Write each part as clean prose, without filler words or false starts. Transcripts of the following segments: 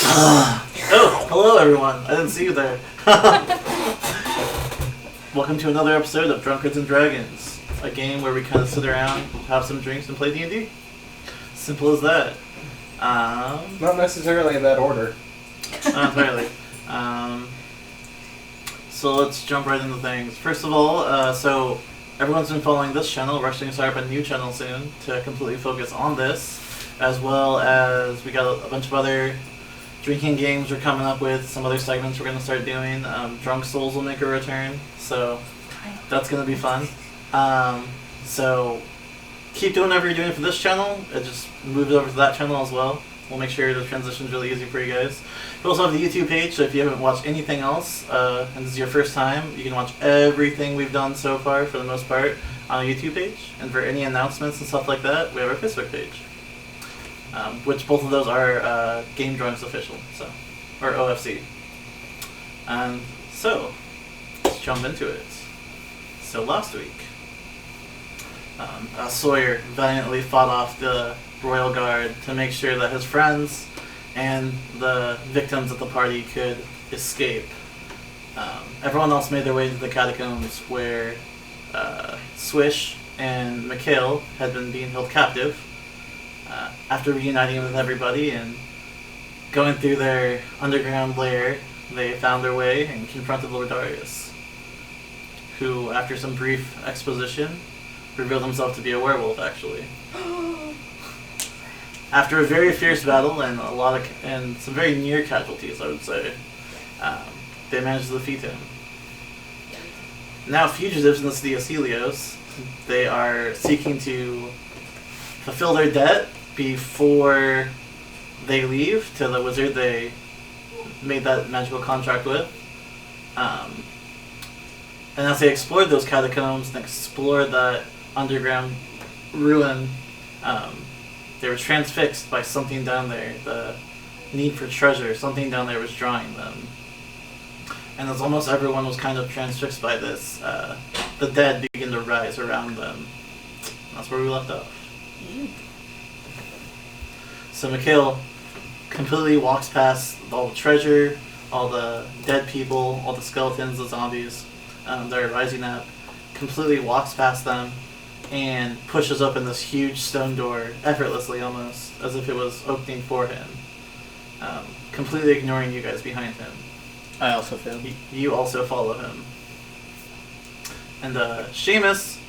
Oh, hello everyone. I didn't see you there. Welcome to another episode of Drunkards and Dragons, a game where we kind of sit around, have some drinks, and play D&D. Simple as that. Not necessarily in that order. Not entirely. So let's jump right into things. First of all, so everyone's been following this channel. We're actually going to start up a new channel soon to completely focus on this, as well as we got a bunch of other drinking games we're coming up with, some other segments we're going to start doing. Drunk Souls will make a return, so that's going to be fun. So keep doing whatever you're doing for this channel. It just moves over to that channel as well. We'll make sure the transition's really easy for you guys. We also have the YouTube page, so if you haven't watched anything else, and this is your first time, you can watch everything we've done so far, for the most part, on the YouTube page. And for any announcements and stuff like that, we have our Facebook page. Which both of those are Game Drunks official, so, or OFC. And so, let's jump into it. So last week, Sawyer valiantly fought off the Royal Guard to make sure that his friends and the victims at the party could escape. Everyone else made their way to the catacombs where Swish and Mikhail had been being held captive. After reuniting with everybody and going through their underground lair, they found their way and confronted Lord Darius, who, after some brief exposition, revealed himself to be a werewolf, actually. After a very fierce battle and some very near casualties, I would say, they managed to defeat him. Now fugitives in the city of Celios, they are seeking to fulfill their debt before they leave to the wizard they made that magical contract with. And as they explored those catacombs and explored that underground ruin, they were transfixed by something down there, the need for treasure. Something down there was drawing them. And as almost everyone was kind of transfixed by this, the dead began to rise around them. That's where we left off. So Mikhail completely walks past all the treasure, all the dead people, all the skeletons, the zombies that are rising up, completely walks past them and pushes open this huge stone door, effortlessly almost, as if it was opening for him, completely ignoring you guys behind him. I also failed. You also follow him. And Seamus,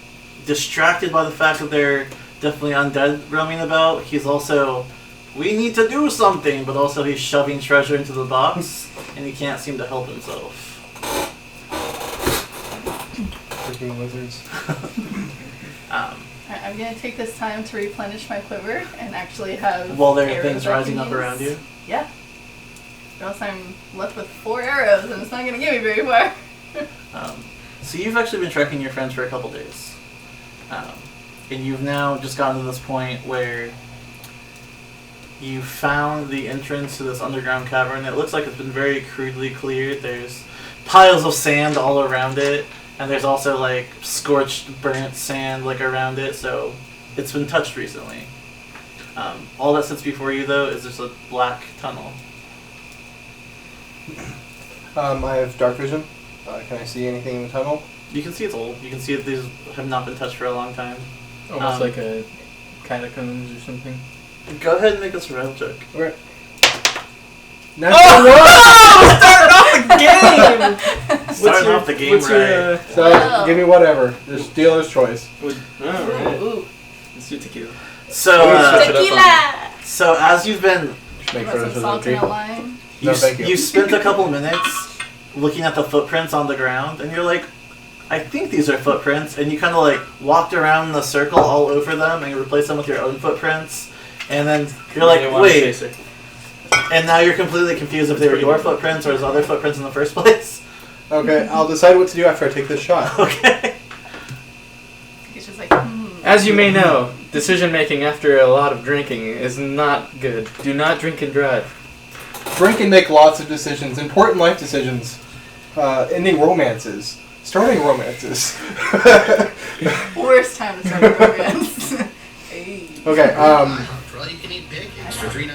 distracted by the fact that they're definitely undead roaming about, he's also, we need to do something, but also he's shoving treasure into the box, and he can't seem to help himself. Freaking wizards. I'm going to take this time to replenish my quiver and actually have while there are arrows things I rising can up use. around you? Yeah. Or else I'm left with 4 arrows, and it's not going to get me very far. So you've actually been tracking your friends for a couple days. And you've now just gotten to this point where you found the entrance to this underground cavern. It looks like it's been very crudely cleared. There's piles of sand all around it, and there's also like scorched, burnt sand like around it, so it's been touched recently. All that sits before you, though, is just a black tunnel. I have dark vision. Can I see anything in the tunnel? You can see it's old. You can see that these have not been touched for a long time. Almost like a catacombs or something. Go ahead and make a survival check. Okay. Starting off the game! Starting off the game right. So, give me whatever. There's dealer's choice. Alright. Ooh. Let's do tequila. Tequila! So as you've been, Make Want sure some this is salt in okay. a lime? No, thank you. you spent a couple minutes looking at the footprints on the ground, and you're like, I think these are footprints, and you kind of like walked around in a circle all over them, and you replaced them with your own footprints, and then you're like, wait, and now you're completely confused if they were your footprints or his other footprints in the first place. Okay, I'll decide what to do after I take this shot. Okay. He's just like, As you may know, decision making after a lot of drinking is not good. Do not drink and drive. Drink and make lots of decisions, important life decisions, ending romances, starting romances. Worst time to start a romance. Hey. Okay, For all you can eat bacon.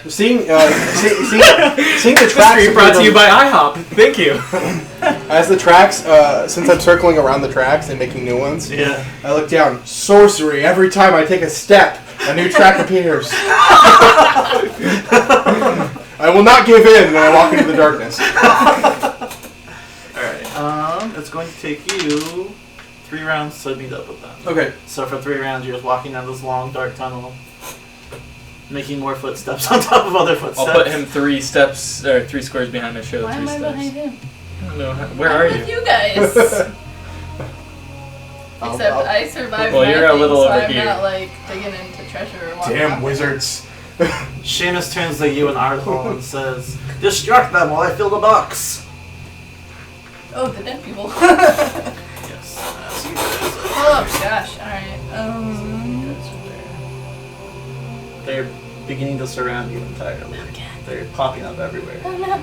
Seeing the tracks Stream brought to you by IHOP. Thank you. as the tracks. Since I'm circling around the tracks and making new ones, Yeah. I look down. Sorcery. Every time I take a step, a new track appears. I will not give in when I walk into the darkness. Alright, it's going to take you 3 rounds to meet up with them. Okay. So for 3 rounds, you're just walking down this long, dark tunnel, making more footsteps on top of other footsteps. I'll put him 3 steps, or 3 squares behind my show. Why 3 am I steps. behind him? I don't know. Where I'm are with you? you guys. Except I survived Well, you're a nothing, little so over I'm here. not like digging into treasure or walking Damn up wizards. Seamus turns to you and Ardhol and says, "Distract them while I fill the box." there. Oh, the dead people. Yes. So you guys Oh gosh, alright. They're beginning to surround you entirely. Okay. They're popping up everywhere. Oh no.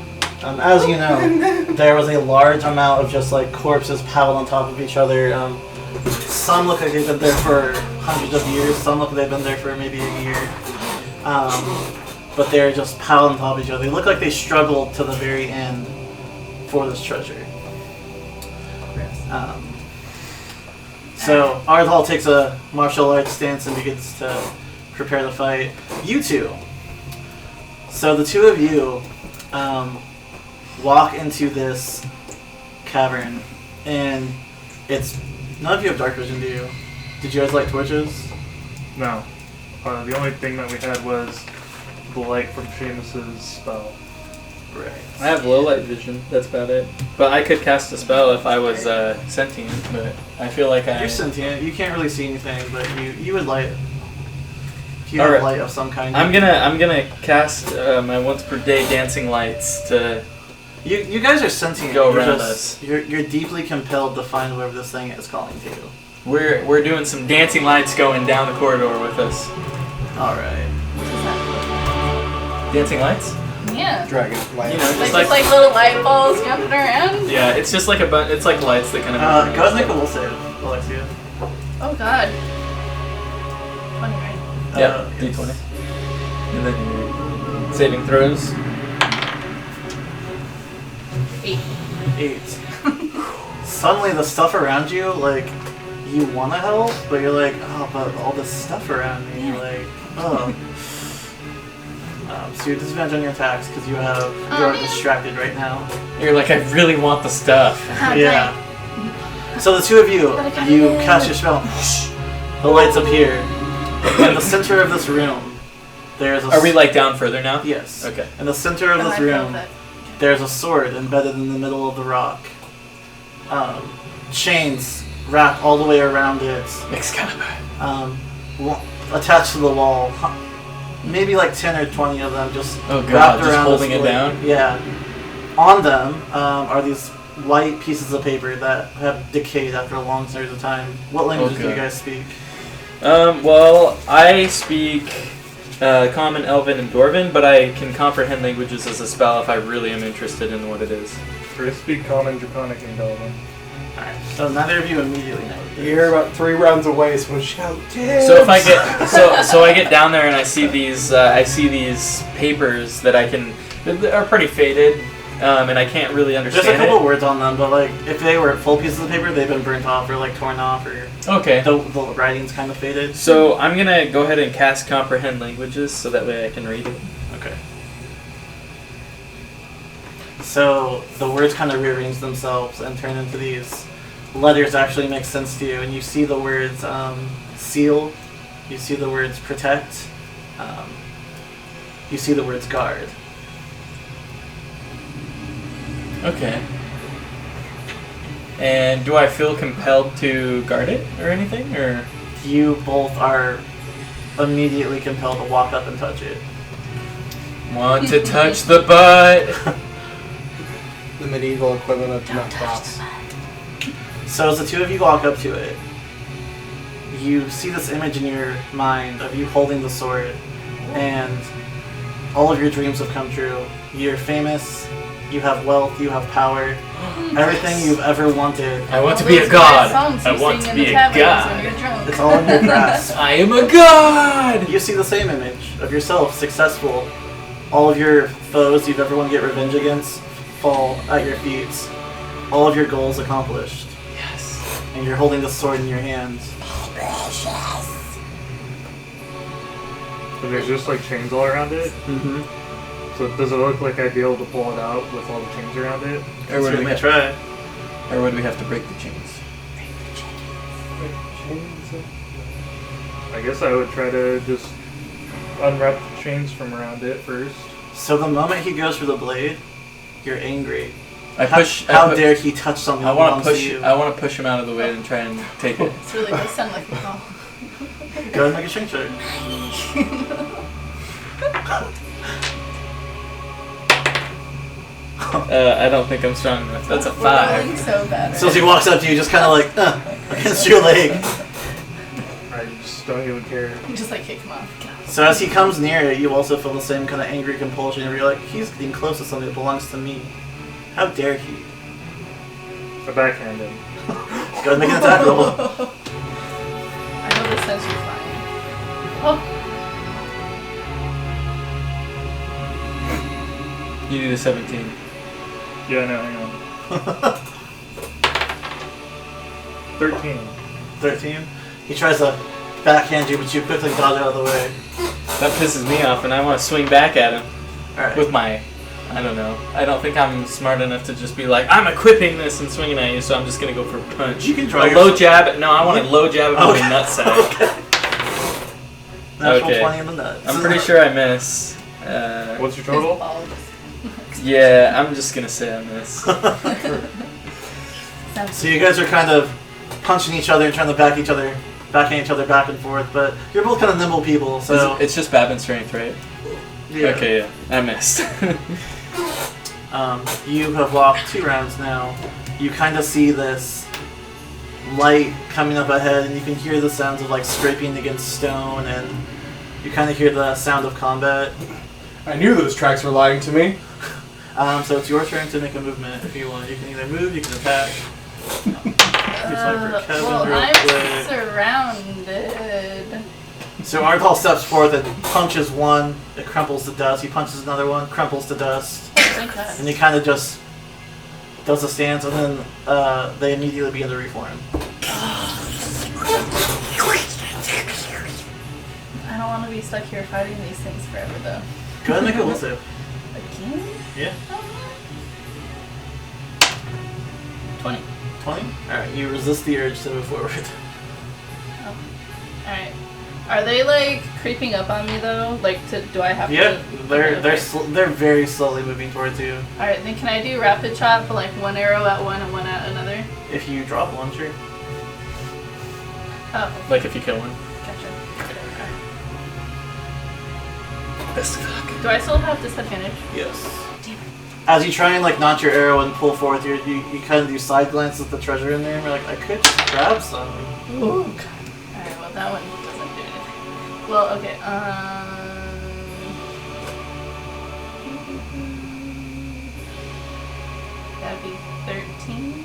As you know, there was a large amount of just like corpses piled on top of each other. Some look like they've been there for hundreds of years. Some look like they've been there for maybe a year. But they're just piled on top of each other. They look like they struggled to the very end for this treasure. So Ardhol takes a martial arts stance and begins to prepare the fight. You two. So the two of you walk into this cavern, and it's none of you have dark vision, do you? Did you guys light torches? No. The only thing that we had was the light from Seamus's spell. Right. I have low light vision. That's about it. But I could cast a spell if I was sentient. But I feel like You're sentient. You can't really see anything, but you would light. If you All have right. light of some kind. I'm gonna cast my once per day dancing lights to. You guys are sentient. Go You're around just- You're deeply compelled to find whatever this thing is calling to you. We're doing some dancing lights going down the corridor with us. All right. Dancing lights? Yeah. Dragon. Light. You know, Like, just like little light balls jumping around. yeah, it's just like it's like lights that kind of. Go ahead and make a will save, Alexia. Oh god. 20, right? Yeah, Yes. D20. And then your saving throws. 8. 8. Suddenly the stuff around you, like, you want to help, but you're like, oh, but all this stuff around me, Yeah. like, oh. So you're disadvantaged on your attacks because you are man. distracted right now. You're like, I really want the stuff. Yeah. So the two of you, But I got you it. cast your spell. The lights appear. In the center of this room, there's a... Are we like down further now? Yes. Okay. In the center of this room, there's a sword embedded in the middle of the rock. Chains wrapped all the way around it. Excalibur. Attached to the wall. Maybe like 10 or 20 of them just Oh god, wrapped just around holding this it blade. down? Yeah. On them are these white pieces of paper that have decayed after a long series of time. What languages do you God. guys speak? Well, I speak Common, Elven, and Dwarven, but I can comprehend languages as a spell if I really am interested in what it is. I speak Common, Draconic, and Elven. Alright, so neither of you immediately know what it You is. hear about 3 rounds away, someone shout, "Dibs!" So if I get so I get down there and I see these papers that that are pretty faded, and I can't really There's understand a couple it. words on them, but like if they were full pieces of paper, they've been burnt off or like torn off, or Okay. the writing's kind of faded. So I'm gonna go ahead and cast comprehend languages so that way I can read it. Okay. So the words kind of rearrange themselves and turn into these letters that actually make sense to you, and you see the words seal, you see the words protect, you see the words guard. Okay. And do I feel compelled to guard it or anything, or? You both are immediately compelled to walk up and touch it. Want to touch the butt? The medieval equivalent of nut box. So as the two of you walk up to it, you see this image in your mind of you holding the sword, and all of your dreams have come true. You're famous, You have wealth, you have power, everything you've ever wanted. I want to All be a those god. songs you I want sing to in be the a taverns god. when you're drunk. It's all in your grasp. I am a god! You see the same image of yourself, successful. All of your foes you've ever wanted to get revenge against fall at your feet. All of your goals accomplished. Yes. And you're holding the sword in your hands. But there's just like chains all around it. Mm-hmm. So does it look like I'd be able to pull it out with all the chains around it? Or would, we Certainly have, try. or would we have to break the chains? I guess I would try to just unwrap the chains from around it first. So the moment he goes for the blade, you're angry. How dare he touch something I that want belongs to to push. you? I want to push him out of the way and try and take it. This really does sound like a call. Go ahead and make a strength check. I don't think I'm strong enough. That's a We're rolling 5. so bad. So as he walks up to you, just kind of like, against your leg. I just don't even care. You just like kick him off. So as he comes near, you also feel the same kind of angry compulsion, where you're like, he's getting close to something that belongs to me. How dare he? I backhand him. Go ahead and make an attack roll. I know this says you're fine. Oh, You need a 17. Yeah, no, hang on. 13. 13. He tries to backhand you, but you quickly dodge out of the way. That pisses me off, and I want to swing back at him Alright. with my. I don't know. I don't think I'm smart enough to just be like, I'm equipping this and swinging at you, so I'm just gonna go for a punch. You can draw a your low jab. No, I want a low jab at Okay. my nutsack. Natural Okay. 20 in the nuts. I'm pretty sure I miss. What's your his total? balls. Yeah, I'm just gonna say I miss. So you guys are kind of punching each other and trying to backhand each other back and forth, but you're both kind of nimble people, so... It's just Babin strength, right? yeah. Okay, yeah. I missed. You have walked 2 rounds now. You kind of see this light coming up ahead, and you can hear the sounds of like scraping against stone, and you kind of hear the sound of combat. I knew those tracks were lying to me. So it's your turn to make a movement if you want. You can either move, you can attack. Well, I'm surrounded. So Ardhall steps forth and punches one, it crumples to dust. He punches another one, crumples to dust. Thank God. And he kind of just does a stance, and then they immediately begin to reform. I don't want to be stuck here fighting these things forever, though. Go ahead and make a will save. Again? Yeah. 20. 20? Alright, you resist the urge to move forward. Oh. Alright. Are they like creeping up on me though? Like, do I have Yeah, to? they're Okay. they're very slowly moving towards you. Alright, then can I do rapid shot for like one arrow at one and one at another? If you drop one, sure. Oh, Like if you kill one. gotcha. Alright. Best fuck. Do I still have disadvantage? Yes. Damn it. As you try and like notch your arrow and pull forth, you kind of do side glances at the treasure in there, and you're like, I could just grab some. Ooh. Alright, well that one doesn't do anything. Well, okay, that'd be 13?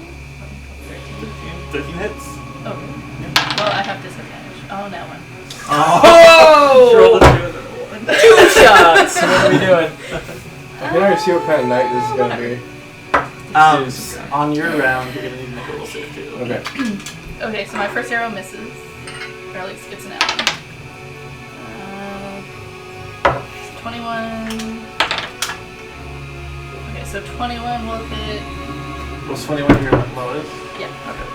13 hits. Oh, well I have disadvantage. Oh, that one. Oh! 2 shots! What are we doing? I can already see what kind of night this is gonna be. On your round, you're gonna need to make a roll save too. Okay. Okay, so my first arrow misses. Or at least gets an out. 21. Okay, so 21 will hit. Was 21 your lowest? Yeah. Okay.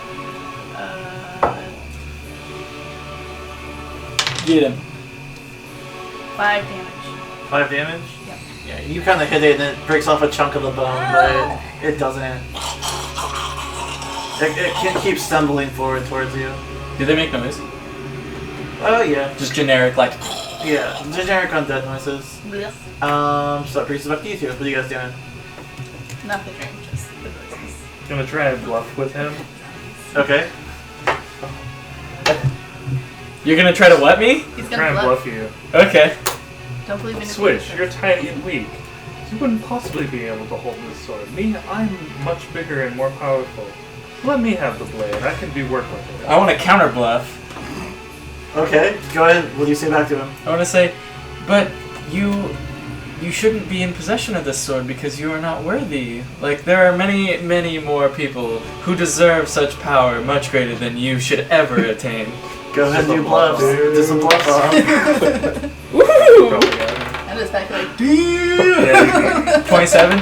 Get him. 5 damage. 5 damage? Yeah. Yeah, you kind of hit it and it breaks off a chunk of the bone, but it doesn't. It keeps stumbling forward towards you. Do they make noise? Oh, yeah. Just generic, like. Yeah, generic undead noises. Blech. So that brings us back to you two. What are you guys doing? Not the dream, just the noises. Gonna try and bluff with him. Okay. You're gonna try to what me? He's Try gonna and bluff. bluff you. Okay. Don't believe in Switch. You're tiny and weak. You wouldn't possibly be able to hold this sword. Me, I'm much bigger and more powerful. Let me have the blade. I can do work with it. I want to counter bluff. Okay, go ahead. What do you say back to him? I want to say, but you shouldn't be in possession of this sword because you are not worthy. Like, there are many, many more people who deserve such power much greater than you should ever attain. Go ahead and do bluffs. Do some bluffs. Woo! Probably got it. And it's back like, Yeah, 27?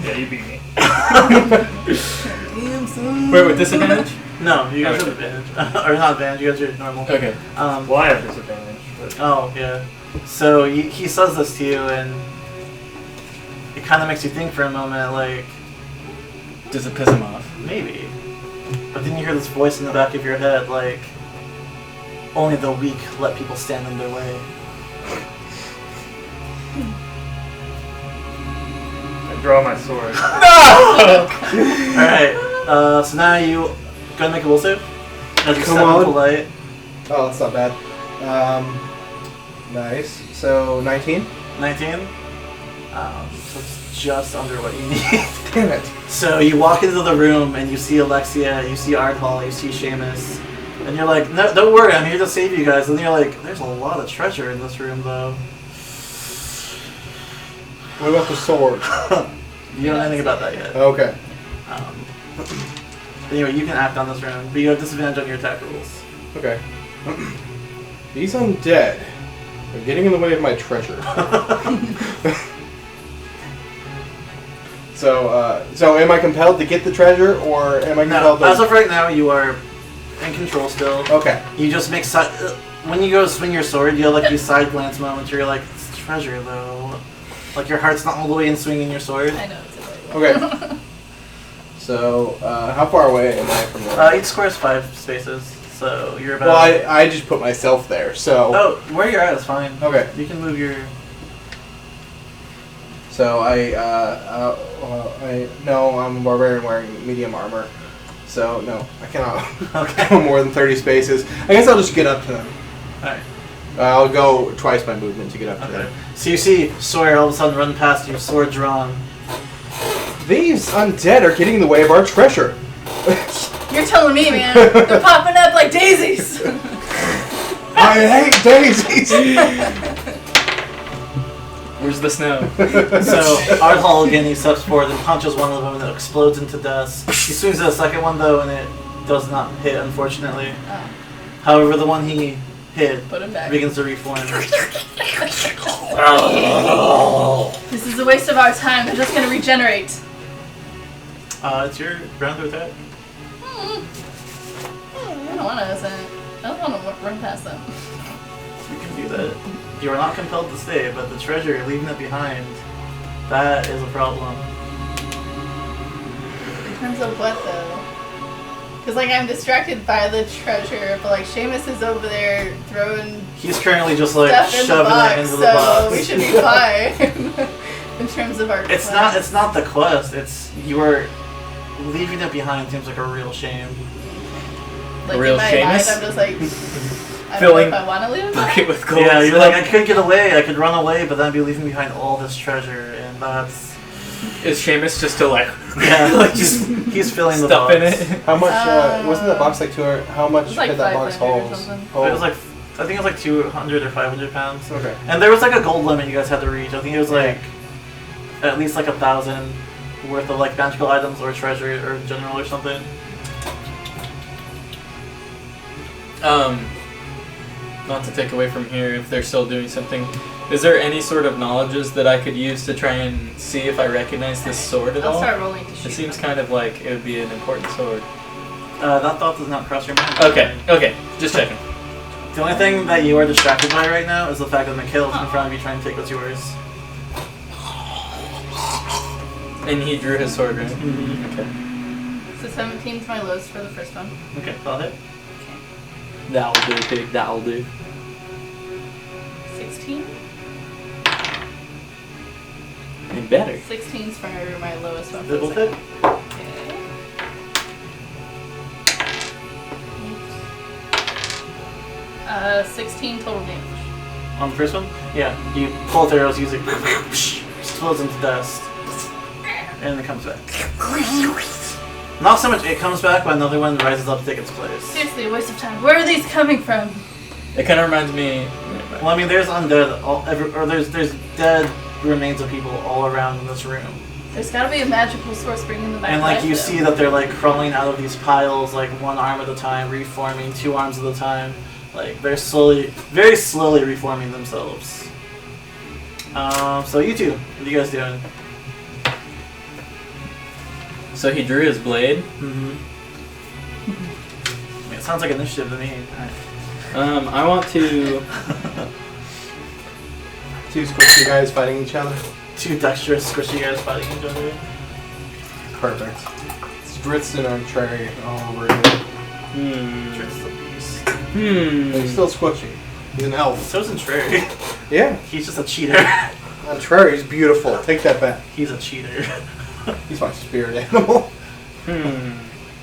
yeah, you beat me. Wait, with disadvantage? No, you guys Okay. have advantage. Or not advantage, you guys are normal. Okay. Well, I have disadvantage, but Oh, yeah. So he says this to you, and it kind of makes you think for a moment, like, Does it piss him off? maybe. But then you hear this voice in the back of your head, like, only the weak let people stand in their way. I draw my sword. Alright, so now you gonna make a will save? As you Come step on. into light. Oh, that's not bad. Nice. So 19. 19. So it's just under what you need. Damn it. So you walk into the room and you see Alexia, you see Ardhall, you see Seamus, and you're like, no, don't worry, I'm here to save you guys. And then you're like, there's a lot of treasure in this room, though. What about the sword? You don't know anything about that yet. Okay. Anyway, you can act on this room, but you have disadvantage on your attack rolls. Okay. These undead are getting in the way of my treasure. So am I compelled to get the treasure, or am I No, compelled to... as of right now, you are in control still. Okay. You just make side. When you go to swing your sword, you have like these side glance moments where you're like, it's treasure though. Like your heart's not all the way in swinging your sword. I know it's a Okay. So, how far away am I from there? Each square is 5 spaces, so you're about. Well, I just put myself there, so... Oh, where you're at is fine. Okay. You can move your. So no, I'm a barbarian wearing medium armor. So, no, I cannot go more than 30 spaces. I guess I'll just get up to them. Alright. I'll go twice my movement to get up to Okay. them. So you see Sawyer all of a sudden run past you, sword drawn. These undead are getting in the way of our treasure. You're telling me, man. They're popping up like daisies. I hate daisies! Where's the snow? So Ardhall again, he steps forward and punches one of them and it explodes into dust. He swings at the second one though and it does not hit, unfortunately. Oh, However, the one he hit put him back. begins to reform. This is a waste of our time. They're just gonna regenerate. It's your round to attack. I don't want to. I don't want to run past them. You can do that. You are not compelled to stay, but the treasure, leaving it behind, that is a problem. In terms of what though? Because like I'm distracted by the treasure, but like Seamus is over there throwing He's currently just like stuff in the shoving box, it into the so box. we should be fine. In terms of our It's quest. not the quest. It's you are leaving it behind. Seems like a real shame. Like Real in my Seamus? mind, I'm just like, I don't Filling know if I want to leave it Bucket behind. with gold. Yeah, you're like I could get away. I could run away, but then I'd be leaving behind all this treasure, and that's Is Seamus just to like, yeah. like he's filling the stuff box. in it? How much, wasn't that box like 200, how much It's like did that box 500 or hold? something. It was like I think it was like 200 or 500 pounds. Okay. And there was like a gold limit you guys had to reach. I think it was like at least like 1,000 worth of like magical items or treasure or general or something. Not to take away from here if they're still doing something. Is there any sort of knowledges that I could use to try and see if I recognize this sword at I'll all? start rolling to shoot. It seems them. kind of like it would be an important sword. That thought does not cross your mind. Okay, just checking. The only thing that you are distracted by right now is the fact that Mikhail's in front of you trying to take what's yours. And he drew his sword, right? Mm-hmm. Okay. So 17 is my lowest for the first one. Okay, that'll hit. That'll do, pig, that'll do. 16? And better. 16's for my lowest one. For It will the hit. second. Okay. 16 total damage. On the first one? Yeah. You pull out the arrows, use it, explodes into dust, and it comes back. Not so much it comes back, but another one rises up to take its place. Seriously, a waste of time. Where are these coming from? It kind of reminds me. Well, I mean, there's undead, there's dead remains of people all around in this room. There's gotta be a magical source bringing them back. And like to you life, see though. that they're like crawling out of these piles, like one arm at a time, reforming, 2 arms at a time. Like they're very slowly reforming themselves. So you two, what are you guys doing? So he drew his blade. Mm-hmm. I mean, it sounds like initiative to me. I want to. 2 squishy guys fighting each other. 2 dexterous, squishy guys fighting each other. Perfect. It's Dritz and Trey all over here. Dritz the beast. But he's still squishy. He's an elf. So isn't Trey. Yeah. He's just a cheater. Trey's beautiful. Take that back. He's a cheater. He's my spirit animal.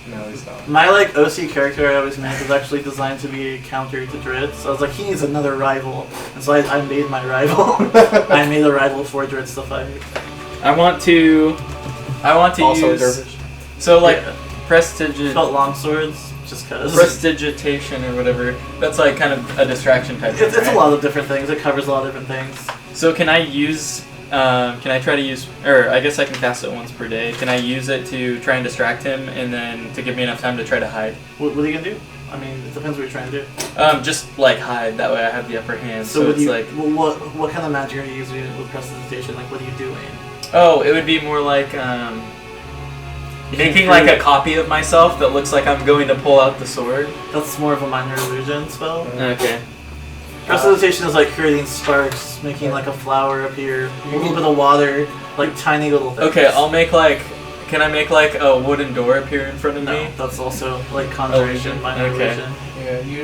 No, he's not. My like OC character I always made was actually designed to be a counter to Dritz. So I was like, he needs another rival. And so I made my rival. I made a rival for Dritz to fight. I want to Also a use. dervish. So like It's about long swords, just cause. prestidigitation or whatever. That's like kind of a distraction type thing. It's right? a lot of different things. It covers a lot of different things. So can I use? Can I try to use? Or I guess I can cast it once per day. Can I use it to try and distract him, and then to give me enough time to try to hide? What are you gonna do? I mean, it depends what you're trying to do. Just like hide. That way I have the upper hand. So So what it's you, like. what kind of magic are you using with prestidigitation? Like, what are you doing? Oh, it would be more like making like a copy of myself that looks like I'm going to pull out the sword. That's more of a minor illusion spell. Okay. Prestidigitation is like creating sparks, making like a flower appear, a little bit of water, like tiny little things. Okay, I'll make like. Can I make like a wooden door appear in front of No, me? that's also like conjuration, Illusion. minor Okay. illusion.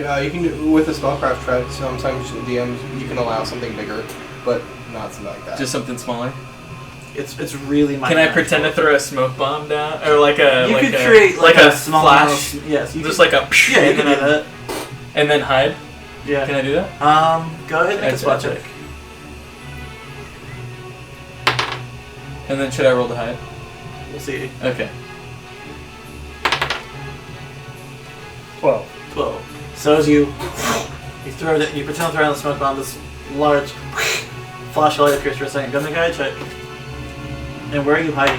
Yeah, you can do with the spellcraft track. Sometimes DMs you can allow something bigger, but not something like that. Just something smaller. It's really minor. Can I pretend to throw a smoke bomb down, or like a You like could a, create like a small flash? amount of- yes, you Just could, like a. yeah, you and can then do that. And then hide. Yeah. Can I do that? Go ahead and make a spot Okay. check. And then should I roll to hide? We'll see. Okay. 12. 12. So as you throw it, you pretend to throw down the smoke bomb, this large flashlight appears for a second. Go make a hide check. And where are you hiding?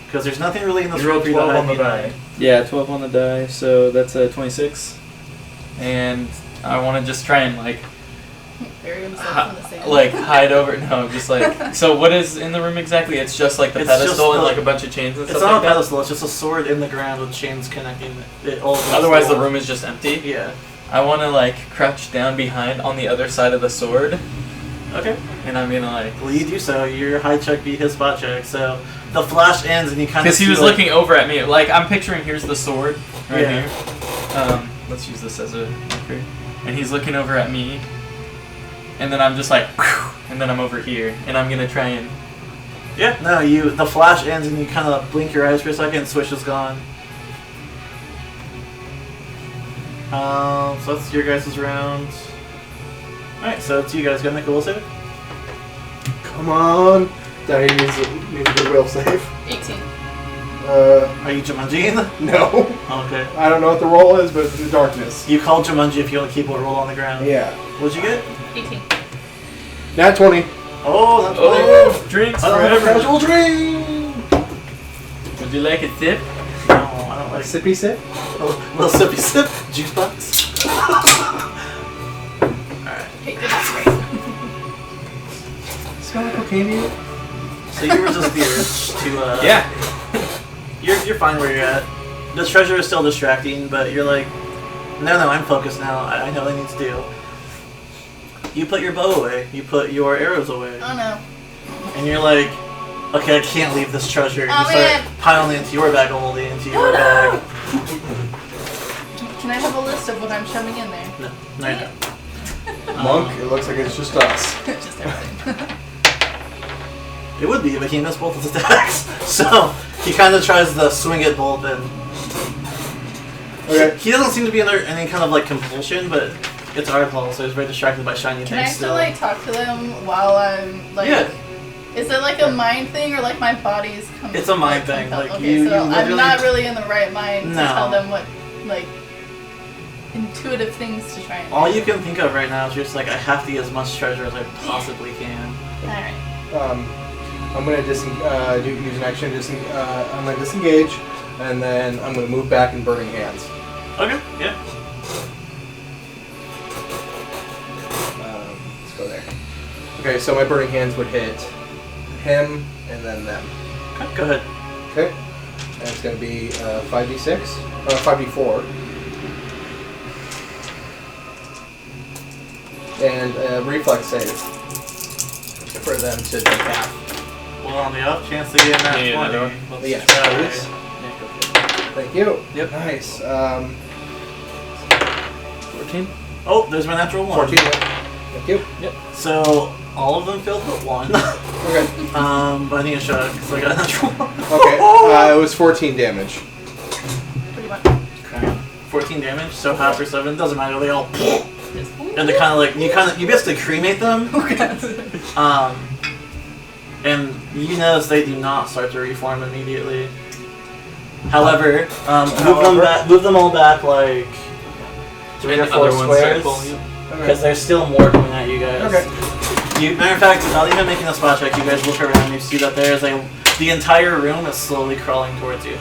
Because there's nothing really in this You room rolled for you to 12 hide on the behind. die. Yeah, 12 on the die, so that's a 26. And I want to just try and like Bury himself in the sand. like hide over. No, just like. So what is in the room exactly? It's just like the It's just pedestal and the- like a bunch of chains and It's stuff not like a that. pedestal, it's just a sword in the ground with chains connecting it all. Otherwise, the room is just empty. Yeah. I want to like crouch down behind on the other side of the sword, Okay. and I'm gonna like. Well, you do so. Your hide check beat his spot check. So the flash ends and you kind of. Because he was looking over at me. Like, I'm picturing here's the sword right Yeah. here. Let's use this as a marker. And he's looking over at me. And then I'm just like, and then I'm over here. And I'm going to try and. Yeah. No, the flash ends and you kind of blink your eyes for a second. Swish is gone. So that's your guys' round. All right. So it's you guys. Gonna make a will save. Come on. Daddy needs a good will save. 18. Are you Jumanjiing? No. Okay. I don't know what the roll is, but it's in the darkness. You call Jumanji if you want to keep a roll on the ground. Yeah. What'd you get? 18. Nat 20. Oh, that's Oh, drinks forever. forever. Casual drink. Would you like a sip? No, I don't A like sippy sip. a little sippy sip. Juice box. Alright. Hey, this is great. Smell like cocaine to you? So you resist the urge to Yeah. You're fine where you're at. The treasure is still distracting, but you're like, no, I'm focused now. I know what I need to do. You put your bow away. You put your arrows away. Oh no. And you're like, okay, I can't leave this treasure. And Oh, you start man. piling into your bag of holding, into your bag. Can I have a list of what I'm shoving in there? No, no, you don't. Monk, it looks like it's just us. Just everything. It would be, but he missed both of his attacks. So he kind of tries to swing it both, and Okay. he doesn't seem to be under any kind of like compulsion, but it's Ardhall, so he's very distracted by shiny Can I things still still. like talk to them while I'm like? Yeah. Is it like a mind thing or like my body's coming? It's a mind thing, like, okay, you so literally- I'm not really in the right mind to No. tell them what like intuitive things to try and. All do. you can think of right now is just like, I have to get as much treasure as I possibly can. All right. I'm gonna use an action. I'm gonna disengage, and then I'm gonna move back in Burning Hands. Okay, yeah. Let's go there. Okay, so my Burning Hands would hit him and then them. Okay, go ahead. Okay, and it's gonna be 5d6, 5d4, and a reflex save for them to take half. Well, on the off chance they get that Yeah, 20, no. let's Yeah, try. please. Yeah, go for it. Thank you. Yep. Nice. 14. Oh, there's my natural 1. 14. Thank you. So, all of them failed but 1. Okay. But I need a shot because I got a natural 1. Okay. It was 14 damage. Pretty much. Okay. 14 damage, so half or 7, doesn't matter, they all Just- and they kind of like, you basically cremate them. And you notice they do not start to reform immediately. However, move them all back like 3 or And 4 other ones start squares, pulling you. because there's still more coming at you guys. Okay. Matter of fact, without even making a spot check, you guys look around and you see that the entire room is slowly crawling towards you.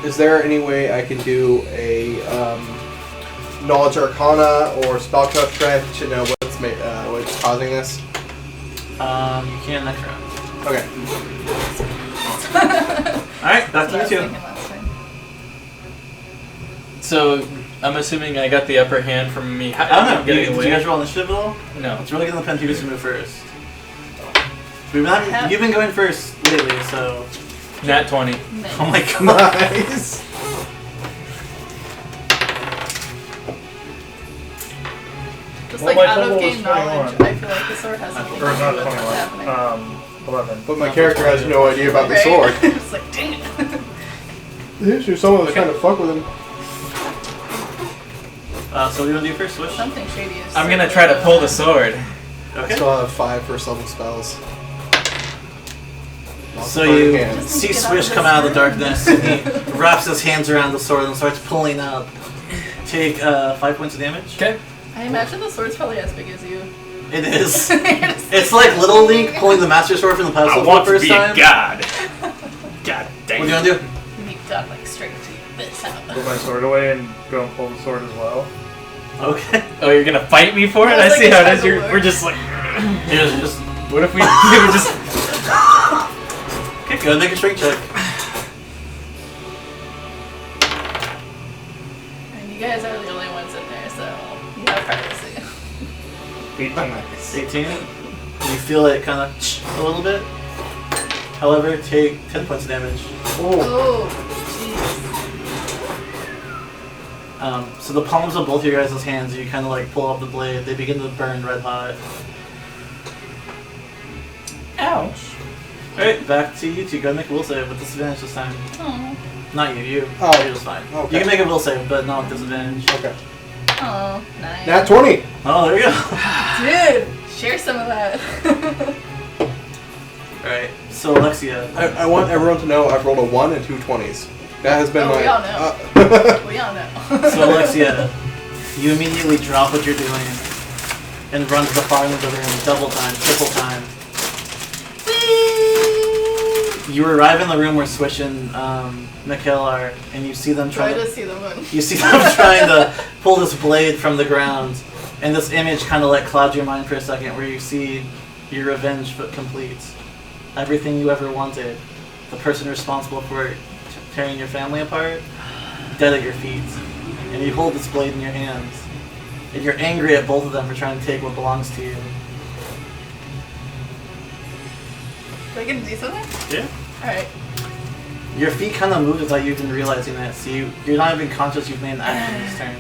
Is there any way I can do a knowledge arcana or spellcraft check to know what's causing this? You can next round. Okay. Alright, back That's to what I was you two. thinking last time. So I'm assuming I got the upper hand from me. I don't know, Getting did you away. guys roll initiative at all? No. It's really gonna depend who gets to move first. You've been going first lately, so. Nat 20. Nice. Oh my god. Nice. Just Well, like my out of total game was knowledge, 21. I feel like the sword has nothing to Or do not with what's 21. happening. 11. But my character has no idea about the Right? sword. It's like, dang it. There's someone that's trying to fuck with him. So what do you want to do first, Swish? Something shady is. I'm gonna try to pull the sword. I Okay. still have 5 first level spells. Lots So of burning you hands. see Get out Swish of come this out of the room. darkness and he wraps his hands around the sword and starts pulling up. Take 5 points of damage. Okay. I imagine the sword's probably as big as you. It is. You're just It's like Little Link pulling the Master Sword from the pedestal for the first time. god. God What do you want to do? You need God like straight to this out. Put my sword away and go and pull the sword as well. Okay. Oh, you're gonna fight me for it? That I was see like how a it is. tribal We're just like. Just What if we were just. okay, go and make a strength check. And you guys are the only ones in there, so you have privacy. 18. 18. You feel it kind of a little bit. However, take 10 points of damage. Oh, jeez. So the palms of both your guys' hands, you kind of like pull up the blade. They begin to burn red hot. Ouch. Alright, back to you two. Go make a will save with disadvantage this time. Oh, Not you. Oh, You're just fine. okay. You can make a will save, but not with disadvantage. Okay. oh, nice. Nat 20! Oh, there you go. Dude, share some of that. Alright, so Alexia. I want everyone to know I've rolled a 1 and 2 20s. That has been Oh, my... we all know. We all know. So Alexia, you immediately drop what you're doing and run to the far end of the room, double time, triple time. You arrive in the room where Swish and Mikhail are, and you see them Try trying to see the moon. You see them trying to pull this blade from the ground, and this image kind of like clouds your mind for a second, where you see your revenge complete. Everything you ever wanted, the person responsible for tearing your family apart, dead at your feet, and you hold this blade in your hands, and you're angry at both of them for trying to take what belongs to you. Are we gonna do something? Yeah. Alright. Your feet kind of move without you even realizing it, so you're not even conscious you've made an action this turn.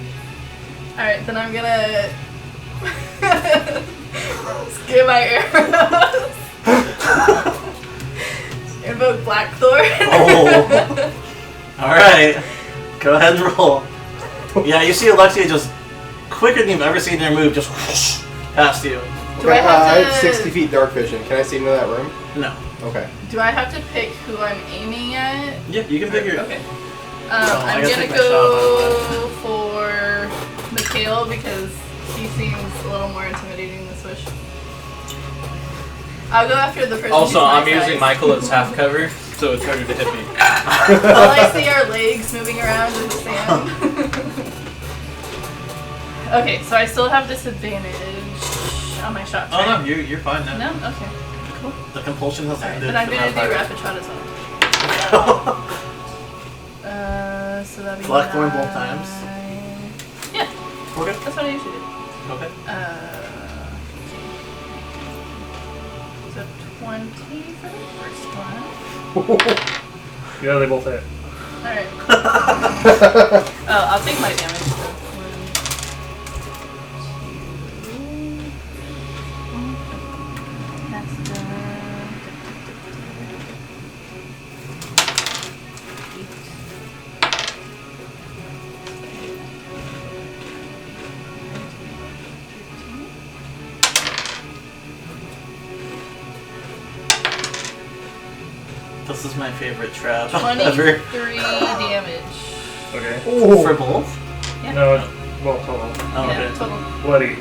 Alright, then I'm gonna get my arrows. Invoke Blackthorn. Oh. Alright. Go ahead and roll. Yeah, you see Alexia just quicker than you've ever seen her move, just whoosh, past you. Do I have to- have 60 feet dark vision. Can I see into that room? No. Okay. Do I have to pick who I'm aiming at? Yeah, you can figure. Okay. I I'm gotta gonna take my go for Mikhail because he seems a little more intimidating than Swish. I'll go after the person. Also, who's I'm my using size. Michael as half cover, so it's harder to hit me. All I see are legs moving around in the sand. Okay, so I still have disadvantage on my shot. Oh right? no, you're fine now. No? Okay. Cool. The compulsion has Alright, ended. then I'm for gonna that do part. rapid shot as well. So that'd be Blackthorn both times? Yeah, Okay. that's what I usually do. Okay. So 20 for the first one. Yeah, they both hit. Alright. Oh, I'll take my damage. So 1, 2, that's done. This is my favorite trap 23 ever. damage. Okay. For both? Yeah. No, well, total. Oh, Yeah, okay. total. Bloody.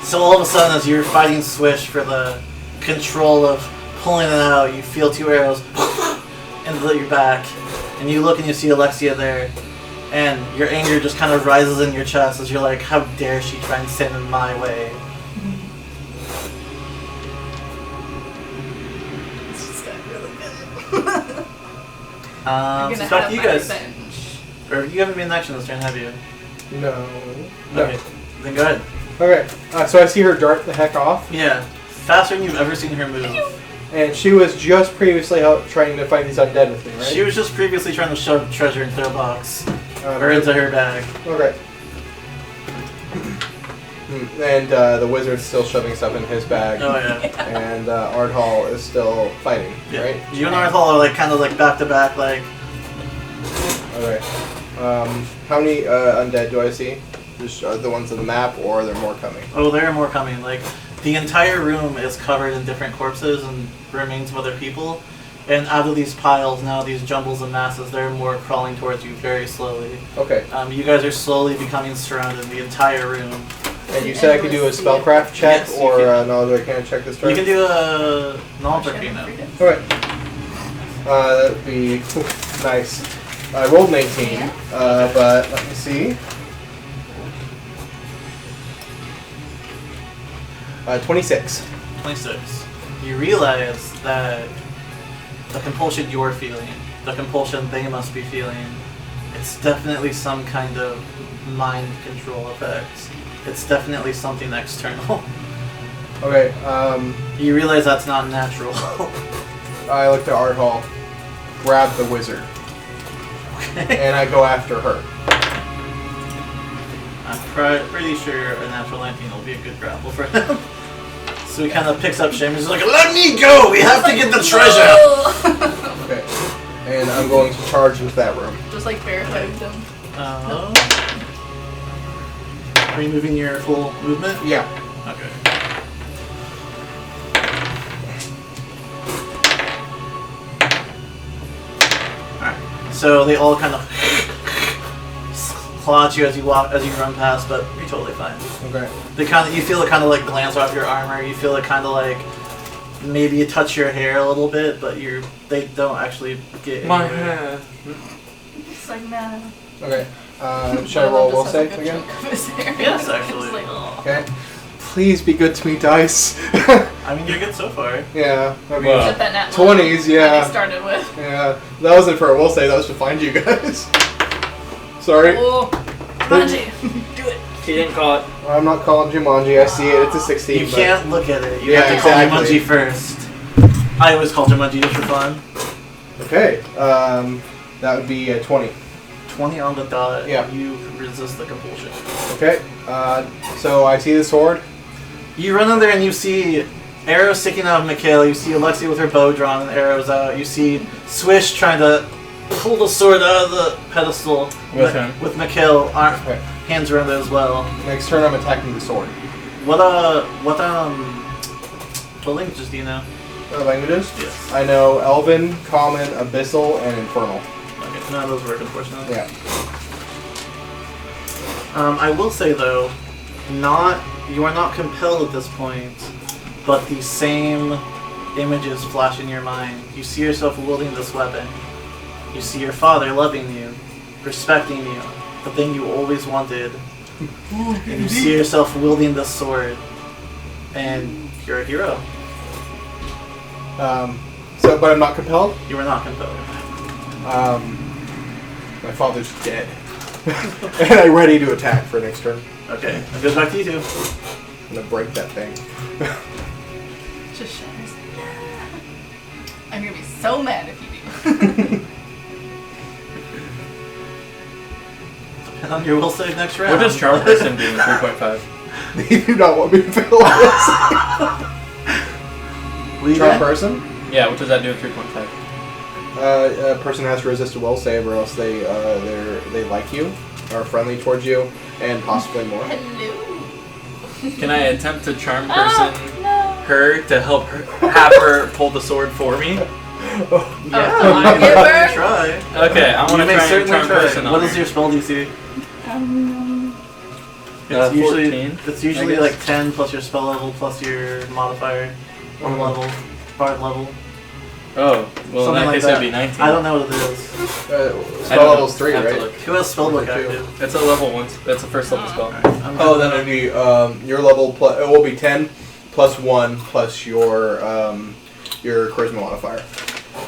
So all of a sudden, as you're fighting Swish for the control of pulling it out, you feel 2 arrows into your back, and you look and you see Alexia there, and your anger just kind of rises in your chest as you're like, how dare she try and stand in my way? This just got really good. I'm So gonna it's back have to you my guys. revenge. Or you haven't been in action this turn, have you? No. Okay. Then go ahead. Okay. So I see her dart the heck off, Yeah. Faster than you've ever seen her move. and she was just previously out trying to fight these undead with me, right? She was just previously trying to shove treasure into a box. Or Okay. into her bag. Okay. And the wizard's still shoving stuff in his bag. Oh yeah. And Ardhall is still fighting, Yeah. right? You and Arthal are like kind of like back to back, like Okay. How many undead do I see? Just are the ones on the map, or are there more coming? oh, there are more coming. Like the entire room is covered in different corpses and remains of other people. And out of these piles now, these jumbles of masses, there are more crawling towards you very slowly. Okay. You guys are slowly becoming surrounded in the entire room. And you said I could do a spellcraft check, Yes, you or can. knowledge arcana check this turn? You can do a knowledge arcana. Okay. That'd be nice. I rolled 19, but let me see. 26. 26. You realize that the compulsion you're feeling, the compulsion they must be feeling, it's definitely some kind of mind control effect. It's definitely something external. Okay, You realize that's not natural. I look to Ardhall, grab the wizard, and I go after her. I'm pretty sure a natural 19 will be a good grapple for him. So he kind of picks up Shame and he's like, let me go! We have to get the treasure! Okay. And I'm going to charge into that room. Just like bear hugged him. Are you moving your full movement? Yeah. Okay. Alright. So they all kind of claw at you as you run past, but you're totally fine. Okay. You feel it kind of like glance off your armor. You feel it kind of like maybe you touch your hair a little bit, but they don't actually get My anywhere. hair. It's like, nah. Okay. Should I roll will Just has a save good again? chunk of his hair. Yes, It's actually. like, oh. Okay. Please be good to me, dice. I mean, you're good so far. Yeah. I mean, Well, Except that nat 20s, one yeah. that I started with. yeah. That wasn't for a will save. That was to find you guys. Sorry. Oh, Manji, do it. He didn't call it. I'm not calling Jumanji. I see it. It's a 16. You but- can't look at it. You Yeah, have to call exactly. Jumanji first. I always call Jumanji just for fun. Okay. That would be a 20. 20 on the dot. Yeah. You resist the compulsion. Okay. So I see the sword. You run in there and you see arrows sticking out of Mikhail. You see Alexia with her bow drawn and arrows out. You see Swish trying to pull the sword out of the pedestal With him. with Mikhail, Okay. hands around it as well. Next turn, I'm attacking the sword. What languages do you know? Languages? Yes. I know Elven, Common, Abyssal, and Infernal. Okay, none of those work, unfortunately. Yeah. I will say though, you are not compelled at this point, but the same images flash in your mind. You see yourself wielding this weapon. You see your father loving you, respecting you, the thing you always wanted. And you see yourself wielding this sword, and you're a hero. But I'm not compelled. You were not compelled. My father's dead, and I'm ready to attack for next turn. Okay, it goes back to you two. I'm gonna break that thing. Just shatters. I'm gonna be so mad if you do. And on your will save next round. What does Charm Person do in 3.5? They do not want me to fail this. Charm person? Yeah, what does that do in 3.5? A person has to resist a will save, or else they like you, are friendly towards you, and possibly more. Hello. Can I attempt to Charm Person No. her to help her have her pull the sword for me? Yeah, Oh, you can give her? definitely try. Okay, I want You to may try and certainly Charm try. Person on What her. is your spell DC? It's 14, usually I guess. like 10 plus your spell level plus your modifier or level, bard level. Oh, well Something in that like case that. it'd be 19. I don't know what it is. I don't Spell know. level's 3, I have to right? look. Who has spellbook Level two. active? It's a level 1. That's a first level spell. Oh, then it'd be your level plus. It will be 10 plus 1 plus your charisma modifier.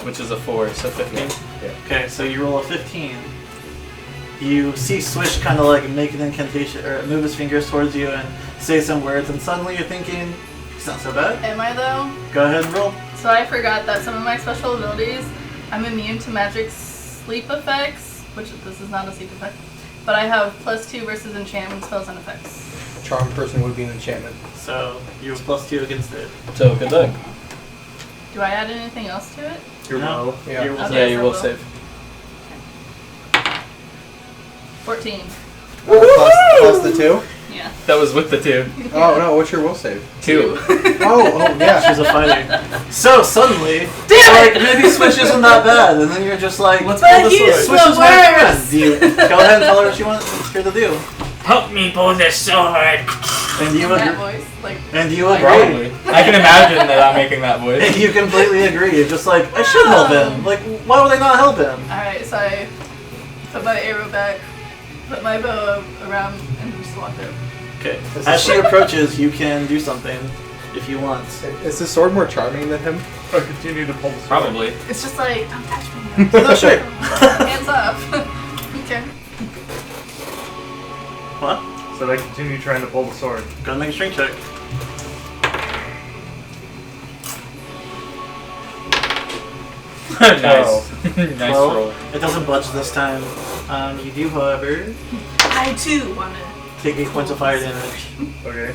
Which is a 4, so 15. Okay, so you roll a 15. You see Swish kind of like make an incantation or move his fingers towards you and say some words, and suddenly you're thinking, it's not so bad. Am I though? Go ahead and roll. So I forgot that some of my special abilities, I'm immune to magic sleep effects, which this is not a sleep effect, but I have +2 versus enchantment spells and effects. Charm person would be an enchantment. So you have +2 against it. So good luck. Do I add anything else to it? Your No. will. Yeah. Your will Okay, Yeah, save. you so will will. save. 14. Plus the 2? Yeah. That was with the 2. Oh no, what's your will save? 2. Oh yeah. She's a fighter. So suddenly, like maybe Swish isn't that bad, and then you're just like, let's But pull this he's sword. the Swish is my friend. worst. Do you go ahead and tell her what you want her to do? Help me pull this sword. And you That agree. voice, like. And you agree. Probably. I can imagine that I'm making that And voice. you completely agree. You're just like, I should help him. Like, why would I not help him? Alright, so I put my arrow back, put my bow around, and just walked out. Okay. This As is- she approaches, you can do something if you want. Is the sword more charming than him? Or continue to pull the sword. Probably. It's just like, don't touch me. No, sure. Hands off. Okay. What? So I continue trying to pull the sword. Go and make a strength check. Nice. Nice Well, roll. it doesn't budge this time. You do, however, I too wanna. take 8 points of fire damage. Okay.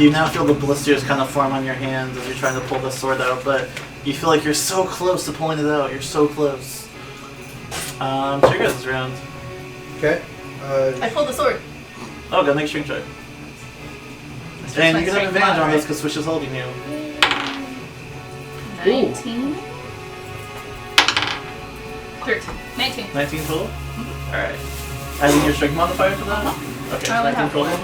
You now feel the blisters kind of form on your hands as you're trying to pull the sword out, but you feel like you're so close to pulling it out. You're so close. So your guys' round. Okay. I pulled the sword. Oh, go make a strength check. It's just And my you can have strength advantage mod, on this right? because Swish is holding you. 19. 13. 19. 19 total? Alright. Adding your strength modifier to that? Okay, I only 19 have total.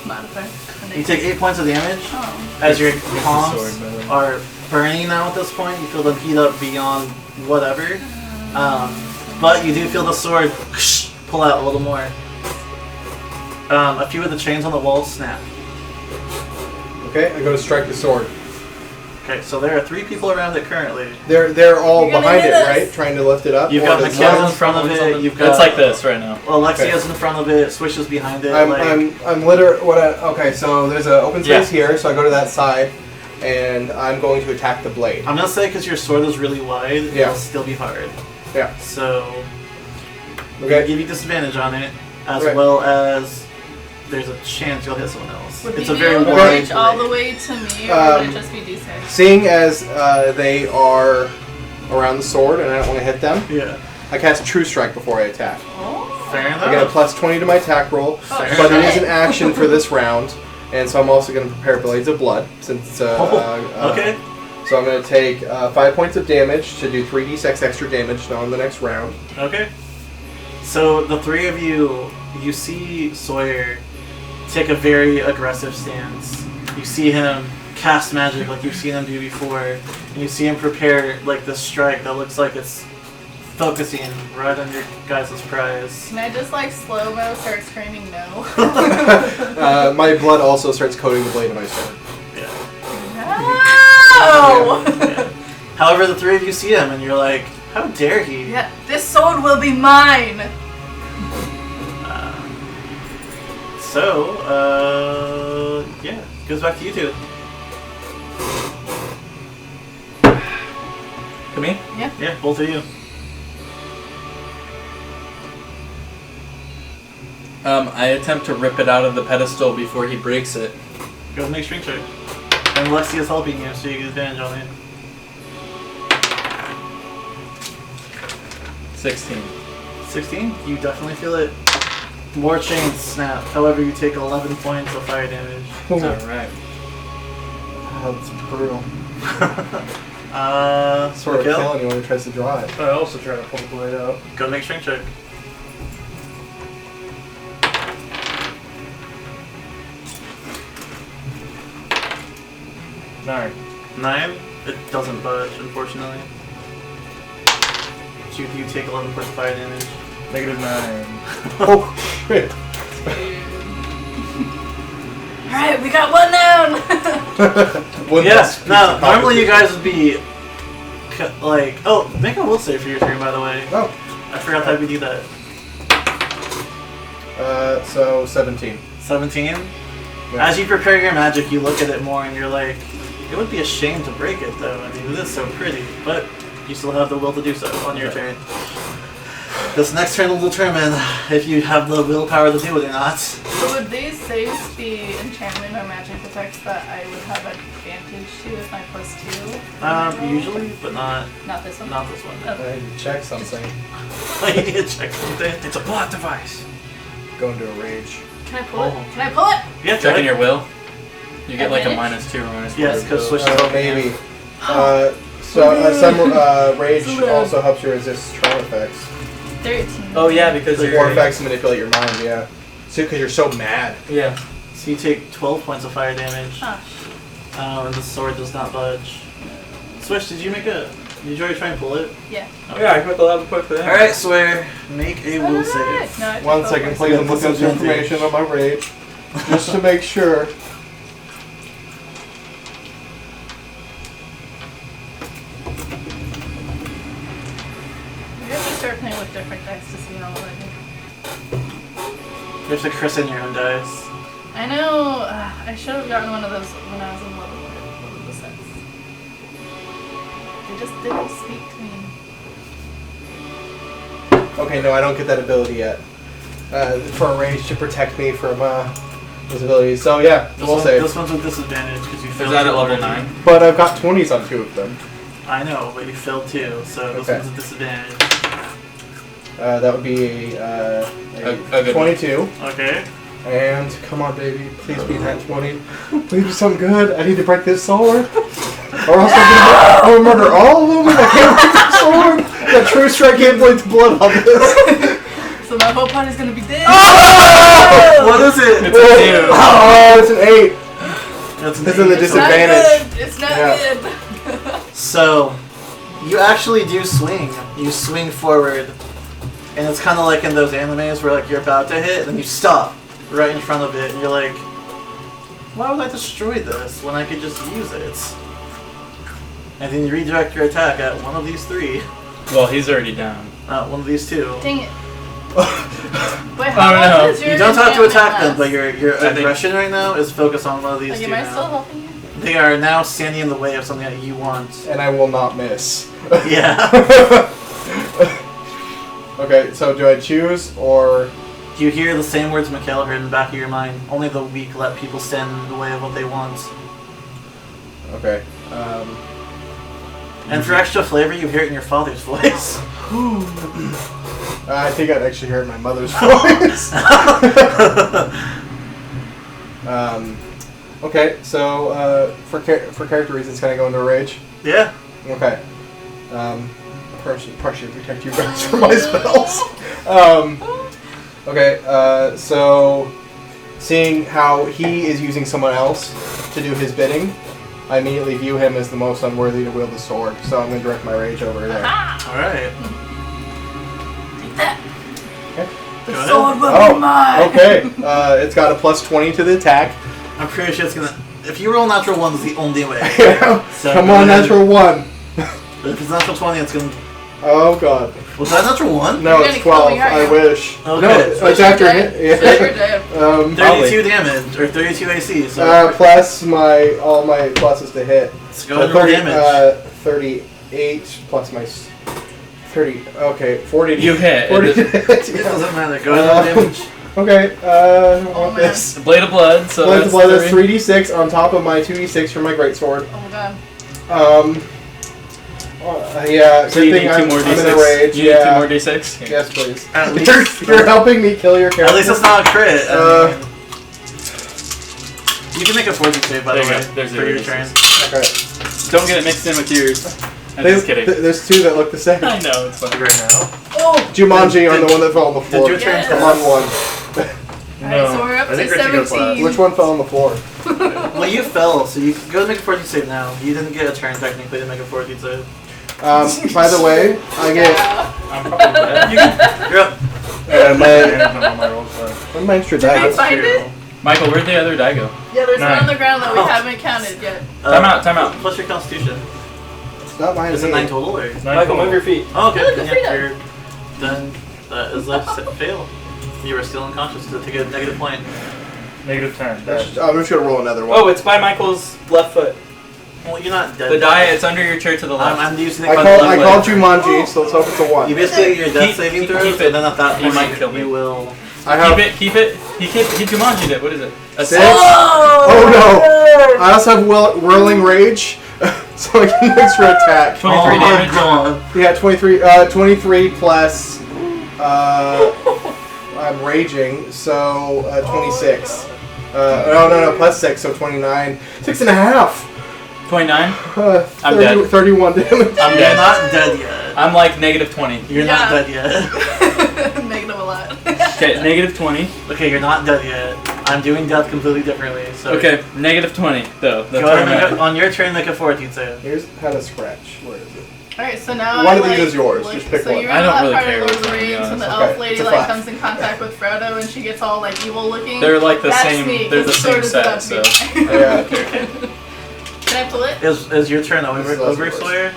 Modifier. You take 8 points of damage Oh. as your With the palms sword, by the way. are burning now at this point. You feel them heat up beyond whatever. But you do feel the sword pull out a little more. A few of the chains on the wall snap. Okay, I go to strike the sword. Okay, so there are 3 people around it currently. They're all You're gonna behind do it, this. right? Trying to lift it up. You've Or got does Mikhail one- in front of it. You've got It's like this right now. Alexia's in front of it. Swish is behind it. I'm okay, so there's an open space here, so I go to that side, and I'm going to attack the blade. I'm gonna say because your sword is really wide, Yeah. it'll still be hard. Yeah. So Okay. give you disadvantage on it, as Right. well as there's a chance you'll hit someone else. Would It's you a be very able to wide reach all the blade. way to me, or would Um, it just be D6? Seeing as they are around the sword, and I don't want to hit them. Yeah. I cast True Strike before I attack. Oh. Fair enough. I get a plus 20 to my attack roll, Oh, but it is shit. an action for this round, and so I'm also going to prepare Blades of Blood, since Okay. So I'm going to take 5 points of damage to do 3d6 extra damage on the next round. Okay. So the three of you see Sawyer take a very aggressive stance. You see him cast magic like you've seen him do before, and you see him prepare like this strike that looks like it's focusing right on your guys' prize. Can I just like slow-mo start screaming no? My blood also starts coating the blade of my sword. Yeah. No! Yeah. However, the three of you see him, and you're like, how dare he? Yeah, this sword will be mine! Yeah, goes back to you two. To me? Yeah, both of you. I attempt to rip it out of the pedestal before he breaks it. Go make strength check. And Lexi is helping you, so you get advantage on it. 16. 16, you definitely feel it. More chains snap. However, you take 11 points of fire damage. Alright. That's brutal. Sort of Miguel, kill anyone who tries to draw it. I also try to pull the blade out. go make strength check. Nine. 9, it doesn't budge, unfortunately. So you take 11 points of fire damage. Negative 9. Oh, shit. Alright, we got one down! One Yes, less now, piece of normally you competition. guys would be like, oh, make a will save for your turn, by the way. Oh, I forgot that we do that. so 17. 17. Yeah. As you prepare your magic, you look at it more and you're like, it would be a shame to break it though. I mean, it is so pretty, but you still have the will to do so on your turn. This next turn will determine if you have the willpower to do it or not. So would these saves be enchantment or magic effects that I would have advantage to with my +2? Usually, but not Not this one? this one. Okay. I need to check something. You need to check something. It's a plot device. Go into a rage. Can I pull it? Oh. Can I pull it? Yeah, Checking your will. You get like a Advantage? -2 or -4. Yes, because switch to Maybe. Some rage also helps you resist trauma effects. 13. Oh yeah, because Or you're... effects manipulate your mind, yeah. So, because you're so mad. Yeah. So you take 12 points of fire damage. Ah, And the sword does not budge. Switch, did you already try and pull it? yeah. Yeah, I put the 11 point for that. Alright, Swear, make a will save. No, I took 1 both second, ways. please. I'm looking up the Disadvantage. information on my rage. Just to make sure. We have to start playing with different dice to see how well I do. You have to christen your own dice. I know. I should have gotten one of those when I was in love with the sets. They just didn't speak to me. Okay, no, I don't get that ability yet. For a rage to protect me from those abilities. So yeah, we'll save. This one's with disadvantage because you Is failed. that at two level already. 9? But I've got 20s on 2 of them. I know, but you failed two, so this Okay. one's a disadvantage. That would be A good 22. Okay. And come on, baby, please be that 20. Please be something good. I need to break this sword, or else I'm gonna murder all of them. And I can't break the sword. That True Strike can't bleed blood on this. So my whole party's gonna be dead. What is it? It's a 2. Oh, it's an 8. That's It's in the It's not disadvantage. good. It's not Yeah. good. So, you actually do swing. You swing forward, and it's kind of like in those animes where like you're about to hit, and then you stop right in front of it, and you're like, why would I destroy this when I could just use it? And then you redirect your attack at one of these three. Well, he's already down. One of these two. Dang it. Wait, Oh, how no. long does your You don't have to enchantment attack them, last? but your think- aggression right now is focused on one of these Like, two am I still now. helping you? They are now standing in the way of something that you want. And I will not miss. Yeah. Okay, so do I choose or? You hear the same words Mikhail heard in the back of your mind. Only the weak let people stand in the way of what they want. Okay. And for extra flavor, you hear it in your father's voice. I think I'd actually hear it in my mother's voice. Okay, so for character reasons, can I go into a rage? Yeah. Okay. Partially protect you guys from my spells. Okay, so seeing how he is using someone else to do his bidding, I immediately view him as the most unworthy to wield the sword, so I'm going to direct my rage over there. Alright. Take that. Okay. The Go ahead. sword will be mine. Okay, it's got a plus 20 to the attack. I'm pretty sure it's gonna... If you roll natural 1, it's the only way. So Come go on, ahead. natural 1. If it's natural 20, it's gonna... Oh god. Was that natural 1? No, You're it's gonna kill 12. me, aren't I you? wish. Okay. No, So it's after dead. hit. So you're dead. 32 damage, or 32 AC, so... Plus all my pluses to hit. so go ahead and roll damage. 38 plus my 30. Okay, 40. You hit. 40 It to hit. It doesn't matter, go ahead and roll damage. Okay, I don't want man. this. Blade of Blood, so Blade of that's Blood is 3. 3d6 on top of my 2d6 from my greatsword. Oh my god. Yeah, So good you thing need 2 I'm more in d6. a rage. You need Yeah. 2 more d6? Here. Yes, please. At least, You're helping me kill your character. at least it's not a crit. Uh, You can make a fortune save, by the There you way, go. There's for your your turn. Okay. Don't get it mixed in with yours. I'm There's, just kidding. there's 2 that look the same. I know, it's funny. Right now. Oh! Jumanji on the one that fell on the floor. your turn Yes. Come on, one. Alright, so we're up I to think we're to go 17. Which one fell on the floor? Well, you fell, so you go make a fortune save now. You didn't get a turn, technically, to make a fortune save. By the way, I get Yeah. I'm probably dead. You're up. one my extra Did we dice. find it? Michael, where'd the other die go? Yeah, there's one 9. on the ground that we Oh. haven't counted yet. Time out. Plus your constitution. It's not mine. Is it 9 total, or? Michael, move your feet. Oh, okay. Look, Then, the yeah, freedom. you're, then that is a fail. You are still unconscious to take a negative point. Negative 10. I'm just gonna roll another one. Oh, it's by Michael's left foot. Well, you're not dead. The die, it's under your chair to the left. I'm using it I by called the left Jumanji, leg. so let's hope it's a 1. You basically get your death Keep- saving keep throws, it. and then at that He point, might kill me. you will. I have. Keep it. He Jumanji'd it. What is it? A 6. 6? Oh no! I also have whirling rage, so I get an extra attack. 23 damage. God. Yeah, 23 plus. I'm raging, so 26. No, plus 6, so 29. 6.5. 29? 30, dead. 31 damage. I'm You're dead. not dead yet. I'm like negative 20. You're not dead yet. Negative a lot. Okay, negative 20. Okay, you're not dead yet. I'm doing death completely differently. So Okay, negative 20 though. That's go where ahead I'm and at. on your turn make a fortune save. Here's how to scratch. Where is it? Alright, so now One I, of these like, is yours. look- Just pick so one. you're I in don't that really part care of which Lord of the one, to be Rings, and the honest. elf Okay, lady it's a like 5. comes in contact with Frodo, and she gets all like evil looking. They're like the That's same. me, They're 'cause the sword same is about set. to So be mine. Yeah. Can I pull it? Is your turn over, This is also yours. Sawyer?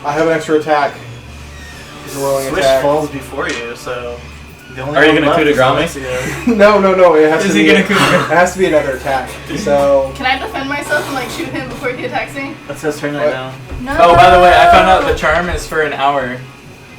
I have an extra attack. He's a rolling Switch attack. falls before you, so the only Are you one gonna left coup de is grace me? Alexia. No. It has Is to he be. gonna coup de grace? It has to be another attack. So. Can I defend myself and like shoot him before he attacks me? That's his turn right What? now. No. Oh, by the way, I found out the charm is for an hour.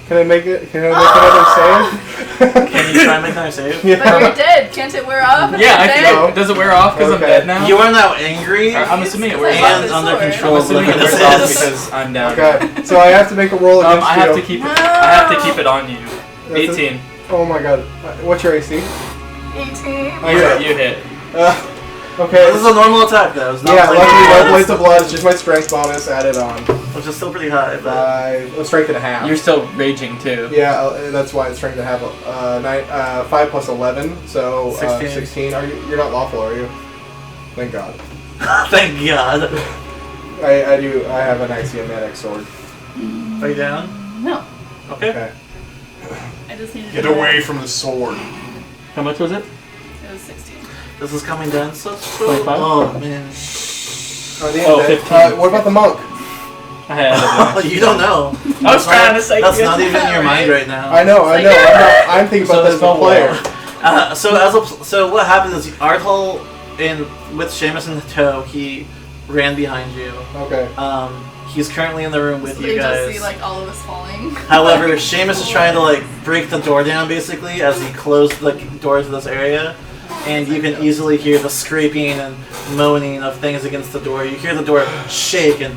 Can I make it? Can I make another save? Can you try and make another save? But you're dead. Can't it wear off? Yeah, I Dead? can. Does it wear off because I'm Okay. dead now? You are now angry I'm assuming it wears And off. and under sword. control. I'm assuming Look it at wears off this. because I'm down. Okay. So I have to make a roll against I have you. to keep it. I have to keep it on you. That's 18. Oh my god. What's your AC? 18. Okay. You hit. Okay. This is a normal attack though. It's not Yeah, like luckily no Blades of Blood. It's just my strength bonus added on. which is still pretty high, but Strength and a half. You're still raging too. Yeah, that's why it's strength and a half. 5 plus 11, so 16. 16. You're not lawful, are you? Thank God. thank God. I have an axiomatic sword. Are you down? No. Okay. Okay. I just needed Get to away from the sword. How much was it? It was 16. This is coming down so slow. 25? Oh man. Oh, 15. What about the monk? I had it. You don't know. I was trying to say That's yes. not even in your mind right now. I know. I'm thinking about So this as a spell player. So what happened is Arthol with Seamus in tow, he ran behind you. Okay. He's currently in the room with So you you guys. just see like all of us falling. However, Seamus is trying to like break the door down basically as he closed the door to this area, and you can easily hear the scraping and moaning of things against the door. You hear the door shake and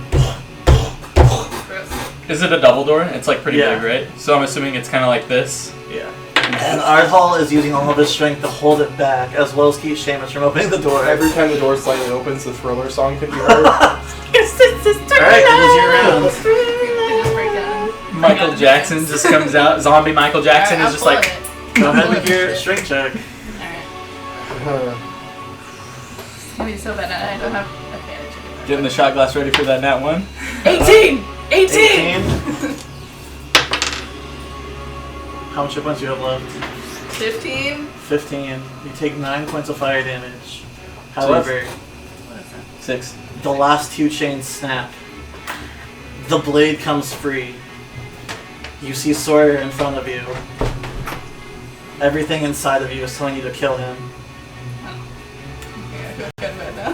Is it a double door? It's like pretty Yeah. big, right? So I'm assuming it's kind of like this. Yeah. And Ardhal is using all of his strength to hold it back, as well as keep Seamus from opening the door. Every time the door slightly opens, the Thriller song can be heard. Alright, it is your round. You just break down. Michael Jackson just comes out. Zombie Michael Jackson Alright, is I'll just pull like. it. Go ahead with your strength check. Alright. It's gonna be so bad I don't have advantage. Getting the shot glass ready for that nat 1. 18! 18! 18. How much hit points do you have left? 15? 15. You take 9 points of fire damage. However, What is that? 6. the last 2 chains snap. The blade comes free. You see Sawyer in front of you. Everything inside of you is telling you to kill him. Okay, I feel good right now.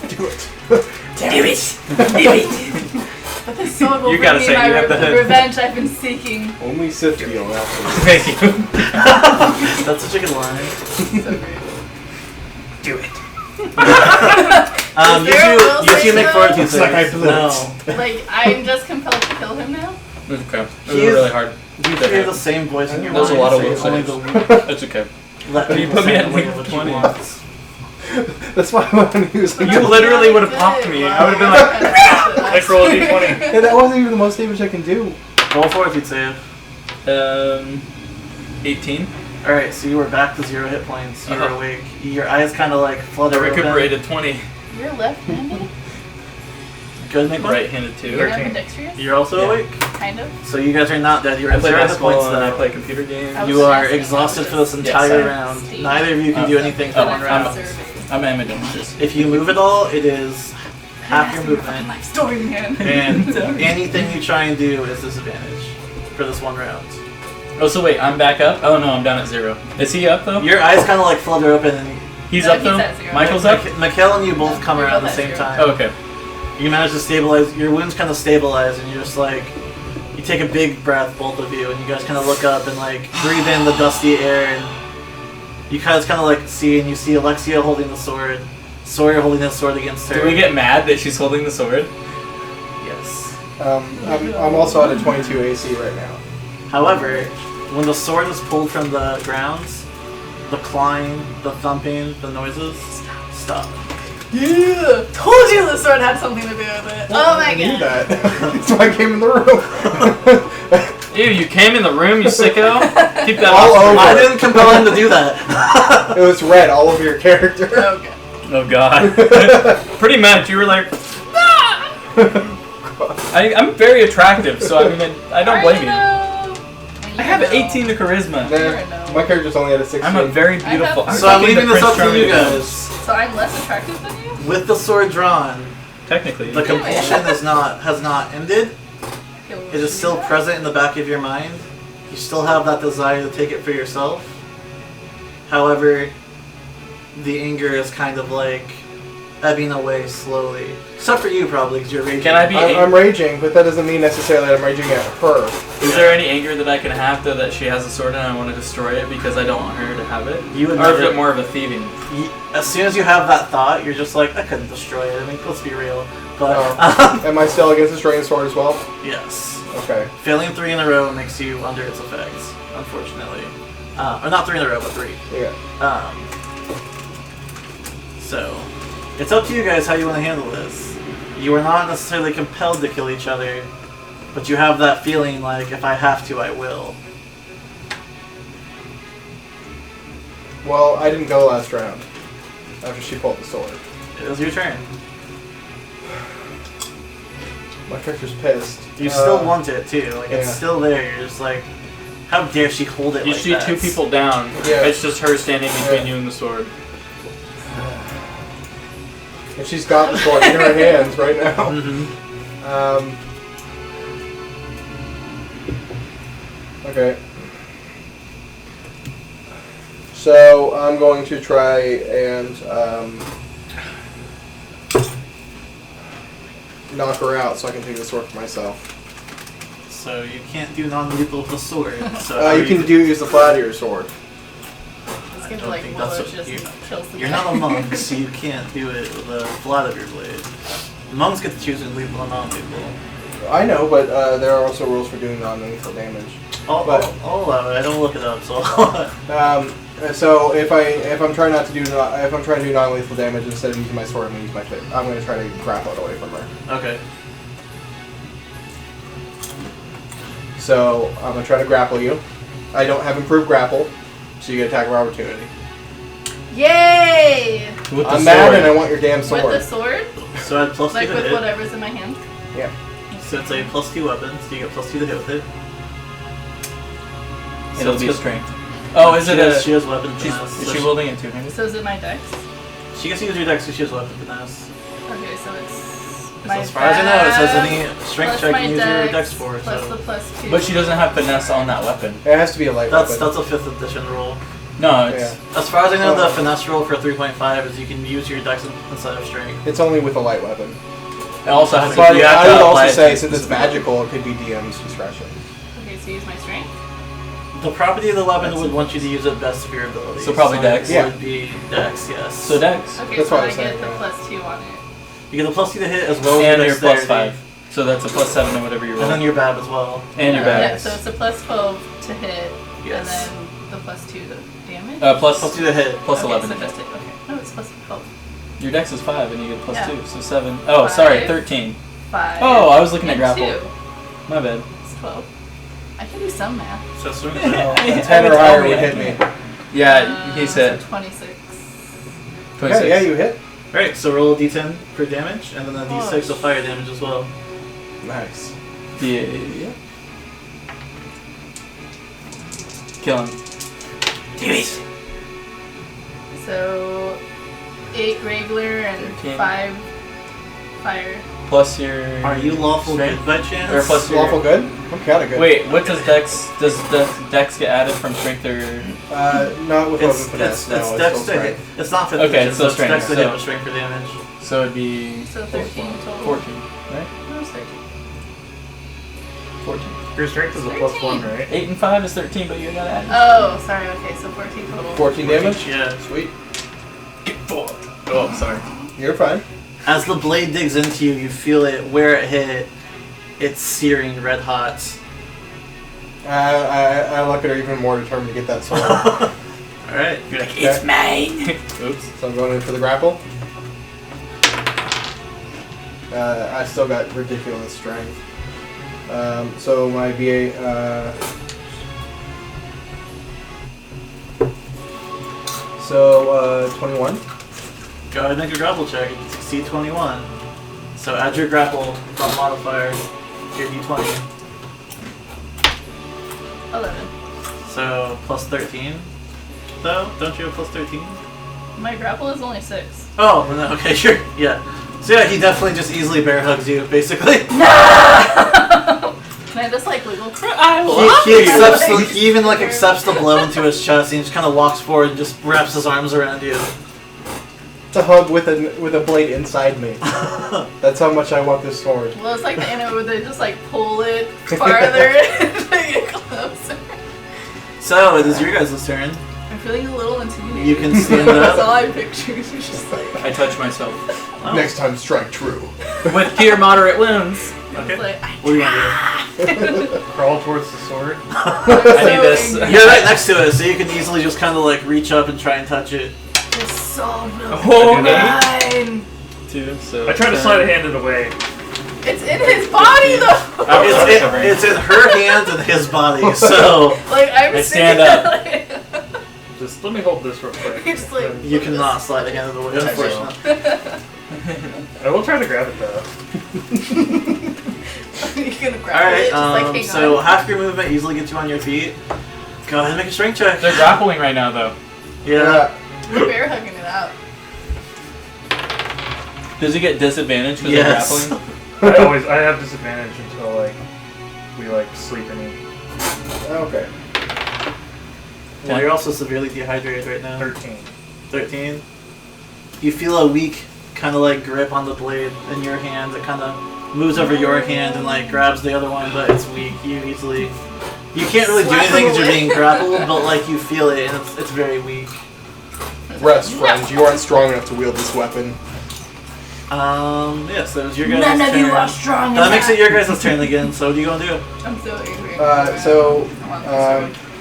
Do it. Do it! Do it! But this sword will You bring gotta me say, my you have the head. revenge I've been seeking. Only Sith feel absolutely. Thank you. That's such a good line. So great. Do it. You Is there a will two save, make though? fortitude It's like saves. I blew No. Like, I'm just compelled to kill him now? Okay. It was He is- really hard. You hear the same voice in your There's a mind lot of say will only saves. the weak It's okay. let You people put me say at only negative what 20. you want. That's why when he was like, You literally would have popped me. I would have been like, Let's roll a d20. hey, that wasn't even the most damage I can do. Roll fortitude save. 18. Alright, so you were back to 0 hit points. You were Uh-huh. awake. Your eyes kind of like I flutter open. recuperated 20. You're left-handed? Good, make one. Right-handed too. You're 13. ambidextrous? You're also Yeah. awake. Kind of. So you guys are not dead. You're I at play 0 hit basketball points and I though. play computer games. I was You are asking, exhausted I for was this just- entire Yes. round. Steve. Neither of you can do anything for Oh, one I'm round. I'm ambidextrous. If you move at all, it is half your movement. Life story, man. And anything you try and do is disadvantage for this one round. Oh, so wait, I'm back up? Oh no, I'm down at 0. Is he up though? Your eyes kind of like flutter open and He's No, up he's though? at 0. Michael's up? Mikhail and you both come You're around both at the at same 0. time. Oh, okay. You manage to stabilize, your wounds kind of stabilize, and you're just like, you take a big breath, both of you, and you guys kind of look up and like breathe in the dusty air, and you guys kind of like see, and you see Alexia holding the sword, Sawyer holding his sword against her. Do we get mad that she's holding the sword? Yes. I'm also at a 22 AC right now. However, when the sword is pulled from the grounds, the clawing, the thumping, the noises stop. Yeah! Told you the sword had something to do with it. Oh my I knew god. that. That's why I came in the room. Ew, you came in the room, you sicko? Keep that All off. over. I didn't compel him to do that. It was red all over your character. Okay. Oh god. Pretty much, you were like, I'm very attractive, so I mean, I don't blame you. I have 18 to charisma. Nah, my character's only at a 16. I'm a very I beautiful. have- So I'm fucking leaving the this up Prince to you Charming. guys. So I'm less attractive than you? With the sword drawn, Technically. the compulsion has not ended. Okay, well, It is still present in the back of your mind. You still have that desire to take it for yourself. However, the anger is kind of like ebbing away slowly. Except for you, probably, because you're raging. Can I be? I'm raging, but that doesn't mean necessarily that I'm raging at her. Is there any anger that I can have though that she has a sword and I want to destroy it because I don't want her to have it? You would Or is never- it more of a thieving? As soon as you have that thought, you're just like, I couldn't destroy it. I mean, let's be real. But, Am I still against destroying the sword as well? yes. Okay. Failing 3 in a row makes you under its effects, unfortunately. Or not 3 in a row, but 3. Yeah. So, it's up to you guys how you want to handle this. You are not necessarily compelled to kill each other, but you have that feeling like, if I have to, I will. Well, I didn't go last round. After she pulled the sword. It is your turn. My character's pissed. You still want it, too. Like, it's yeah. still there. You're just like, how dare she hold it You like see that? 2 people down. Yeah. It's just her standing between Yeah. you and the sword. And she's got the sword in her hands right now. Mm-hmm. Okay. So I'm going to try and knock her out so I can take the sword for myself. So you can't do non-lethal with the sword. So You can use the flat of your sword. It's I gonna don't be like think that's Willow what just you- kills the You're guy. not a monk, so you can't do it with the flat of your blade. Monks get to choose and lethal and non-lethal. I know, but there are also rules for doing non-lethal damage. I'll allow it. I don't look it up, so. So if I'm trying to do non-lethal damage instead of using my sword, I'm gonna use my fist. I'm gonna try to grapple it away from her. Okay. So I'm gonna try to grapple you. I don't have improved grapple, so you get attack of opportunity. Yay! With the I'm sword. mad and I want your damn sword. With the sword? So add plus 2 Like to with hit. whatever's in my hand? Yeah. So it's a plus 2 weapon, so you get plus 2 to hit with it. It'll it's be good. strength. Oh, is it She has weapon Is finesse. she wielding it two-handed? So is it my dex? She gets to use your dex because she has weapon finesse. Okay, so it's So my as far as I know, it says dex any strength plus check my you can use your dex for. plus So the plus 2. But she doesn't have finesse on that weapon. It has to be a light that's weapon. a 5th edition rule. No, it's As far as I know, Oh. the finesse rule for 3.5 is you can use your dex instead of strength. It's only with a light weapon. it also has to. But You have I to would apply also it say, to since it's specific- magical, it could be DM's discretion. Okay, so use my strength? The property of the weapon That's would it. want you to use it best of your ability. So probably dex? It Yeah. would be dex, yes. So dex. Okay, That's so what I I was get saying, the yeah. plus 2 on it. You get a plus 2 to hit as well as And your your plus dexterity. 5. So that's a plus 7 or whatever you roll. And then your bab as well. And your Yeah, bag. so it's a plus 12 to hit, Yes. and then the plus 2 to damage? Plus Plus 2 to hit. plus okay, 11 so to hit. just hit. Okay. No, it's plus 12. Your dex is 5 and you get plus Yeah. 2, so 7. Oh, sorry, 5. 13. 5. Oh, I was looking at and grapple. 2. My bad. It's 12. I can do some math. So swing Yeah. attack. A 10 or higher would hit me. Yeah, he said So 26. 26. Yeah, you hit. Alright, so roll a d10 for damage, and then a Oh, d6 of fire damage as well. Nice. Yeah. Kill him. Do it. So 8 regular and 13. 5 fire. Plus your. Are you lawful strength? good by chance? Or plus your. Lawful good? I'm kinda good. Wait, what does dex? Does dex get added from strength or? Not with It's weapon finesse. No, dex still to hit. strength. It's not 5th Okay, edition, it's so still it's dex to strength, hit so- with strength for damage. So it'd be. So 13 total. 14, right? No, it's 13. 14. Your strength is a plus 1, 13. right? 8 and 5 is 13, but you gotta add. Oh, sorry. Okay, so 14 total. 14 damage? Yeah. Sweet. Get 4. Oh, sorry. You're fine. As the blade digs into you, you feel it where it hit. It's searing red hot. I look at her even more determined to get that sword. Alright. You're like, it's mine. Oops. So I'm going in for the grapple. I still got ridiculous strength. So my VA. So 21. Go ahead and make a grapple check. You can succeed 21. So add your grapple modifier to your d20. 11. So plus 13. Though? Don't you have plus 13? My grapple is only 6. Oh, no, okay, sure. Yeah. So yeah, he definitely just easily bear hugs you, basically. Can I just like wiggle? I He even like accepts the blow into his chest and he just kind of walks forward and just wraps his arms around you. It's a hug with a blade inside me. That's how much I want this sword. Well, it's like the anime where they just like pull it farther to get closer. So it is your guys' turn. I'm feeling a little intimidated. You can stand That's all up. I pictured. It's just like, I touch myself. Oh, Next time, strike true. With pure moderate wounds. Okay. it's like What do you want to Crawl towards the sword. I need this. do? You're right next to it, so you can easily just kind of like reach up and try and touch it. This sword will Oh, be mine. 2, so. I tried to slide a hand it away. It's in his body though. It's in her hands and his body, so Like I'm I sitting stand up. there, like, Just let me hold this real quick. you're just like you cannot slide a hand of the way, unfortunately. I will try to grab it though. You're gonna grab Alright, it, just like hang so on. half your movement easily gets you on your feet. Go ahead and make a strength check. They're grappling right now, though. Yeah. We're bear hugging it out. Does he get disadvantage because Yes. they're grappling? I have disadvantage until like we like sleep and eat. Okay. Well, you're also severely dehydrated right now. 13. 13. You feel a weak kind of like grip on the blade in your hand. It kind of moves over your hand and like grabs the other one, but it's weak. You can't really do Slap anything because it you're away. being grappled, but like you feel it and it's very weak. Rest, friend. You aren't strong enough to wield this weapon. Yes, that was your guys' None turn. of you are strong That makes it enough. your guys' turn again, so what are you gonna do? I'm so angry.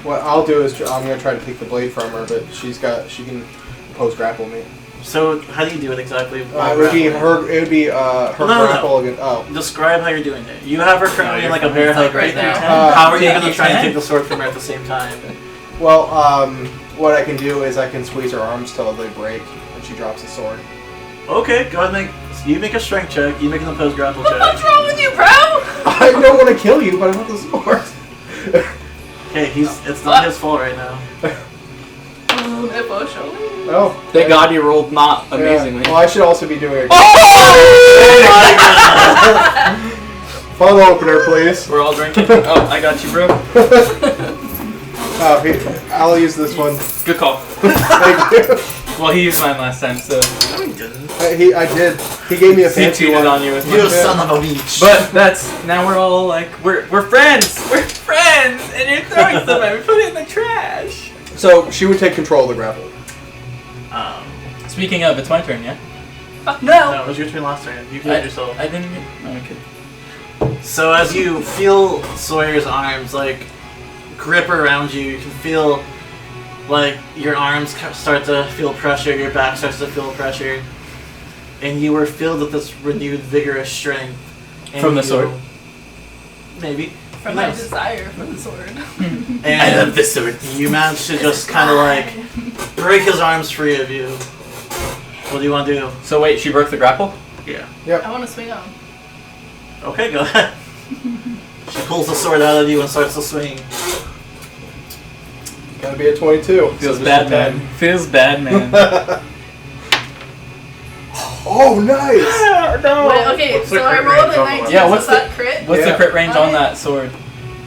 What I'll do is I'm gonna try to take the blade from her, but she can opposed grapple me. So, how do you do it exactly? It would be her. It would be her grapple against. Oh. Describe how you're doing it. You have her currently in like a It's bear hug like right right now. now. How are you Yeah, gonna you try and can. take the sword from her at the same time? Well, what I can do is I can squeeze her arms till they break, and she drops the sword. Okay, go ahead and make a strength check. You make an opposed grapple check. What's wrong with you, bro? I don't want to kill you, but I want the sword. Okay, it's not his fault right now. Emotionally. Oh, Thank God you rolled not amazingly. Yeah. Well, I should also be doing a Oh funnel opener, please. We're all drinking. Oh, I got you, bro. I'll use this one. Good call. Thank you. Well, he used mine last time, so I did. He gave me a he fancy cheated one. on you with You mine. son of a bitch. But now we're all like we're friends. We're friends, and you're throwing stuff at me. Put it in the trash. So she would take control of the grapple. Speaking of, it's my turn, yeah. Fuck No, no. it was your turn last turn. You killed yourself. I didn't. Oh, okay. So as you feel Sawyer's arms like grip around you, you can feel like your arms start to feel pressure, your back starts to feel pressure, and you were filled with this renewed, vigorous strength. And From the sword? Maybe. From Who my knows? desire for the sword. And I love this sword. You managed to just kind of like break his arms free of you. What do you want to do? So wait, she broke the grapple? Yeah. I want to swing on. Okay, go ahead. She pulls the sword out of you and starts to swing. Gotta be a 22. Feels So bad, just a man. Feels bad, man. 10. Oh, nice! Wait, okay, What's the so I crit rolled range a on 19, the Yeah, so what's is that crit? What's the Yeah. crit range on that sword?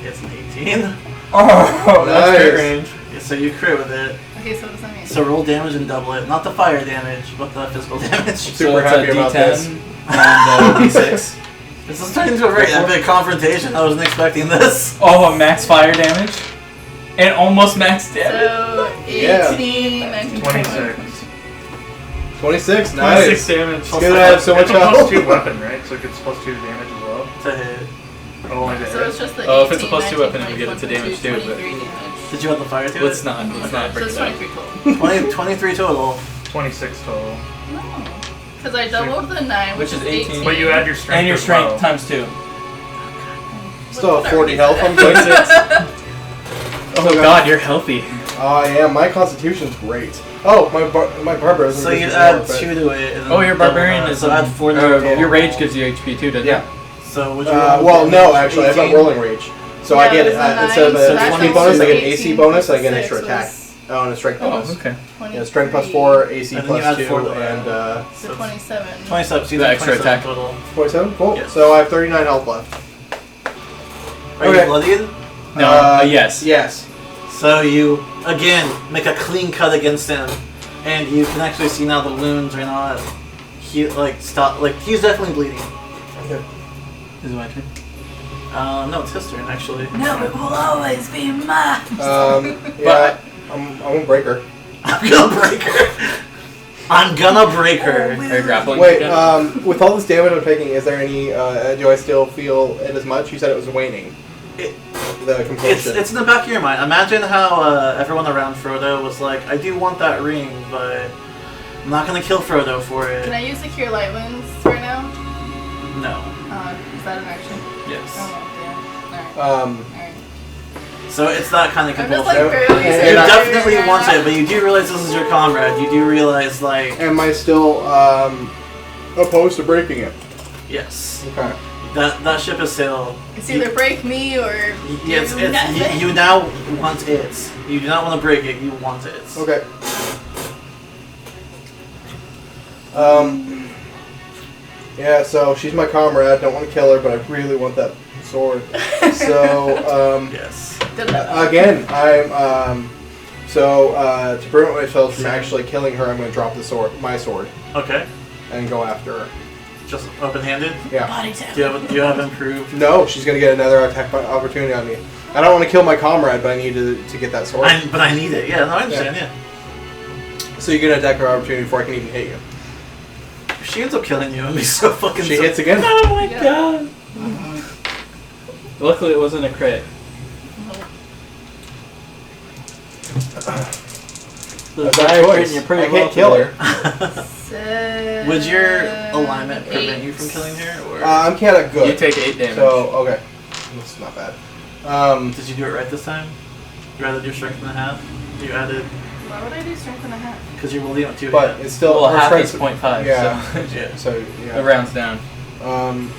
It's an 18. Oh, that's crit Nice. range. Yeah, so you crit with it. Okay, so what does that mean? So roll damage and double it. Not the fire damage, but the physical damage. Super it's happy a about D10 this. and D6. This is turning into a very epic confrontation. I wasn't expecting this. Oh, max fire damage. And almost max damage. So, 18, Yeah. 19, 26. 26, 26 nice. damage. It's good to have so much It's a plus health. 2 weapon, right? So it gets plus 2 damage as well. To hit. Only to So hit. it's just the 18, Oh, if it's a plus 2 19, weapon, we get it to 21, damage too, but- 23 damage. Did you want the fire to Let's it? not break So it it's down. 23 total. 23 total. 26 total. No. Because I doubled the 9, which, Which is is 18. 18. But you add your strength And your as strength well. times 2. Still have 40 health. I'm 26. good. Oh god, you're healthy. Oh, yeah, my constitution's great. Oh, my barber isn't So you as add more, but- 2 to it. And then Oh, your double barbarian that. is So add 4 to it. your rage gives you HP too, doesn't Yeah. it? So would you Well, no, actually, I 18? got rolling rage. So Yeah, I get it was a instead of 9, a so that 20 goes bonus, to I get an 18 AC bonus, and I get an plus extra 6 attack. was Oh, and a strength Oh, bonus. okay. 23. Yeah, strength plus 4, AC And then you plus add 2, 4 to that. and So 27. 27, so you The have extra 27 attack. total. 27. Cool. Yes. So I have 39 health left. Are Okay. you bloodied? No, yes. Yes. So you, again, make a clean cut against him. And you can actually see now the wounds are not, he's definitely bleeding. Okay. Is it my turn? No, it's his turn, actually. No, it will always be mine. Yeah, I'm gonna break her. I'm gonna break her. I'm gonna break her. Are you grappling? Wait, again? with all this damage I'm taking, is there any? Do I still feel it as much? You said it was waning. The compulsion. It's in the back of your mind. Imagine how everyone around Frodo was like, I do want that ring, but I'm not gonna kill Frodo for it. Can I use the Cure Light Wounds right now? No. Is that an action? Yes. Oh, yeah. Alright. So it's that kind of I'm just compulsion. like barely And You I- definitely want it, but you do realize this is your comrade. You do realize, like, Am I still opposed to breaking it? yes, Okay. that ship has sailed. It's either break me or Yes, do nothing. you now want it. You do not want to break it. You want it. Okay. Yeah, so she's my comrade. Don't want to kill her, but I really want that sword. So, Yes. again, to prevent myself from actually killing her, I'm going to drop my sword, Okay. and go after her. Just open-handed. Yeah. Body tap. Do you have improved? No, she's going to get another attack opportunity on me. I don't want to kill my comrade, but I need to get that sword. But I need it. Yeah, no, I understand. Yeah. So you get an attack opportunity before I can even hit you. If she ends up killing you, it'd be so fucking. She hits again. Oh my Yeah. god. Luckily, it wasn't a crit. That's my choice. You're pretty I well can't kill together. her. Would your alignment prevent 8. you from killing her, or I'm kind of good. You take 8 damage. So okay, that's not bad. did you do it right this time? You added your strength and a half. You added Why would I do strength and a half? because you're wielding it with 2 But hands. it's still well, her half is strength- 0.5. Yeah. So Yeah. So it yeah. rounds down.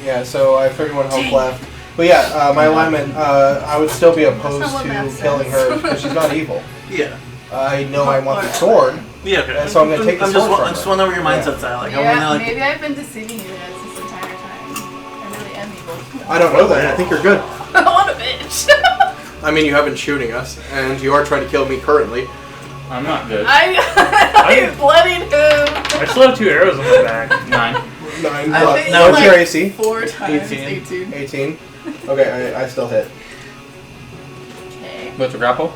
Yeah. So I have 31 health left. But yeah, my alignment. I would still be opposed not what to math killing says. her because she's not evil. Yeah. I know I want the sword. Yeah. Okay. So I'm gonna take the I'm just, sword from I just her. want to know where your mindset's at. Like, I Yeah, want to like. maybe I've been deceiving you guys this entire time. I really am evil. I don't know that. I think you're good. What a bitch. I mean, you have been shooting us, and you are trying to kill me currently. I'm not good. I bloodied him. I still have 2 arrows in my back. 9. 9 I plus. think No, what's your like AC? 4 times 18. 18. 18. Okay, I still hit. Okay. What's a grapple?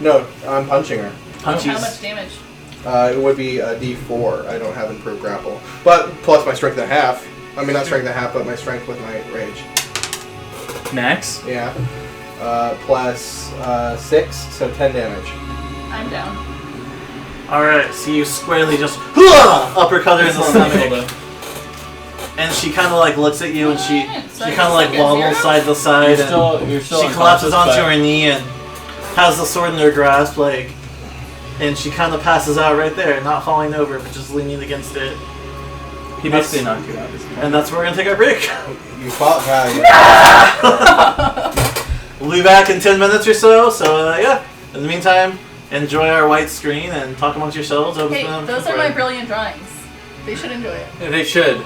No, I'm punching her. Punchies. How much damage? It would be a D4. I don't have improved grapple, but plus my strength and a half. I mean, not strength and a half, but my strength with my rage. Max? Yeah. Plus 6, so 10 damage. I'm down. Alright, so you squarely just uppercut her in the stomach. Matilda. And she kind of like looks at you and she So I kind of like still get wobbles 0? side to side You're still and she collapses unconscious, onto but- her knee and has the sword in her grasp, like, and she kind of passes out right there, not falling over, but just leaning against it. He basically knocked you out. And that's where we're gonna take our break. You fought. We'll be back in 10 minutes or so. So yeah, in the meantime, enjoy our white screen and talk amongst yourselves. Hey, those are my brilliant drawings. They should enjoy it. They should.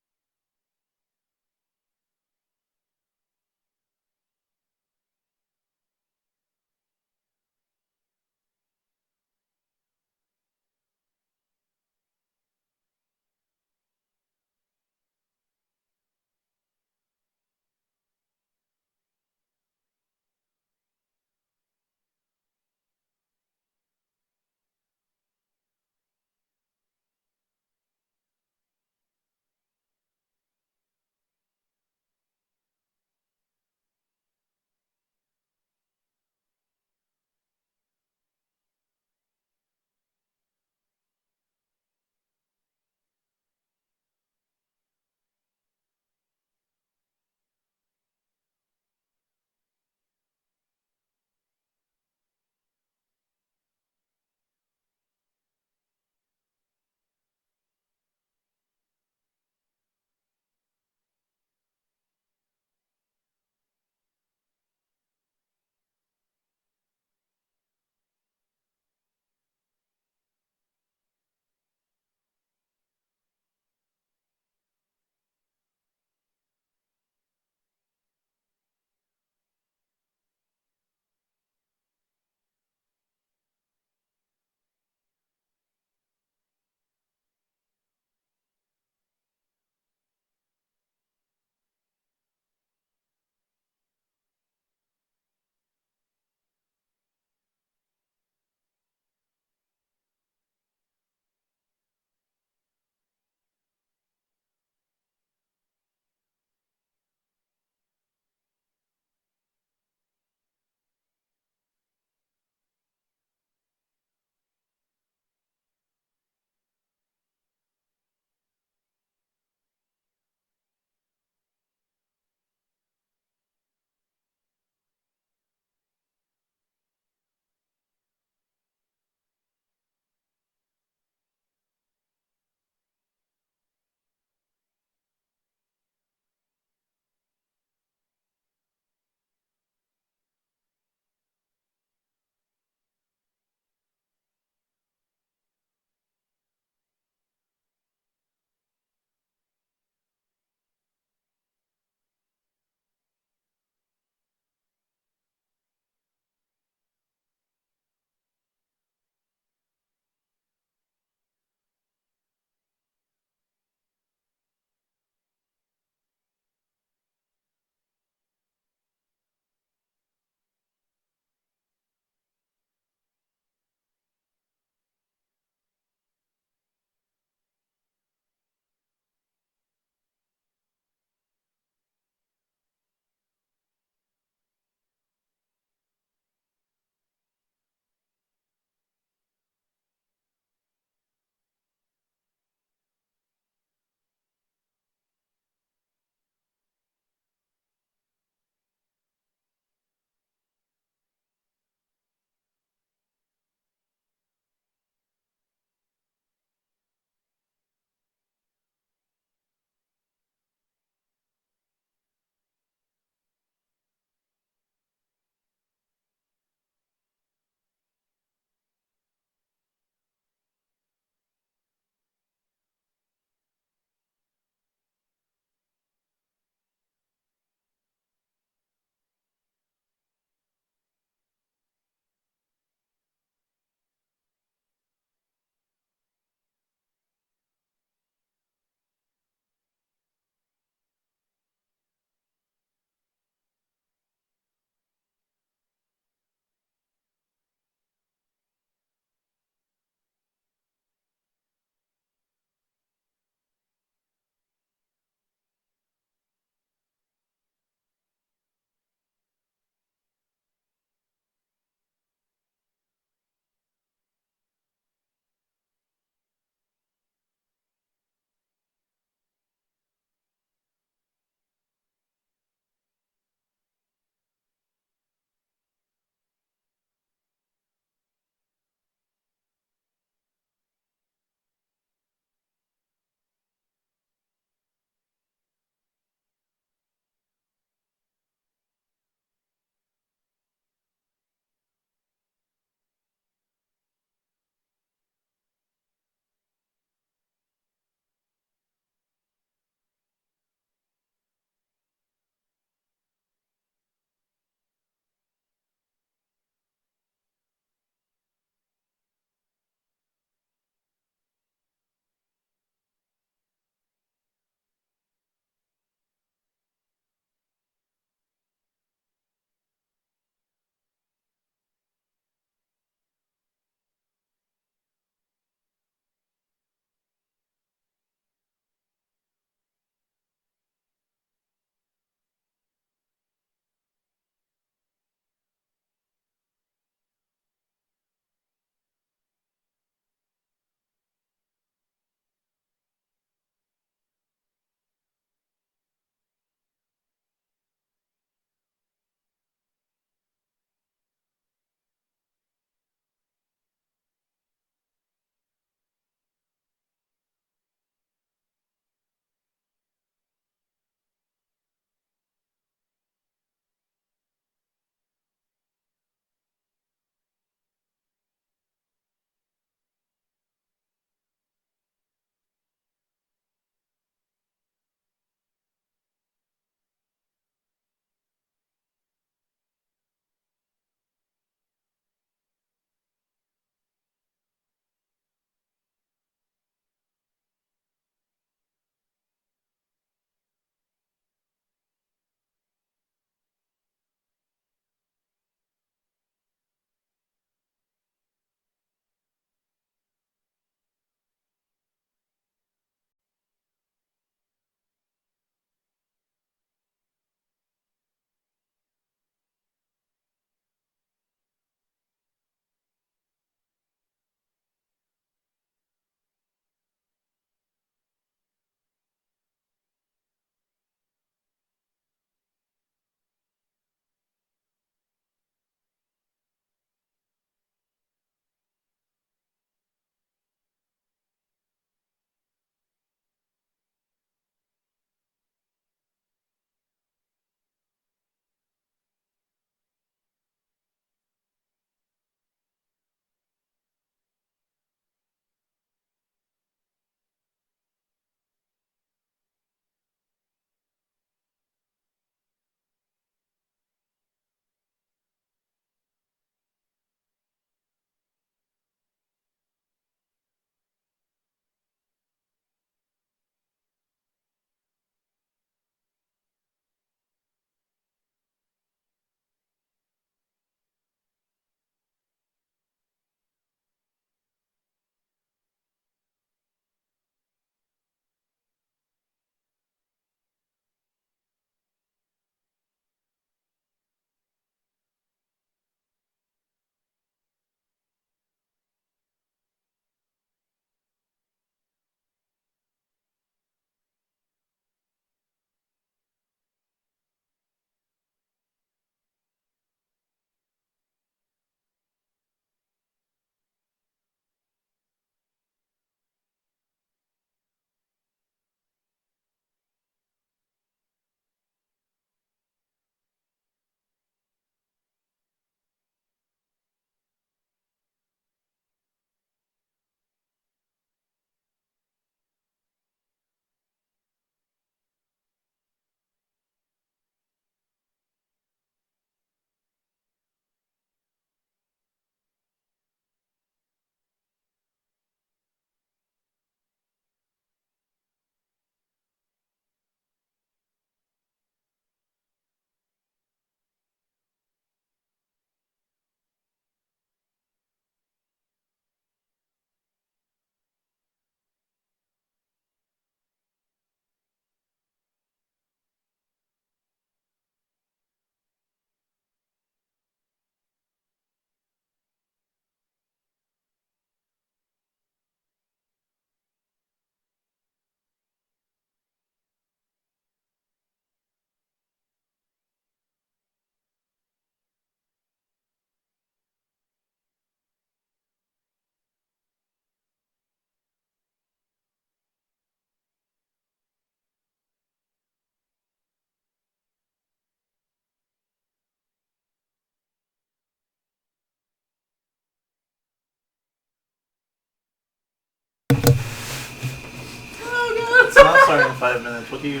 fire in 5 minutes. What do you...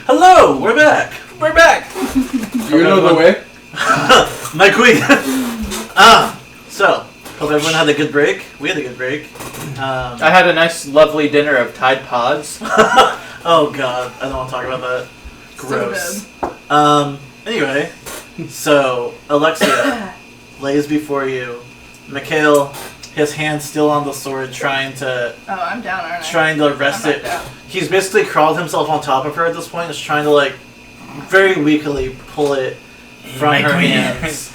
Hello! We're back! We're back. You know the way? My queen! So, hope everyone had a good break. We had a good break. I had a nice, lovely dinner of Tide Pods. Oh god, I don't want to talk about that. Gross. Anyway, so Alexia lays before you. Mikhail, his hand still on the sword, trying to I'm down, aren't I? trying to wrest I'm it. not down. He's basically crawled himself on top of her at this point. Is trying to like very weakly pull it from My her queen. hands.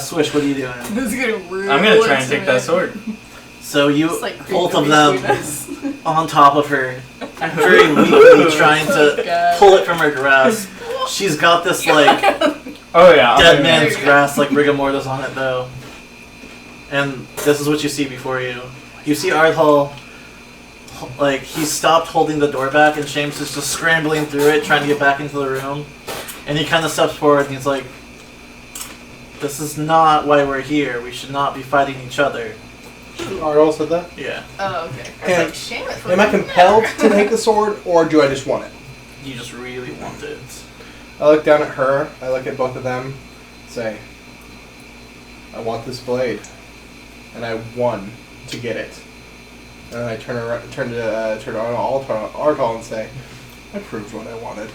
Swish, what are you doing? This is getting real. I'm gonna try and take that sword. So you It's like both of creepy them between us. on top of her, very weakly trying to God. pull it from her grasp. She's got this like Oh yeah. dead I'm man's There you go. grasp, like rigor mortis on it though. And this is what you see before you. You see Ardhall, like he stopped holding the door back, and Shames is just scrambling through it, trying to get back into the room. And he kind of steps forward and he's like, "This is not why we're here. We should not be fighting each other." Ardal said that? Yeah, Oh, okay. I And was like, Seamus, Am I compelled to take the sword, or do I just want it? you just really want it. I look down at her, I look at both of them, say, I want this blade, and I won to get it. And then I turn to Ardal and say, I proved what I wanted.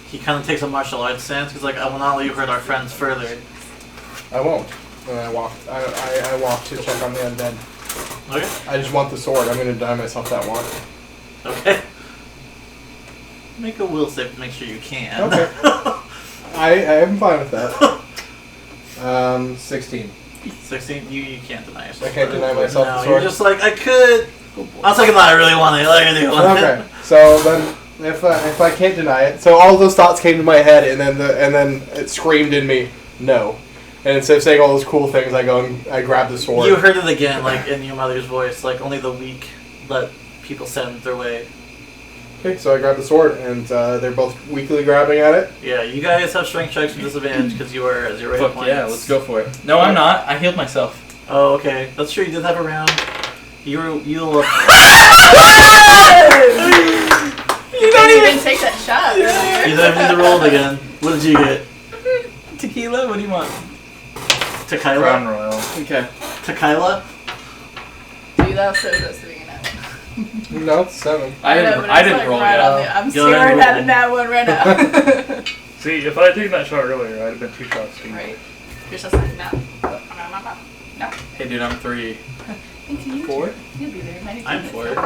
He kind of takes a martial arts stance. He's like, "I will not let you hurt our friends further." I won't. And I walked. I walked to check on the undead. Okay. I just want the sword. I'm gonna die myself that one. Okay. Make a will save to make sure you can. Okay. I am fine with that. 16. 16. You can't deny yourself. I can't that. deny myself No, the you're sword. just like I could. I'll second that. I really want it. Like I do want Okay. it. So then, if I can't deny it, so all those thoughts came to my head, and then it screamed in me, no. And instead of saying all those cool things, I go and I grab the sword. You heard it again, like in your mother's voice. Like only the weak let people send their way. Okay, so I grab the sword, and they're both weakly grabbing at it. Yeah, you guys have strength checks with disadvantage because you are at 0 hit Fuck points. yeah, let's go for it. No, I'm not. I healed myself. Oh, okay. That's true. You did have a round. You look. You don't even take that shot. You don't even need to roll it again. What did you get? Tequila? What do you want? Tequila? Crown Royal. Okay. Tequila? Dude, that was so close to being a nat one. No, it's 7. I didn't roll right yet. on the, I'm Go ahead staring and at roll. a nat one right now. See, if I had taken that shot earlier, I'd have been 2 shots deep. Right. You're just like, no. No. Hey dude, I'm 3. Thank you. 4? You'll be there. 92 I'm minutes. 4.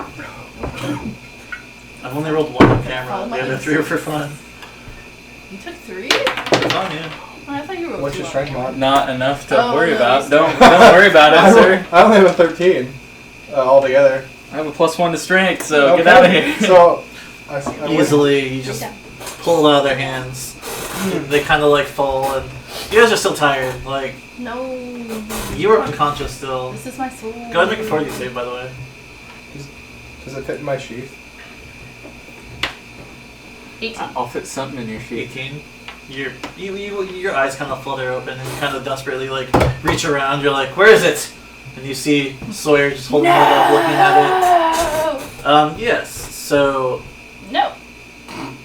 I've only rolled 1 on camera. Follow The my other 3 are for fun. You took 3? It's on you. Oh, I thought you were What's your strength mod? Not enough to Oh, worry no, about. he's- Don't worry about it, sir. I only have a 13 altogether. I have a +1 to strength, so Okay, get out of here. So, I Easily, you just pull it out of their hands. They kind of like fall, and you guys are still tired. Like, No. you were unconscious still. This is my soul. Go ahead and make a 40 save, by the way. Does it fit in my sheath? 18. I'll fit something in your sheet. 18. Your eyes kind of flutter open, and you kind of desperately like reach around. You're like, "Where is it?" And you see Sawyer just holding it up, looking at it. Yes. So, No.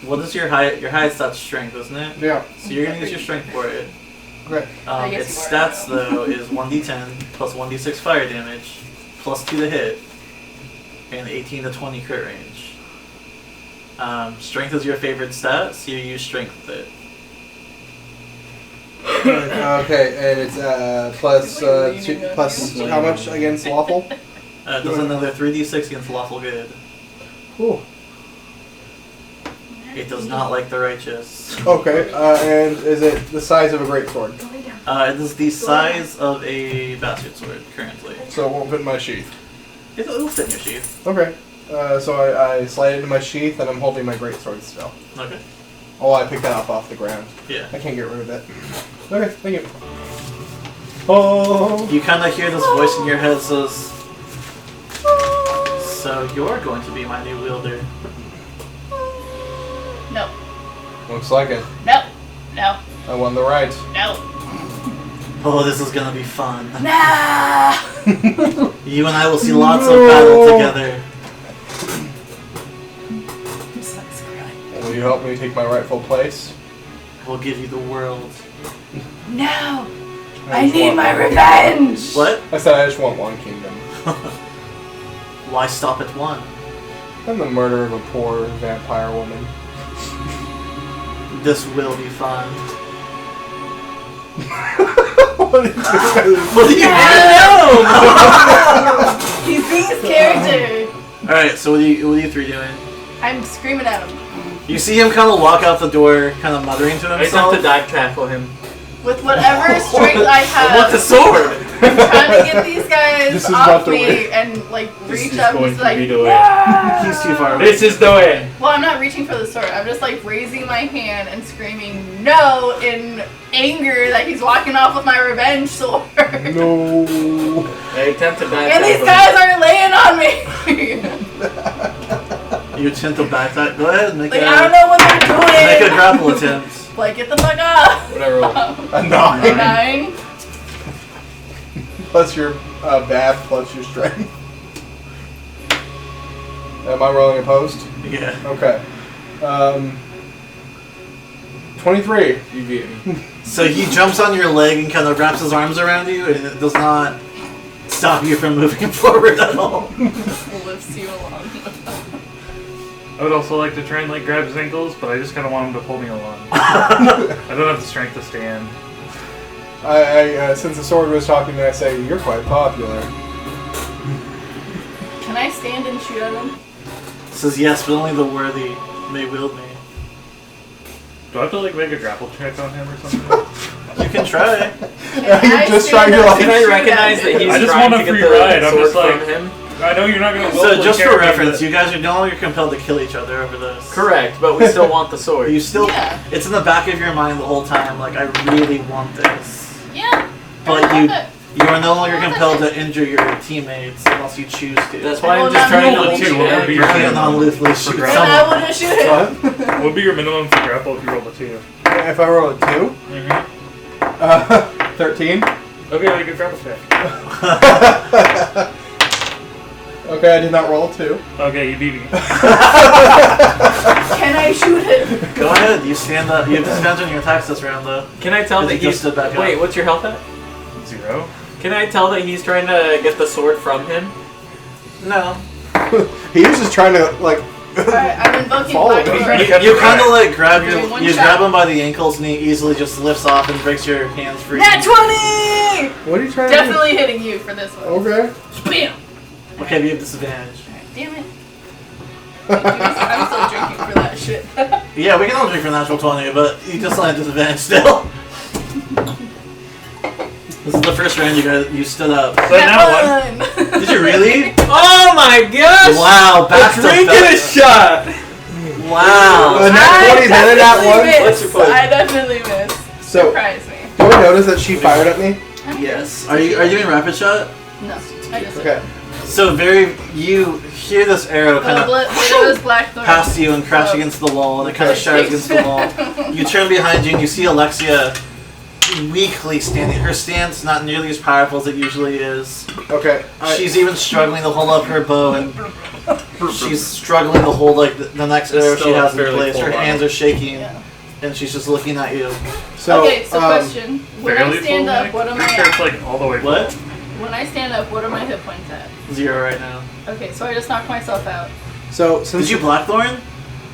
what is your highest stat strength, isn't it? Yeah. So you're gonna use your strength for it. Great. I guess Its you are. stats though is 1d10 plus 1d6 fire damage, plus 2 to hit, and 18 to 20 crit range. Strength is your favorite stat, so you use strength with it. Okay, and it's plus You're like two, leaning on plus you. how much against lawful? It does another 3d6 against lawful good. Ooh. It does not like the righteous. Okay, and is it the size of a greatsword? It is the size of a bastard sword currently. So it won't fit in my sheath. It'll fit in your sheath. Okay. So I slide it into my sheath, and I'm holding my greatsword still. Okay. Oh, I picked that up off the ground. Yeah. I can't get rid of it. Okay, thank you. Oh. You kind of hear this voice in your head says, "So you're going to be my new wielder." No. Looks like it. No. No. I won the right. No. Oh, this is gonna be fun. Nah! You and I will see lots of battle together. Will you help me take my rightful place? We'll give you the world. No! I just need want my one. revenge! What? I said I just want one kingdom. Why stop at one? And the murder of a poor vampire woman. This will be fun. What are you doing? What do you He's being his character! Alright, so what are you three doing? I'm screaming at him. You see him kind of walk out the door, kind of muttering to I himself. attempt to dive tackle him. With whatever strength I have, With the sword! I'm trying to get these guys This is off not the me way. and like This reach is up going and to like, be the way. "Ah!" He's too far away. This is the way! Well, I'm not reaching for the sword. I'm just like raising my hand and screaming no in anger that he's walking off with my revenge sword. No. I attempt to dive And these tackle guys are laying on me. You attempt to back that. Go ahead, make Like, a I don't know what they're doing. make a grapple attempt. Like, get the fuck up. him. What I roll? A 9. 9. Plus your bad, plus your strength. Am I rolling opposed? Yeah. Okay. 23. You beat me. So he jumps on your leg and kind of wraps his arms around you, and it does not stop you from moving forward at all. Lifts you along. I would also like to try and like grab his ankles, but I just kind of want him to pull me along. I don't have the strength to stand. I since the sword was talking, I say, you're quite popular. Can I stand and shoot at him? Says yes, but only the worthy may wield me. Do I have to like make a grapple check on him or something? You can try. You're just trying to like... Can I recognize that he's I just trying want to a get free the ride, I'm sword just like- from him? I know you're not gonna. So willfully just for carry me, reference, but- you guys are no longer compelled to kill each other over this. Correct, but we still want the sword. You still, Yeah. it's in the back of your mind the whole time. Like I really want this, Yeah. but I you love it. you are no longer I love compelled it. to injure your teammates unless you choose to. That's why Well, I'm just not trying to roll a hold two, you what would down. be You your can't minimum non-lethally for shoot grapple? Then I someone. wouldn't shoot him. What? What would be your minimum for grapple if you rolled a 2? If I roll a 2? Mm-hmm. 13? Okay, make a grapple check. Okay, I did not roll a 2. Okay, you beat me. Can I shoot him? Go ahead, you stand up. You have disadvantage on your attacks this round though. Can I tell Because that he just he's... stood back up. Wait, what's your health at? 0. Can I tell that he's trying to get the sword from him? No. He was just trying to, like... Alright, I'm invoking Follow Black me. Lord. You kind of like grab Doing your, one you shot. grab him by the ankles and he easily just lifts off and breaks your hands free. Nat 20! What are you trying Definitely hitting you for this to one. do? Okay. Bam! Okay, we have disadvantage. Damn it. I'm still drinking for that shit. Yeah, we can all drink for natural 20, but you just have disadvantage still. This is the first round you stood up. So now what? one! Did you really? Oh my gosh! Wow, back to Drink back. it a shot! Wow. Nat 20, then a nat 1? What's your point? I definitely missed. So, Surprise me. do I notice that she fired at me? Yes. Are you doing rapid shot? No. I just Okay. So you hear this arrow kind of It was Blackthorn. past you and crash against the wall, and it kind of shatters against the wall. You turn behind you and you see Alexia weakly standing. Her stance not nearly as powerful as it usually is. Okay. She's even struggling to hold up her bow, and she's struggling to hold like the next It's arrow she still has in fairly place. Her full hands on. are shaking, Yeah. and she's just looking at you. So, Okay, so question. When I Fairly stand full, up, Nick? what am I Pretty sure it's at? like all the way full. What? When I stand up, what are my hit points at? 0 right now. Okay, so I just knocked myself out. since Did you Blackthorn?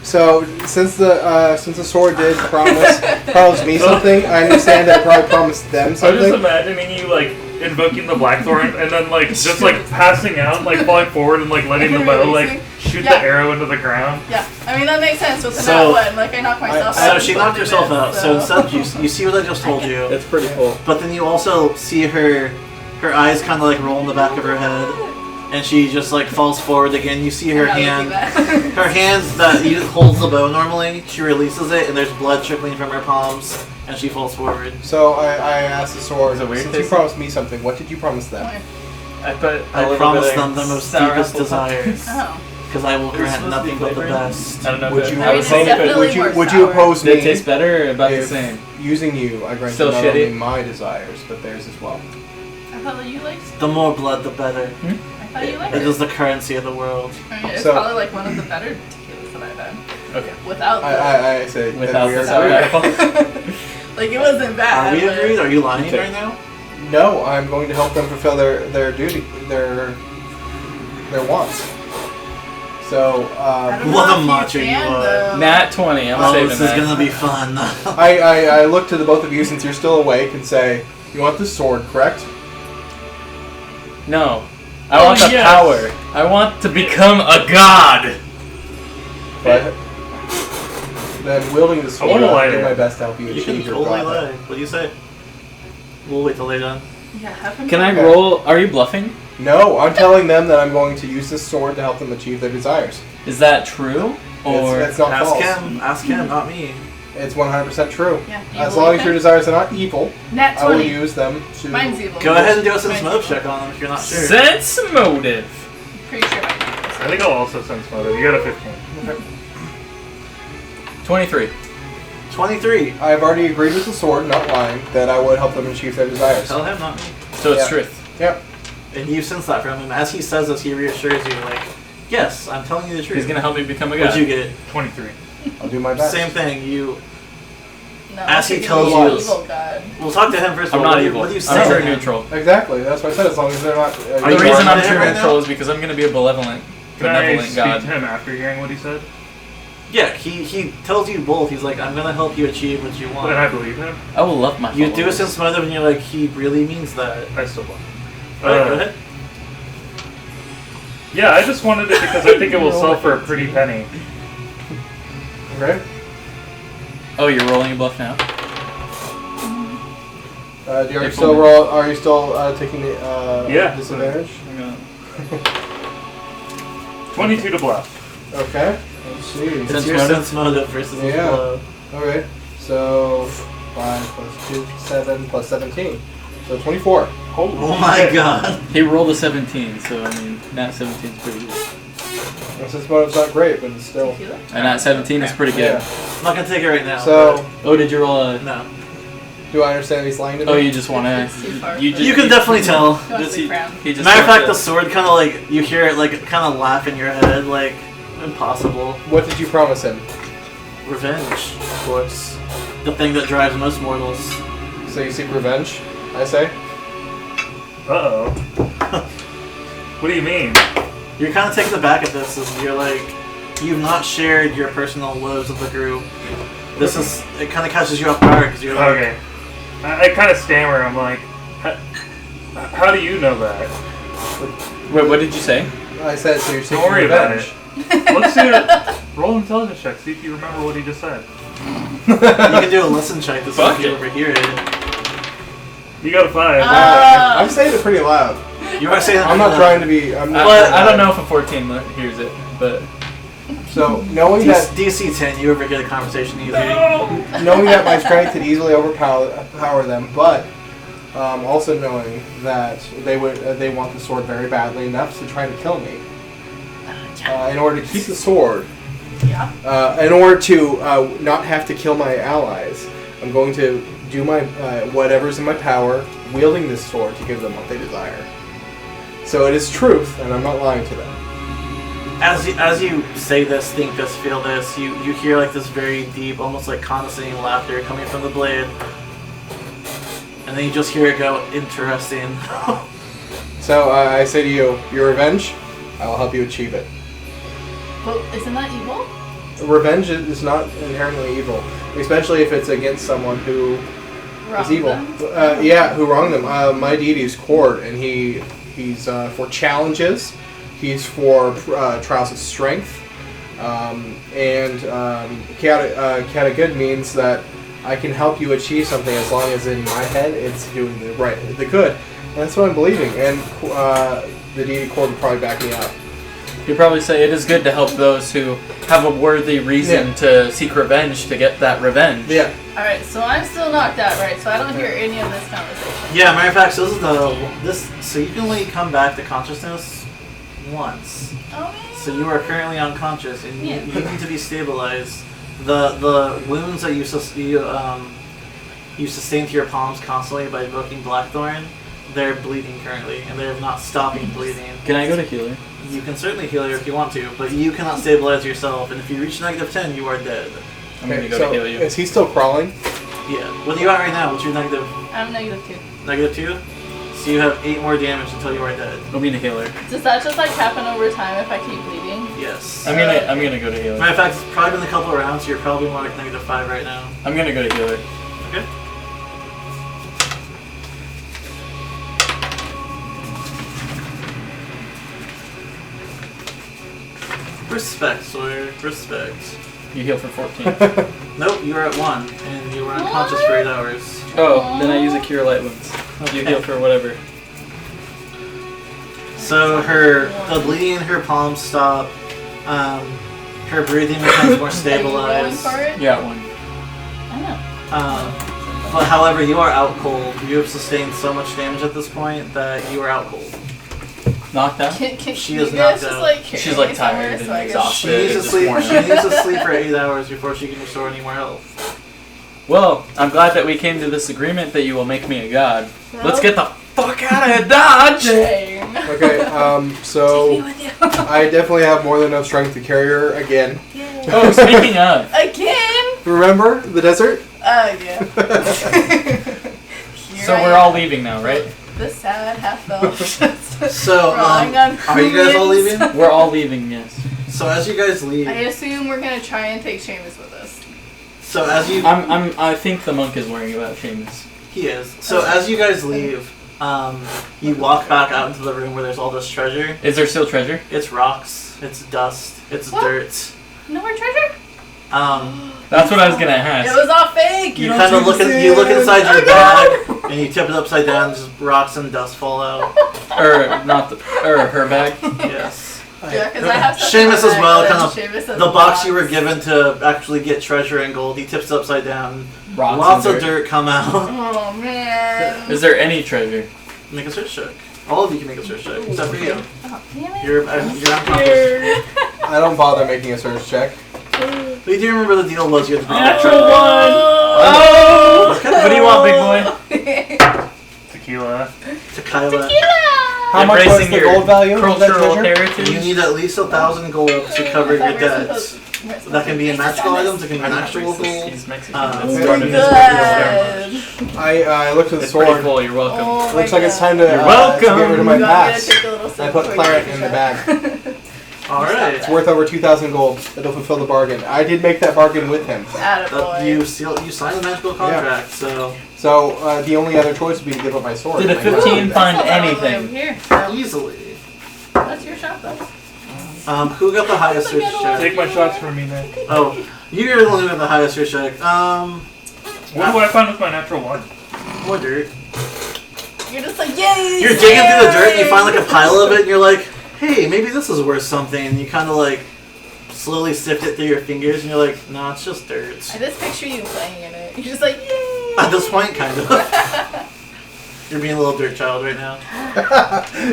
So since the sword did promise me something, I understand that it probably promised them I'm just something. imagining you like invoking the Blackthorn and then like just like passing out, like falling forward and like letting the bow like shoot the Yeah. arrow into the ground. Yeah, I mean that makes sense with the So- nat one. Like I knocked myself out. So and she both knocked did herself it, out. So instead, you see what I just told you. It's pretty full. But then you also see her eyes kind of like roll in the back of her head, and she just like falls forward again. You see her I'm not hand, looking back. her hands that holds the bow normally. She releases it, and there's blood trickling from her palms, and she falls forward. So I asked the sword, Is it weird since you tasting? promised me something, what did you promise them? I put I promised them the most deepest desires. Oh. because I will grant supposed to be nothing but the flavored? best. I don't know. Would if you it- I mean, have it's a definitely would you more oppose Did me? it taste better or about the if same? Using you, I grant Still you not shitty? only my desires, but theirs as well. I thought that you liked. The more blood, the better. I thought you liked It it. is the currency of the world. I mean, it's So- probably like one of the better tequilas that I've had. Okay. Without the, I say that Without we the are sour agreed. apple. like it wasn't bad. Are we but- agreed? Are you lying Okay. right now? No, I'm going to help them fulfill their duty, their wants. So I don't What know a if macho you can, are. though. Nat 20. I'm Oh, saving this is that. gonna be fun. I look to the both of you since you're still awake and say, "You want this sword, correct?" No. I want the yes. power. I want to become a god. But then wielding the sword, wanna lie I'll do to my you. best to help you You achieve can your totally god. lie. What do you say? We'll wait till they're done. Yeah, have him Can I Okay. roll? Are you bluffing? No, I'm telling them that I'm going to use this sword to help them achieve their desires. Is that true? Or It's not Ask false. him. Ask him, not me. It's 100% true. Yeah. do you As long believe as your him? desires are not evil, Nat I will 20. use them to. Mine's evil. Go ahead and do a sense Mine's motive evil. check on them if you're not sure. sense motive? Pretty sure mine's evil. I think I'll also sense motive. You got a 15. 23. 23. I've already agreed with the sword, not lying, that I would help them achieve their desires. Tell him, not me. So it's Yeah. truth. Yep. And you sense that from him. As he says this, he reassures you, like, yes, I'm telling you the truth. He's gonna help me become a god. What'd you get? 23. I'll do my best. Same thing. You. No, As he you're tells gonna be you- an evil god. We'll talk to him first. I'm of all. not evil. What do you I'm say? true to him? neutral. Exactly. That's what I said. As long as they're not. Are The you reason I'm lying to him true right neutral now? is because I'm gonna be a benevolent Can I benevolent speak god. to him after hearing what he said? Yeah, he tells you both. He's like, I'm gonna help you achieve what you want. And I believe him. I will love my You do a followers. sense motive, and you're like, he really means that. I still believe. Alright, go ahead. Yeah, I just wanted it because I think it will sell for a pretty penny. Okay. Oh, you're rolling a bluff now? Are you They still pulled roll? Are you still taking the Yeah. disadvantage? 22 to bluff. Okay. Let's see. It's Sense your motive? sense motive versus his Yeah. blow. Okay. So 5 plus 2, 7 plus 17. So 24. Holy Oh my shit. god. He rolled a 17, so I mean, nat 17 is pretty good. This motive's not great, but it's still. Tequila? And nat 17 is pretty good. Yeah. I'm not gonna take it right now. So Oh, did you roll a? but no. do I understand he's lying to me? Oh, you just want to. It's too far. You can definitely tell. He wants Just to be he, crowned. he just Matter of wants fact, the to- sword kind of like you hear it like kind of laugh in your head, like impossible. What did you promise him? Revenge, of course. The thing that drives most mortals. So you seek revenge, I say? Uh-oh. What do you mean? You're kind of taken aback at this, as you're like, you've not shared your personal woes with the group. This is, it kind of catches you off guard because you're like, Okay. I kind of stammer. I'm like, how do you know that? Wait, what did you say? I said, so you're seeking Don't worry about revenge. it. Let's see it. Roll an intelligence check. See if you remember what he just said. you can do a listen check to see Fuck if you it. overhear it. You got a 5. I'm saying it pretty loud. You are saying I'm not trying to be. I'm not But trying I to- don't know if a 14 hears it, but So knowing that DC 10, you overhear the conversation easily. knowing that my strength could easily overpower them, but also knowing that they want the sword very badly enough to try to kill me. In order to keep the sword, Yeah. in order to not have to kill my allies, I'm going to do my whatever's in my power, wielding this sword to give them what they desire. So it is truth, and I'm not lying to them. As you say this, think this, feel this, you hear like this very deep, almost like condescending laughter coming from the blade. And then you just hear it go, interesting. So I say to you, your revenge, I will help you achieve it. But isn't that evil? Revenge is not inherently evil, especially if it's against someone who Wrong is evil. then? Yeah, who wronged them. My deity is Cord, and he's for challenges. He's for trials of strength. Chaotic good means that I can help you achieve something as long as in my head it's doing the good. And that's what I'm believing. And the deity Cord would probably back me up. you'd probably say it is good to help those who have a worthy reason Yeah. to seek revenge to get that revenge. Yeah. Alright, so I'm still knocked out, right? So I don't hear any of this conversation. Yeah, matter of fact, so this is so you can only come back to consciousness once. Oh man. So you are currently unconscious, and Yeah. you need to be stabilized. The wounds that you sustain to your palms constantly by invoking Blackthorn, they're bleeding currently, and they're not stopping bleeding. Can I go to healer? You can certainly heal her if you want to, but you cannot stabilize yourself, and if you reach -10, you are dead. I'm gonna Okay, go so to heal you. is he still crawling? Yeah. What are you at right now? What's your negative? I'm -2. -2? So you have 8 more damage until you are dead. I'm gonna healer. Does that just like happen over time if I keep bleeding? Yes. I'm gonna go to healer. Matter of fact, it's probably been a couple of rounds, so you're probably more like -5 right now. I'm gonna go to healer. Okay. Respect, Sawyer. Respect. You heal for 14. Nope, you are at 1, and you were unconscious for 8 hours. Oh, then I use a cure light wounds. You heal for whatever. So the bleeding in her palms stop. Her breathing becomes more Are you stabilized. going for it? Yeah, 1. I know. But however, you are out cold. You have sustained so much damage at this point that you are out cold. Knocked out? She you is guys knocked just out. like She's, carry like, me somewhere tired and so I can- exhausted. She needs to This sleep. morning. She needs to sleep for 8 hours before she can restore any more health. Well, I'm glad that we came to this agreement that you will make me a god. Well, Let's get the fuck out of here, Dodge! Dang. Okay, so Take me with you. I definitely have more than enough strength to carry her again. Yay. Oh, speaking of, Again? Remember the desert? Yeah. so we're all leaving now, right? The sad half-elf. So, Drawing on are you guys all humans. leaving? We're all leaving, yes. So as you guys leave, I assume we're gonna try and take Seamus with us. so as you I think the monk is worrying about Seamus. he is. So as you guys leave, you walk back out into the room where there's all this treasure. Is there still treasure? It's rocks. It's dust. It's What? dirt. No more treasure? That's what I was gonna It ask. was all fake! You don't kind of take look this you look in. inside your Oh, bag and you tip it upside down. Just rocks and dust fall out. Or not her bag. Yes. Yeah, because I have stuff in Seamus my as bag, well. but Kind of Seamus has the a box you were given to actually get treasure and gold. He tips it upside down. Rocks Lots and of dirt come out. Oh man. Is there any treasure? Make a search check. All of you can make a search check except for you. Oh, damn it. You're unconscious. Here. I don't bother making a search check. But you do remember the deal was you had to be Natural one! Oh! Okay. What do you want, big boy? Tequila. Tequila. How much was Embracing the your gold value of that cultural treasure? heritage. You need at least 1,000 gold to cover I your thought we were debts. supposed to- That can be in He's just magical on items. this. It can be in actual gold. He's Mexican. Uh, That's okay. part of his Good. I looked at the It's pretty sword. full. You're welcome. Oh Looks my like it's God. time to, You're to welcome. get rid of my I'm gonna past. take a little sip I put before you claret take a in the shot. bag. All right. It's worth over 2,000 gold. It'll fulfill the bargain. I did make that bargain with him. Attaboy. You signed the magical contract, so So the only other choice would be to give up my sword. Did a And I 15 did. find That's all the way over anything? here. So, easily. that's your shot though. Who got the highest search check? Take my shots for me, Nick. Oh, you're the one who got the highest search check. What do I find with my natural one? More dirt. You're just like, yay! You're digging through the dirt and you find like a pile of it and you're like, hey, maybe this is worth something. And you kind of like slowly sift it through your fingers and you're like, no, it's just dirt. I just picture you playing in it. You're just like, yay! At this point, kind of. You're being a little dirt child right now.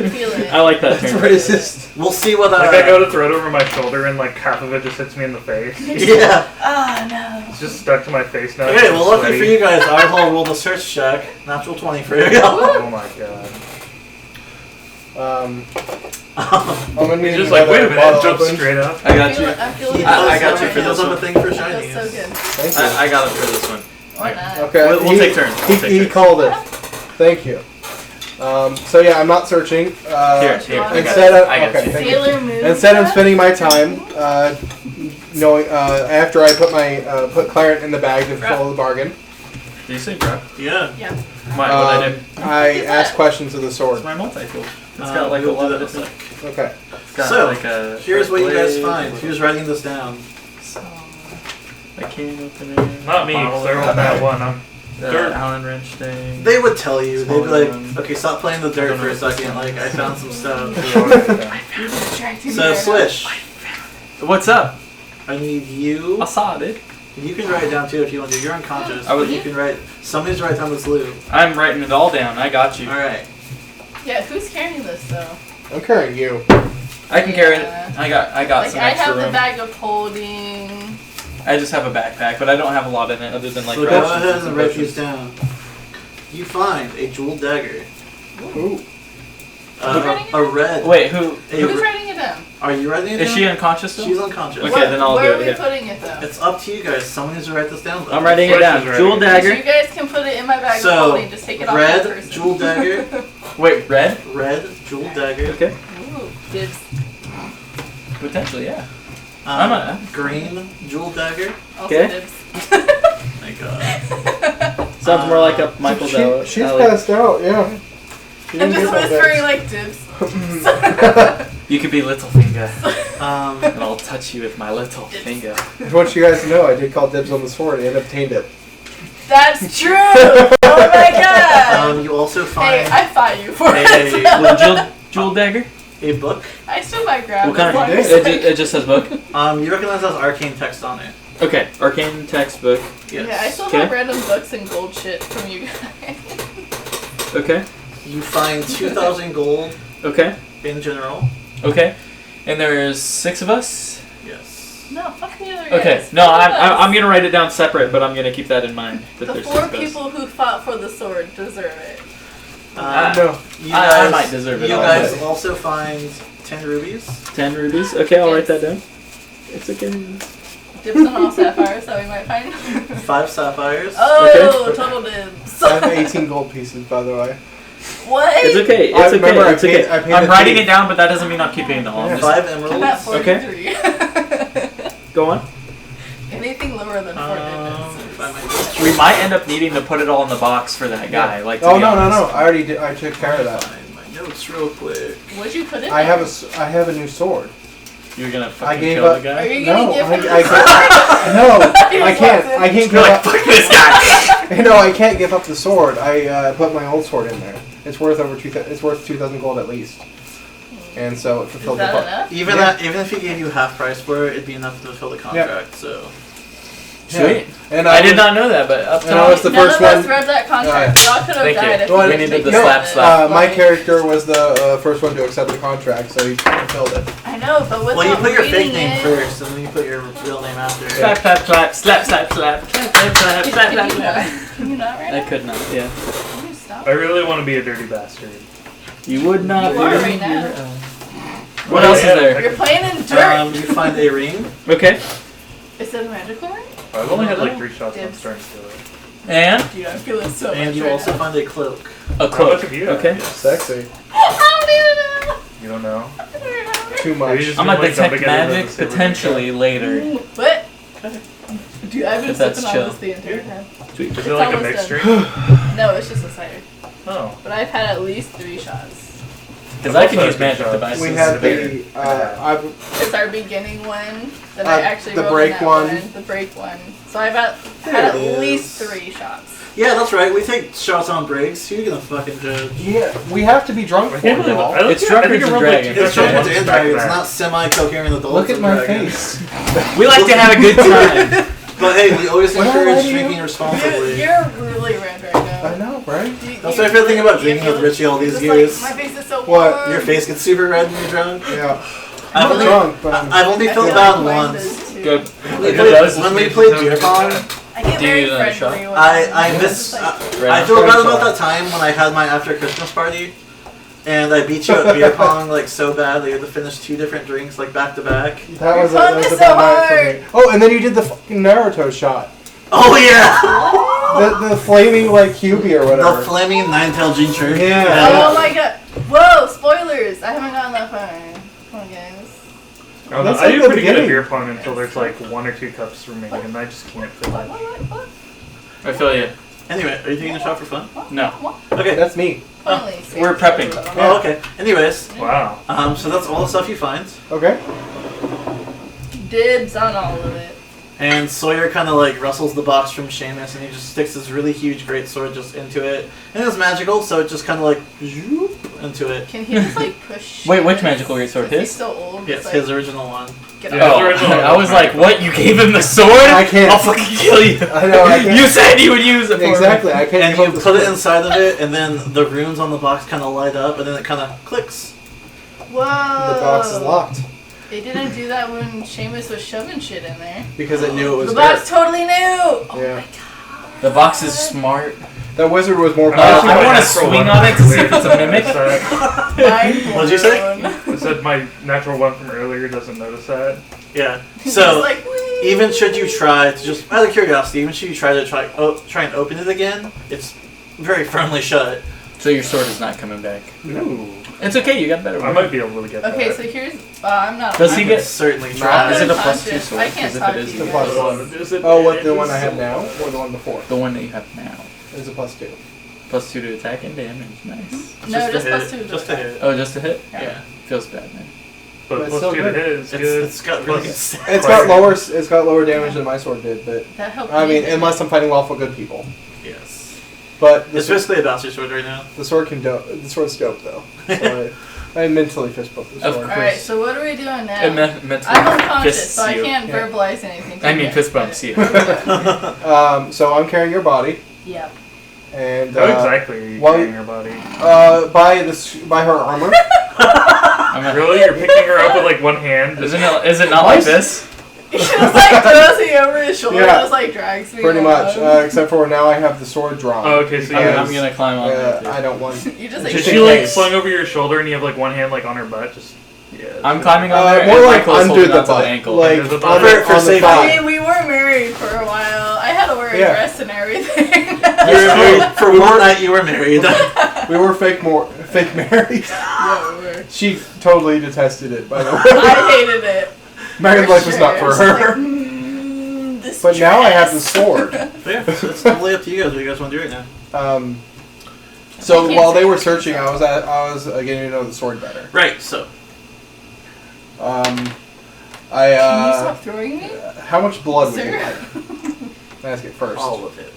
Feel it. I like that That's term. racist. We'll see what. Like I go to throw it over my shoulder and like half of it just hits me in the face. Yeah. Oh no. It's just stuck to my face now. Okay, I'm well, lucky sweaty. for you guys, Arthur rolled a search check. Natural 20 for you. Oh my god. I'm gonna need He's just another like, wait a minute, bottle jump open. straight up. I got you. I'm feeling I got you for He does this have a one. thing for That's shinies. so good. Thank you. I got it for this one. Or not. Okay. We'll take turns. We'll take He turns. called it. Thank you. So yeah, I'm not searching. Here, I got Instead it. of I got okay, you. thank you. Sailor Moon. Instead, I'm stuff? spending my time knowing after I put my put claret in the bag to fulfill the bargain. Did you say bro? Yeah. Yeah. What I do? I Is ask that? questions of the sword. It's my multi-tool. It's got like a we'll lot do of that in a different... sec. Okay. It's got So, like a Here's what you guys blade, find. Who's writing this down? a can opener. Not me, because I rolled that one. I'm The Allen wrench thing. They would tell you. They'd be Smaller like, one. okay, stop playing the I dirt don't for a know what second. Like, I found some stuff. Distracting So, me. Swish, What's up? I need you. I saw it. You can write it down too if you want to. You're unconscious. I would- But you can write. Somebody's write down this loot. I'm writing it all down. I got you. Alright. Yeah, who's carrying this though? I'm carrying you. I can carry it. Yeah. I got Like some I extra have the room. bag of holding. I just have a backpack, but I don't have a lot in it other than like So go rations ahead and write potions. these down. You find a jeweled dagger. Ooh. Who's writing it A down? red. Wait, who? Who's writing it down? Are you writing it Is down? she unconscious still? She's unconscious. Okay, then I'll Where do are it, we yeah. putting it though? It's up to you guys. Someone needs to write this down. Though. I'm writing it Flesh down. is ready. Jewel You dagger. guys can put it in my bag of So, holding. Just take it off one red person. jeweled dagger. Wait, red? Red jeweled dagger. Okay. Ooh, dibs. Potentially, yeah. I'm a- green jeweled dagger. Also Okay. dibs. My God. Sounds more like a Michael Doe. She's passed out, yeah. She I'm didn't just get that whispering text. like dibs. You could be Littlefinger, Um, and I'll touch you with my little finger. I want you guys to know I did call dibs on the sword and obtained it. That's true! Oh my god! you also Hey, find I fought you for Hey, it. Well, jewel dagger? a book. I still might grab What kind it. of? you as long did? as It just says book. You recognize that has arcane text on it. Okay, arcane textbook. Yes. Yeah, I still Okay. have random books and gold shit from you guys. Okay, You find 2,000 gold okay, in general. okay. And there's 6 of us. Yes. No, fuck the other guys. Okay, no, I'm gonna write it down separate, but I'm gonna keep that in mind. That The there's 4 6 of us. people who fought for the sword deserve it. No. You I guys, might deserve it You all, guys but- also find 10 rubies. 10 rubies. Okay, I'll write that down. It's okay. Dibs on all sapphires that we might find. 5 sapphires. Oh, total dibs. I have 18 gold pieces, by the way. What? It's okay. I It's remember okay. I It's paid- okay. I paid I'm the writing fee. it down, but that doesn't mean I'm keeping it all. I'm Yeah. just- 5 I'm emeralds. at 43. Go on. Anything lower than 4 if I digits. might We might end up needing to put it all in the box for that guy. Like, to Oh be no, no, honest. no! I already did. I took care of that. find my notes real quick. What'd you put in I there? have a new sword. You're gonna I fucking gave kill up- the Are guy. you gonna No, give him the I sword? can't. No, He I just can't. walks in. I can't You're give like, up. fuck this guy. No, I can't give up the sword. I put my old sword in there. It's worth over 2,000. It's worth 2,000 gold at least. And so it Is fulfilled the that part. enough? Even Yeah. even if he gave you half price for it, it'd be enough to fulfill the contract. So Sweet. And I did was- not know that, but up to And I was the None first of us one. read that contract. We all could have Thank you. died if Well, we we didn't needed the take slap it. slap. My character was the first one to accept the contract, so he fulfilled it. I know, but without well, you put your reading fake name it, first, and then you put your real name after. Clap, clap, clap, slap, slap, slap, clap, clap, clap, Can clap, you clap, not? clap. Can you not right I now? could not, yeah. Can you stop? I really want to be a dirty bastard. You would not You be. are right now. What else is there? You're playing in dirt. You find a ring. Okay. Is it a magical ring? I've only had like 3 shots on Dibs. starting to do it. And Dude, I'm feeling so And much you right also now. find a cloak. a How cloak. much have you? Okay. Sexy. I don't even know. You don't know? I don't remember. Too Maybe much. just I'm been, gonna like, dumping detect it into magic the silver potentially later. What? Dude, I've been If that's sipping chill. on this the entire time. Sweet. Is It's it like a almost mixed done. drink? No, it's just a cider. Oh. But I've had at least 3 shots. Because I've I can also use had magic good devices. We had Debated. the It's our beginning one. Then I actually the wrote break in that one. The break one. So I've had There at it least is. 3 shots. Yeah, that's right. We take shots on breaks. Who are you gonna fucking judge? Yeah, we have to be drunk I for can't it, believe y'all. I It's think Drunkards I and rolled, Dragons. It's Okay. Drunkards and Dragons. It's back-to-back. not semi-coherent adults. Look at and my dragons. face. We like to have a good time. But hey, we always What encourage are you? drinking responsibly. You're really red right now. I know, right? That's my favorite thing about drinking with Richie all these Just years. Like, my face is so What? warm. Your face gets super red when you're drunk. Yeah. I've I'm only, drunk, but I'm I've only I felt feel bad like mine once. does too. Good. We It played- does. when we It's played just beer how pong, good. I get Do you very need another friendly shot? when I I'm miss. just like, I feel bad about that time when I had my after Christmas party, and I beat you at beer pong like so bad that you had to finish 2 different drinks like back to back. that was a, fun that was is a so bad night for hard. me. Oh, and then you did the fucking Naruto shot. Oh yeah, The flaming like Hubie or the whatever. flaming 9-tailed ginger. Yeah. oh my god. Whoa, spoilers. I haven't gotten that far. Come on, guys. I don't know. That's I like do the pretty good at beginning. beer pong until there's like 1 or 2 cups remaining, and I just can't feel it. What? I feel you. Anyway, are you taking a shot for fun? No. Okay. That's me. Finally, We're prepping. Oh, okay. Anyways, Wow. so that's all the stuff you find. Okay. Dibs on all of it. And Sawyer kind of like rustles the box from Seamus, and he just sticks this really huge great sword just into it. And it's magical, so it just kind of like zoop into it. Can he just like push? Wait, which Seamus? magical great sword? Is His? He so old. Yes, just, his like, original one. Get Yeah. out. Oh, Original I was like, magical. what? You gave him the sword? I can't. I'll fucking kill you. I know, I can't. You said you would use it for Exactly. me. I can't. And give you up the put it sword. inside of it, and then the runes on the box kind of light up, and then it kind of clicks. Whoa. The box is locked They didn't do that when Seamus was shoving shit in there. because it knew it was The there. box totally knew! Oh Yeah. my god. The box is smart. That wizard was more I powerful. want to natural swing one on it to see if from it's a mimic. earlier What'd you say? I said my natural one from earlier doesn't notice that. Yeah. Just So like, whee! even should you try to just out of curiosity, even should you try and open it again, it's very firmly shut. So your sword is not coming back. Ooh. It's okay, you got better. I might be able to get Okay, that. so here's. I'm not. Does I he can get- certainly Nah, try. Is it a I'm plus 2 unconscious. sword? I can't 'Cause if talk it to is, you the guys. plus Oh, what the one I have now or the one before? The one that you have now. Is a +2. Plus 2 to attack and damage. Nice. No, Just just a plus hit. 2. Just a hit. Oh, just a hit? Yeah. Feels bad, man. But That's plus still 2 to good. hit is good. It's got really good Plus- stats. It's got lower damage than my sword did, but That helped. I mean, me. unless I'm fighting lawful good people. Yes. But It's basically a bastard sword right now. the sword the sword's dope though. So I mentally fist bump the Of sword. Alright, so what are we doing now? It mentally I'm unconscious, fists so I you. can't Yeah. verbalize anything. to I mean, you. fist bumps you. So I'm carrying your body, Yep. and How exactly are you while carrying her body? by her armor. I'm not, Really? You're picking her up with like one hand? is it not like this? He just like throws me over his shoulder Yeah. and just like drags me Pretty along. much, except for now I have the sword drawn. Oh, okay, so I'm you gonna climb on there too. I don't want. You just like Is Just she in like case. slung over your shoulder and you have like one hand like on her butt? Just yeah. I'm climbing on there more and like Michael's under holding the onto butt, the ankle. like Under the on butt. the, For on the safety. I thigh. mean, we were married for a while. I had to wear a Yeah. dress and everything. You were married. For one night, you were married. We were fake married. Yeah, we were. She totally detested it, by the way. I hated it. Married life was not for It's like, her. this But now I have the dress. sword. Yeah, it's totally up to you guys. What you guys want to do right now? So I can't while say they were anything, searching, so. I was getting to know the sword better. Right. So Can you stop throwing me? how much blood would you Sir? like? Ask it first. all of it.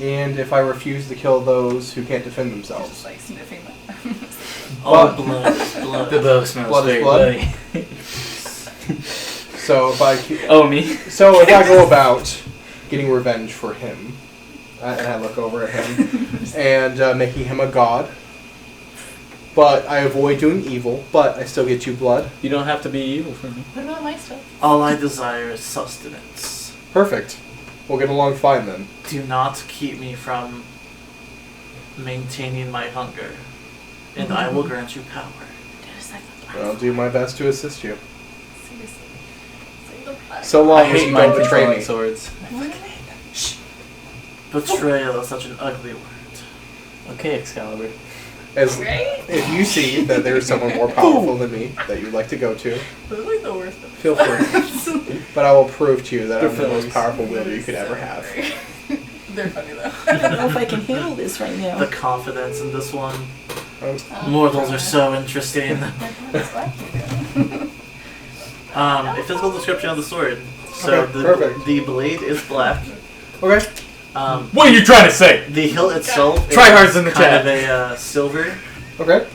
And if I refuse to kill those who can't defend Just themselves. like sniffing that. All But- blood is blood. The bow smells Blood is very blood. bloody. So if I Oh, me? go about getting revenge for him, and I look over at him and making him a god, but I avoid doing evil, but I still get you blood. You don't have to be evil for me. What about my stuff? All I desire is sustenance. Perfect. We'll get along fine then. Do not keep me from maintaining my hunger, and I will grant you power. Dude, it's like I'll do my best to assist you. seriously. Say the black. So I long as hate you mind don't betray controlling me. swords. Betrayal is such an ugly word. Okay, Excalibur. As Right? if you see that there's someone more powerful than me that you'd like to go to, Those are like the worst of feel free. But I will prove to you that They're I'm the most fillers. powerful wielder you could ever have. They're funny though. I don't know if I can handle this right now. The confidence in this one. Oh, Mortals are so interesting. A physical description of the sword. So Okay, perfect. the blade is black. okay. What are you trying to say? The hilt itself Try is hards in the kind chat. of a silver. Okay.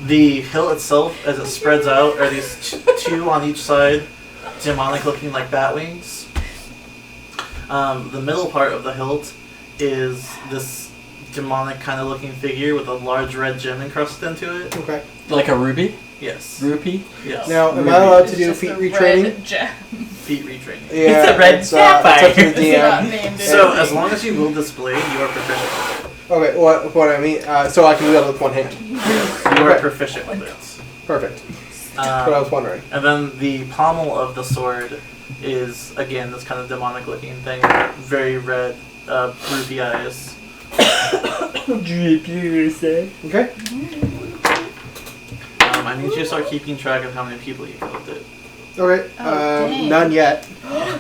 The hilt itself, as it spreads out, are these two on each side, demonic looking like bat wings. The middle part of the hilt is this demonic kind of looking figure with a large red gem encrusted into it. Okay. Like a ruby? Yes. Rupee? Yes. Now, am I allowed to It's do just feet a retraining? red gem. Feet retraining. Yeah, It's a red it's up to the It's not DM. named So anything. as long as you wield this blade, you are proficient. Okay, what I mean, so I can wield it with one hand. You are Okay. proficient with it. Perfect. What I was wondering. And then the pommel of the sword is, again, this kind of demonic looking thing. Very red, ruby eyes. Okay. I need you to start keeping track of how many people you killed it. Okay. Oh, dang. None yet.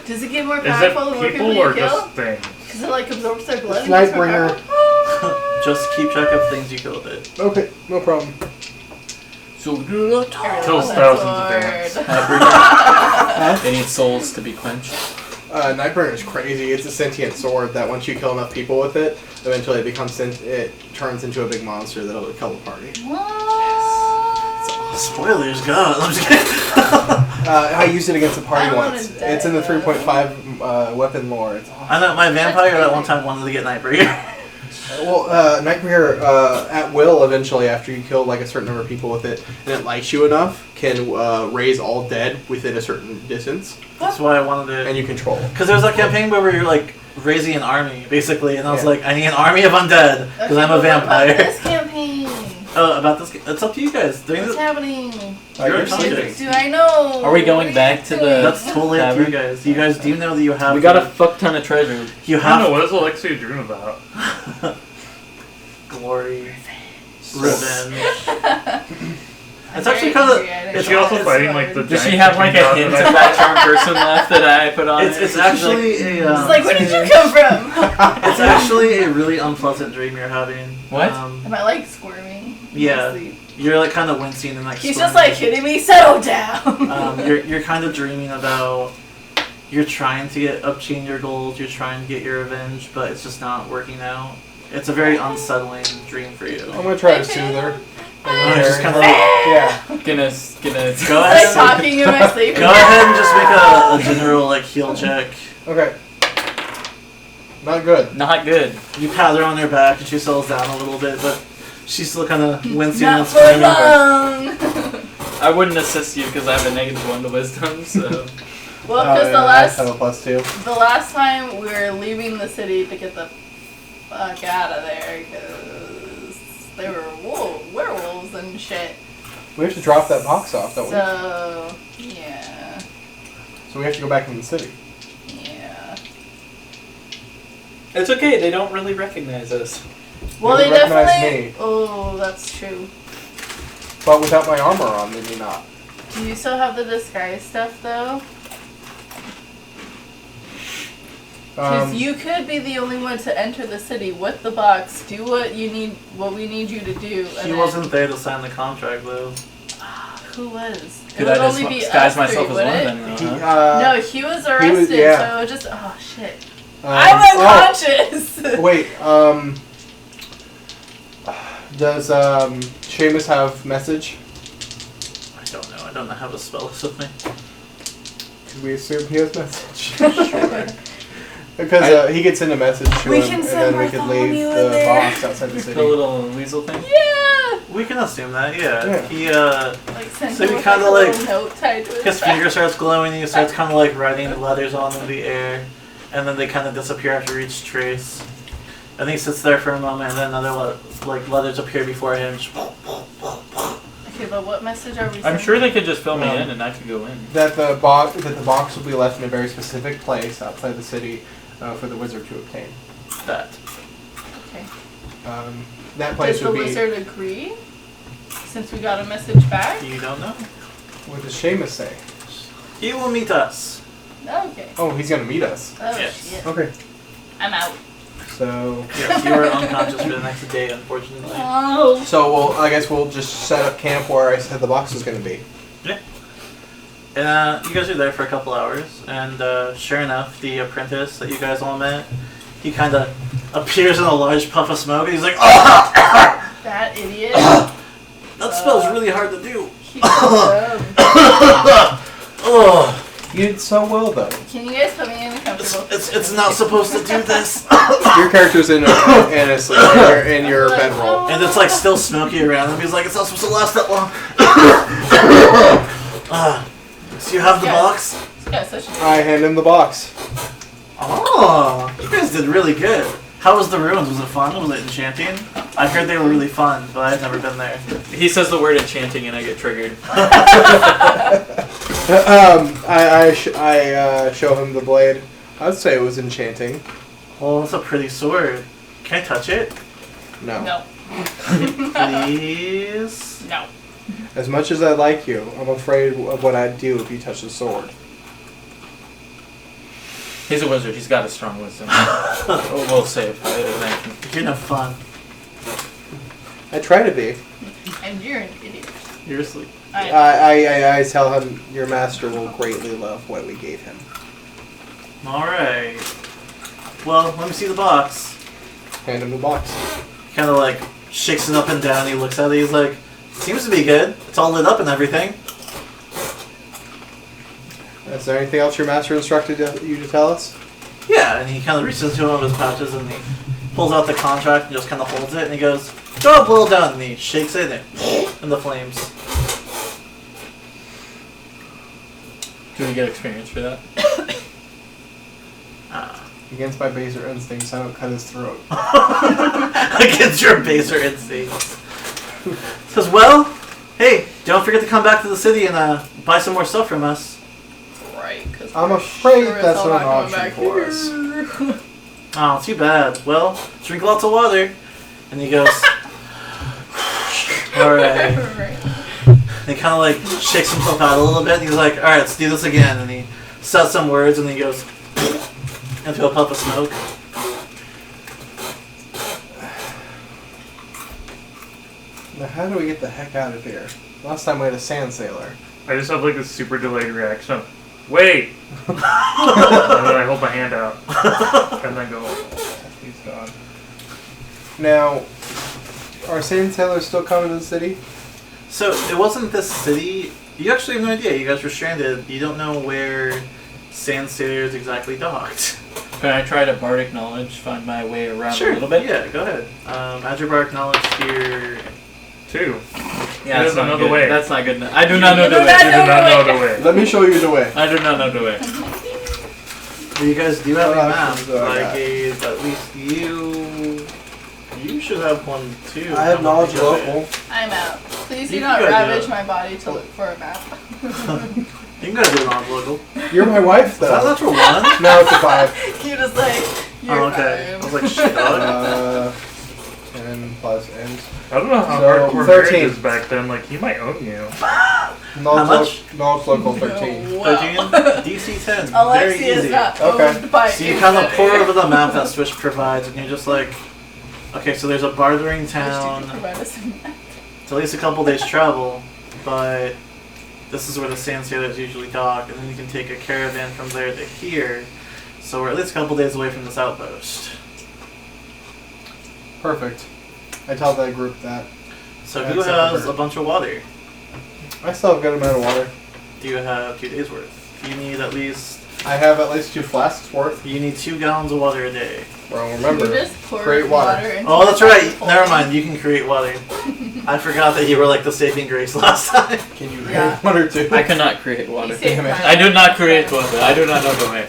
Does it get more Is it powerful the more people people you or kill? just things? Because it like absorbs their blood. It's and gets more Nightbringer. powerful? Just keep track of things you killed it. Okay, no problem. So I really Kills love thousands of that sword. They need souls to be quenched. Nightbringer is crazy. It's a sentient sword that once you kill enough people with it, eventually it becomes it turns into a big monster that'll kill the party. What? Spoilers, God. I'm just kidding. I used it against a party I wanna once. die, It's in the though. 3.5 weapon lore. It's awesome. I know my vampire that one time wanted to get Nightbringer. Well, Nightmare at will eventually, after you kill like a certain number of people with it, and it likes you enough, can raise all dead within a certain distance, That's why I wanted to. and you control. Because there was that campaign where you're like raising an army, basically, and I was Yeah. like, I need an army of undead because I'm a What about vampire. this campaign? About this, it's up to you guys. What's happening? You're You're in charge. sleeping. Do I know? Are we going What are back you to doing? the- That's totally up to you guys. You guys do know that you have. We got a fuck ton of treasure. You I don't know, have what is Alexia dream about? glory, revenge. I'm It's actually very kinda- angry, I it's don't Is she also know. fighting like the Does she giant have like chicken a god hint that of that charm person left that I put on It's it? it's actually a. It's like, where did you come from? It's actually a really unpleasant dream you're having. What? Am I like squirming? Yeah. Asleep? You're like kind of wincing and like. He's just squirming. like hitting me. Settle down. You're kind of dreaming about. You're trying to get obtain your goals. You're trying to get your revenge, but it's just not working out. It's a very unsettling dream for you. I'm gonna try to soothe her. It's just kind of like, Yeah. Gonna go like ahead. talking in my sleep. Go ahead and just make a general like heal check. Okay. Not good. not good. You pat her on her back and she settles down a little bit, but she's still kind of wincing and Not for squirming. long. I wouldn't assist you because I have a -1 to wisdom. So Well, Oh, because yeah, I have a +2. the last time we were leaving the city to get the fuck out of there because they were werewolves and shit. We have to drop that box off, don't we? So yeah, So we have to go back in the city. yeah. it's okay. They don't really recognize us. Well, They they recognize definitely. me. Oh, that's true. But without my armor on, maybe not. Do you still have the disguise stuff though? Because you could be the only one to enter the city with the box. Do what you need, what we need you to do. He wasn't there to sign the contract though. Who was? Could it would I only just be disguise us myself three, as one of wouldn't them? it? He, Huh? No, he was arrested. yeah. So it just shit. um, I'm unconscious. Oh, wait, does Seamus have message? I don't know. I don't know how to spell this with me. Could we assume he has message? Sure. Because he could send a message to We him, can and send then we could leave Bartholomew in the there. box outside the city. The little weasel thing. Yeah. We can assume that. Yeah. Yeah. He Like send So him you with, kinda a like- little note tied to his his back. finger starts glowing. And he starts kind of like writing letters on in the air, and then they kind of disappear after each trace. And he sits there for a moment, and then another letters appear before him. Okay, but what message are we sending? I'm sure they could just fill me in and I could go in. That the box will be left in a very specific place outside the city for the wizard to obtain. That. Okay. That place Does the would be. wizard agree? Since we got a message back? You don't know. What does Seamus say? He will meet us. Okay. Oh, he's gonna meet us. Oh Yes. shit. Okay. I'm out. So. Yes, you are unconscious for the next day, unfortunately. Oh. So I guess we'll just set up camp where I said the box was gonna be. Yeah. And you guys are there for a couple hours, and sure enough, the apprentice that you guys all met, he kind of appears in a large puff of smoke, and he's like, "Oh, That idiot. that spell's really hard to do." He's so dumb. Oh, You did so well though. Can you guys put me in a comfortable it's not supposed to do this. Your character's in a sleep in your bedroll. And it's like still smoky around him. He's like, "It's not supposed to last that long." So you have the Yes. box? This guy's such a I hand him the box. Oh, you guys did really good. How was the ruins? Was it fun? Was it enchanting? I heard they were really fun, but I've never been there. He says the word enchanting and I get triggered. I show him the blade. I'd say it was enchanting. Oh, that's a pretty sword. Can I touch it? No. No. Please? No. As much as I like you, I'm afraid of what I'd do if you touched the sword. He's a wizard. He's got a strong wisdom. We'll save it. You're no fun. I try to be. And you're an idiot. You're asleep. I tell him your master will greatly love what we gave him. Alright. Well, let me see the box. Hand him the box. He kind of like shakes it up and down. He looks at it. He's like, "Seems to be good. It's all lit up and everything." Is there anything else your master instructed you to tell us? Yeah, and he kind of reaches into one of his pouches and pulls out the contract and just kind of holds it, and he goes, "Job well done." And he shakes it, and in the flames. Do we get experience for that? Against my baser instincts, I don't cut his throat. Against your baser instincts. Says, "Well, hey, don't forget to come back to the city and buy some more stuff from us." Right, because I'm afraid that's not an option for us. Oh, too bad. Well, drink lots of water. And he goes, "Alright." Right. And he kind of like shakes himself out a little bit, and he's like, "Alright, let's do this again." And he says some words, and he goes into a puff of smoke. Now, how do we get the heck out of here? Last time we had a sand sailor. I just have like this super delayed reaction of, wait! And then I hold my hand out. And then go, he's gone. Now, are sand sailors still coming to the city? So, it wasn't this city. You actually have no idea. You guys were stranded. You don't know where Sand Sailors exactly docked. Can I try to bardic knowledge, find my way around Sure. a little bit? Yeah, go ahead. Add your bardic knowledge here. 2. Yeah, He that's doesn't not know good. the way. That's not good enough. I do not know the You way. You do not know the way. Let me show you the way. I do not know the way. Well, you guys do have a map. options do I I got? gave at least you. You should have one too. I have knowledge Together. local. I'm out. Please do You not can go do ravage it. my body to look for a map. You can go do knowledge local. You're my wife, Is that though. natural one? No, it's a 5. You just like, you're Oh, okay. I fine. was like, shit, dog. 10 plus ends. I don't know how So, hardcore 13. marriage is back then. Like, he might own you. Knowledge local 13. No. 13? DC 10. Very Alexia is easy. not Okay. owned by So you kind of anybody. pour over the map that Switch provides, and you're just like, okay, so there's a bartering Wish you could town. provide us a map. It's at least a couple days travel, but this is where the Sand Sailors usually dock, and then you can take a caravan from there to here. So we're at least a couple days away from this outpost. Perfect. I tell that group that. So That's who a has number. a bunch of water? I still have a good amount of water. Do you have 2 days worth? You need at least. I have at least 2 flasks worth. You need 2 gallons of water a day. Well, remember, You just pour create water. into Oh, that's the right. full Never thing. mind. You can create water. I forgot that you were like the saving grace last time. can you Yeah. create 1 or 2? I cannot create You water. saved Damn it. mine. I do not create water. I do not know the way.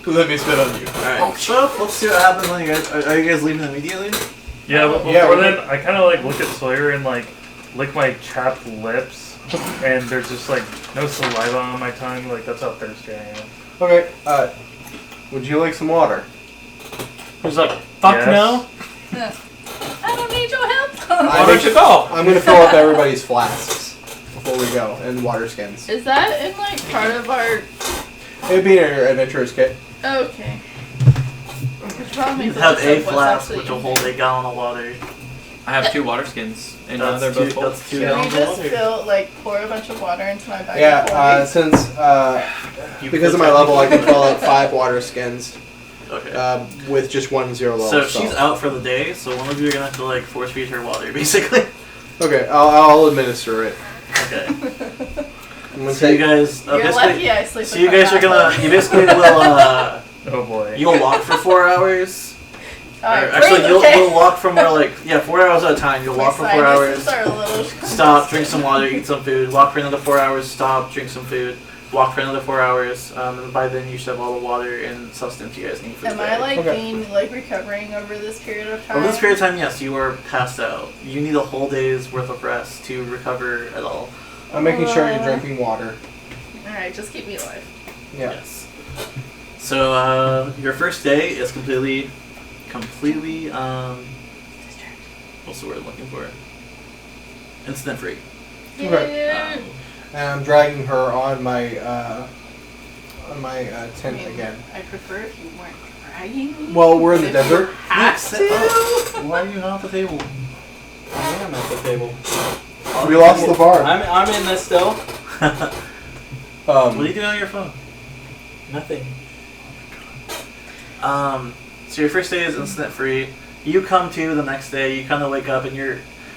Let me spit on you. Alright, so let's see what happens when you guys. Are you guys leaving immediately? Yeah, but Yeah, before we- then, I kind of like look at Sawyer and like lick my chapped lips, and there's just like no saliva on my tongue. Like that's how thirsty I am. Okay, would you like some water? Who's like, fuck Yes. no? I don't need your help. Why don't you go? I'm gonna fill up everybody's flasks before we go, and water skins. Is that in like part of our? It'd be an adventurer's kit. Okay. Which probably You makes have list a of what's flask actually which will in hold there. a gallon of water. I have 2 water skins, and now they're That's both two, full. that's 2 Can we gallons of just water. pour a bunch of water into my bag? Yeah, before since You because could of my level, I can technically- fill up 5 water skins Okay. with just 1 0 level. So she's out for the day, so one of you are gonna have to like force feed her water, basically. Okay, I'll administer it. Okay. I'm gonna So you take. guys You're basically. lucky I sleep So with you my guys are back gonna. up. You basically will. Oh boy. You'll walk for 4 hours. Alright, Or actually, great, you'll okay. walk from where 4 hours at a time. You'll walk for My 4 side hours. distance are a little Stop, drink some water, eat some food. Walk for another 4 hours. Stop, drink some food. Walk for another 4 hours. And by then you should have all the water and sustenance you guys need for Am the I day. like Okay. recovering over this period of time? Over this period of time, yes, you are passed out. You need a whole day's worth of rest to recover at all. I'm making sure you're drinking water. Alright, just keep me alive. Yeah. Yes. So your first day is completely, what's the word I'm looking for? Incident free. Okay. Yeah. And I'm dragging her on my tent I mean, again. I prefer if you weren't dragging me. Well, we're in the If desert. you Have Sit to. up. Why are you not at the table? I am at the table. We lost the bar. I'm in this still. What are you doing on your phone? Nothing. So your first day is incident free. You come to the next day. You kind of wake up and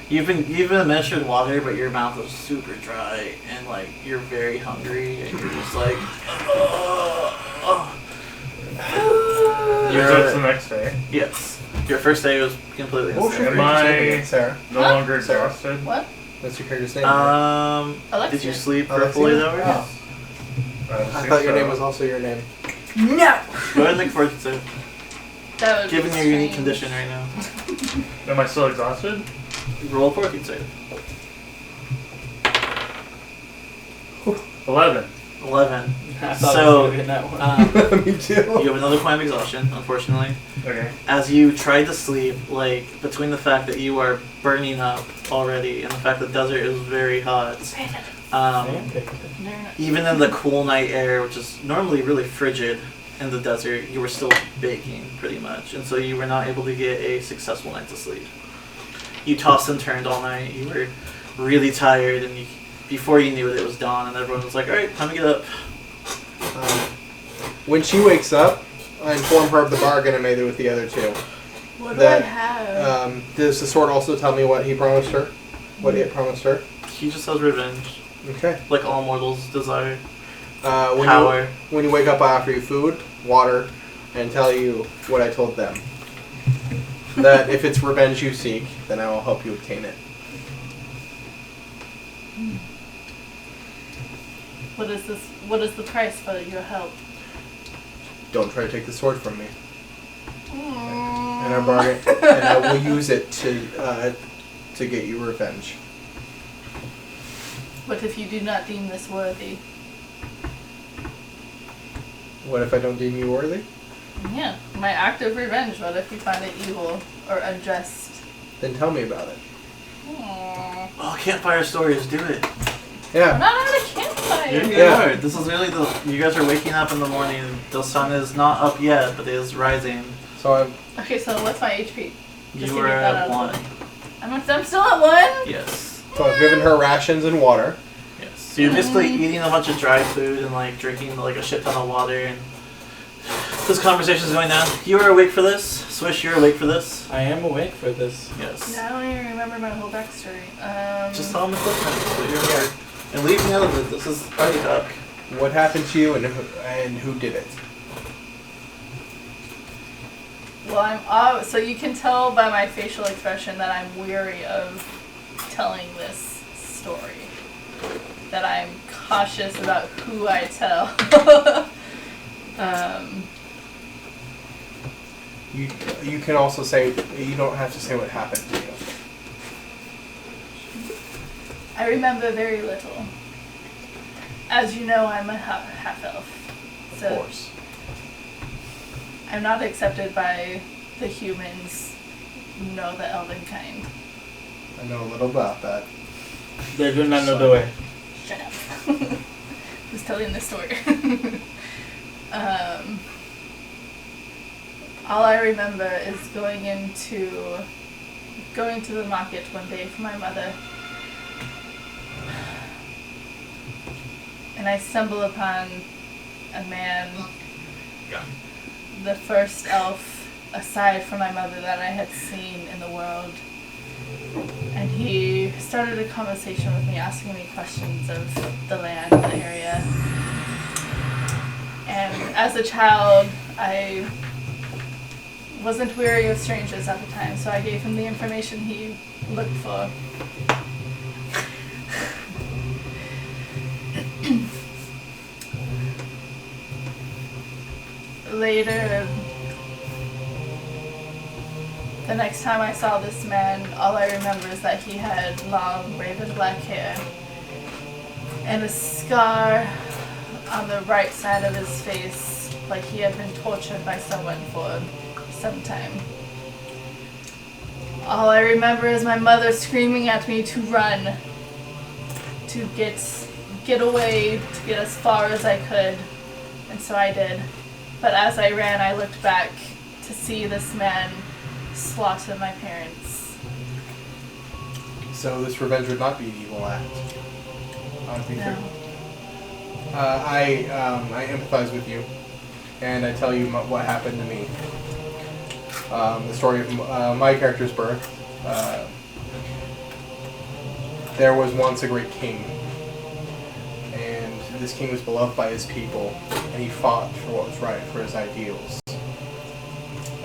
you've been administered water, but your mouth is super dry and like you're very hungry and you're just like. So it's the next day. Yes. Your first day was completely What was your insane. Am character's name I- again, Sarah? No Huh? longer Sarah. exhausted. What? That's your character's name. Alexia. Did you sleep for Alexia? a full 8 hours? Oh. I thought your name was also your name. No! Go ahead and make a fortune save. That would Given be your unique strange. condition right now. Am I still exhausted? Roll a fortune save. 11. 11. I thought So, I was gonna get that one. Me too. You have another point of exhaustion, unfortunately. Okay. As you tried to sleep, like, between the fact that you are burning up already and the fact that the desert is very hot, even in the cool night air, which is normally really frigid in the desert, you were still baking, pretty much. And so you were not able to get a successful night to sleep. You tossed and turned all night. You were really tired, and before you knew it, it was dawn, and everyone was like, alright, time to get up. When she wakes up, I inform her of the bargain I made with the other two. What do That, I have? Does the sword also tell me what he promised her? What it promised her? He just has revenge, Okay. like all mortals desire. When Power. when you wake up, I offer you food, water, and tell you what I told them. That if it's revenge you seek, then I will help you obtain it. What is this? What is the price for your help? Don't try to take the sword from me. Mm. And I bargain, and I will use it to get you revenge. What if you do not deem this worthy? What if I don't deem you worthy? Yeah, my act of revenge. What if you find it evil or unjust? Then tell me about it. Aww. Oh, campfire stories, do it. We're Yeah. not at a campfire. You Yeah. are. This is really you guys are waking up in the morning. The sun is not up yet, but it is rising. So I'm. Okay, so what's my HP? Just You to are get that at out of 1. the way. I'm still at 1? Yes. So I've given her rations and water. Yes. So you're basically eating a bunch of dry food and like drinking like a shit ton of water, and this conversation's going down. You are awake for this? Swish, you're awake for this? I am awake for this. Yes. No, I don't even remember my whole backstory. Just tell them the quick notes that you're awake. And leave me out of it. This is party talk. What happened to you and who did it? Well, so you can tell by my facial expression that I'm weary of telling this story. That I'm cautious about who I tell. You can also say, you don't have to say what happened to you. I remember very little. As you know, I'm a half-elf. Of So course. I'm not accepted by the humans, the elven kind. I know a little about that. They do not know the way. Shut up. Who's telling this story? All I remember is going to the market one day for my mother. And I stumble upon a man, the first elf, aside from my mother, that I had seen in the world. And he started a conversation with me, asking me questions of the land, the area. And as a child, I wasn't weary of strangers at the time, so I gave him the information he looked for. Later, the next time I saw this man, all I remember is that he had long, raven black hair and a scar on the right side of his face, like he had been tortured by someone for some time. All I remember is my mother screaming at me to run, to get away, to get as far as I could, and so I did. But as I ran, I looked back to see this man slaughter my parents. So this revenge would not be an evil act. I think No. I empathize with you, and I tell you what happened to me. The story of my character's birth. There was once a great king, and this king was beloved by his people, and he fought for what was right, for his ideals.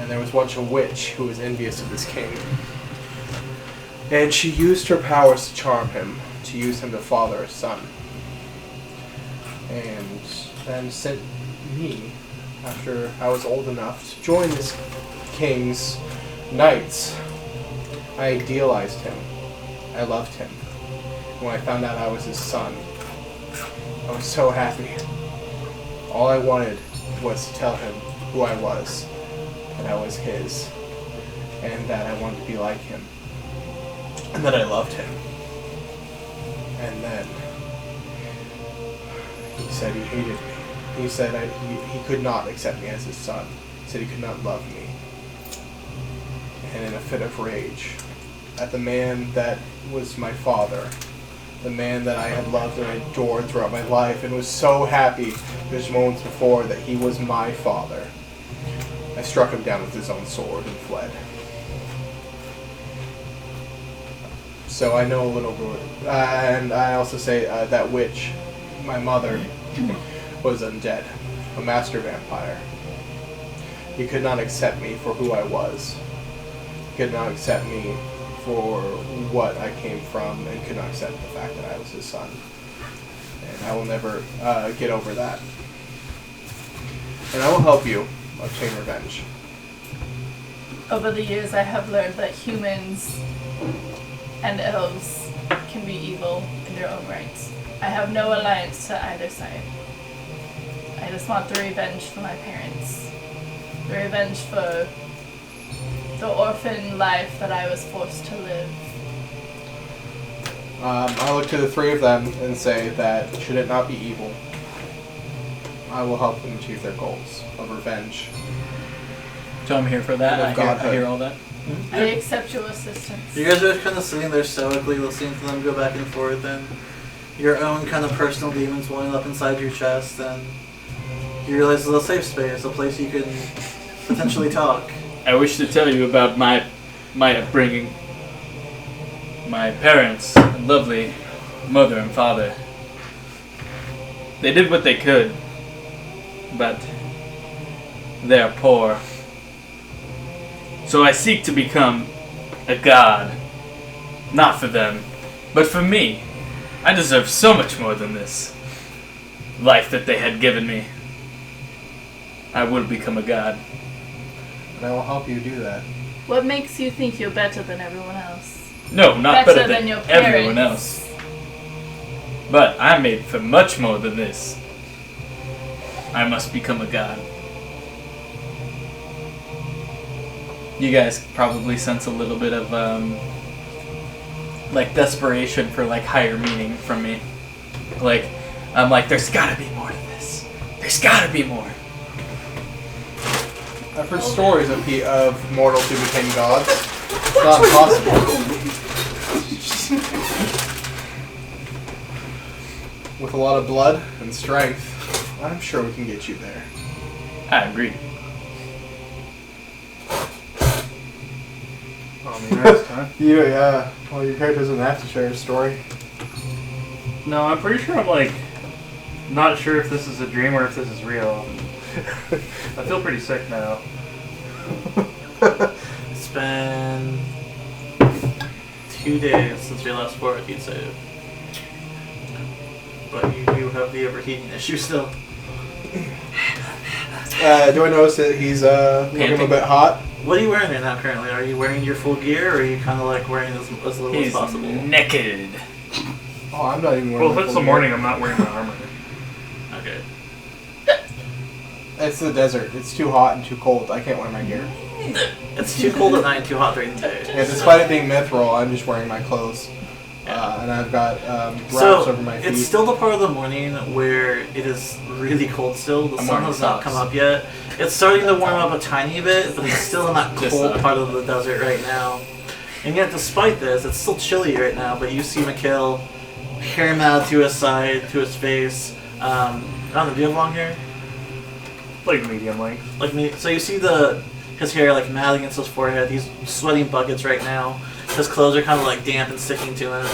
And there was once a witch who was envious of this king. And she used her powers to charm him, to use him to father a son. And then sent me, after I was old enough, to join this king's knights. I idealized him. I loved him. When I found out I was his son, I was so happy. All I wanted was to tell him who I was, that I was his, and that I wanted to be like him, and that I loved him. And then he said he hated me. He said he could not accept me as his son. He said he could not love me. And in a fit of rage, at the man that was my father, the man that I had loved and adored throughout my life, and was so happy just moments before that he was my father, I struck him down with his own sword and fled. So I know a little bit, and I also say that witch, my mother, was undead, a master vampire. He could not accept me for who I was. He could not accept me for what I came from, and could not accept the fact that I was his son. And I will never get over that. And I will help you obtain revenge. Over the years, I have learned that humans and elves can be evil in their own rights. I have no alliance to either side. I just want the revenge for my parents. The revenge for the orphan life that I was forced to live. I look to the three of them and say that should it not be evil, I will help them achieve their goals of revenge. So I'm here for that. And of I hear all that. I accept your assistance. You guys are kind of sitting there stoically listening to them go back and forth, and your own kind of personal demons welling up inside your chest, and you realize it's a safe space, a place you can potentially talk. I wish to tell you about my upbringing. My parents, lovely mother and father, they did what they could, but they're poor. So I seek to become a god. Not for them, but for me. I deserve so much more than this life that they had given me. I will become a god. And I will help you do that. What makes you think you're better than everyone else? No, not better than your everyone parents. else. But I'm made for much more than this. I must become a god. You guys probably sense a little bit of like desperation for like higher meaning from me. Like I'm like, there's gotta be more to this. There's gotta be more. I've heard stories of mortals who became gods. It's not possible. With a lot of blood and strength, I'm sure we can get you there. I agree. Next time. Well, your character doesn't have to share his story. No, I'm pretty sure I'm like not sure if this is a dream or if this is real. I feel pretty sick now. It's been 2 days since your last 4 heat save. But you do have the overheating issue still. Do I notice that he's looking a bit hot? What are you wearing right now currently? Are you wearing your full gear, or are you kind of like wearing as little as He's possible? naked. Oh, I'm not even wearing Well, if it's the morning, I'm not wearing my armor. Okay. It's the desert. It's too hot and too cold. I can't wear my gear. It's too cold at night and too hot during the day. Yeah, despite it being mithril, I'm just wearing my clothes. And I've got wraps So, over my feet. it's still the part of the morning where it is really cold still. The sun has not come up yet. It's starting to warm up a tiny bit, but it's still in that cold part of the desert right now. And yet, despite this, it's still chilly right now, but you see Mikhail, hair matted to his side, to his face. I don't know, do you have long hair? Like medium length. Like me. So you see his hair like matted against his forehead. He's sweating buckets right now. His clothes are kind of like damp and sticking to him.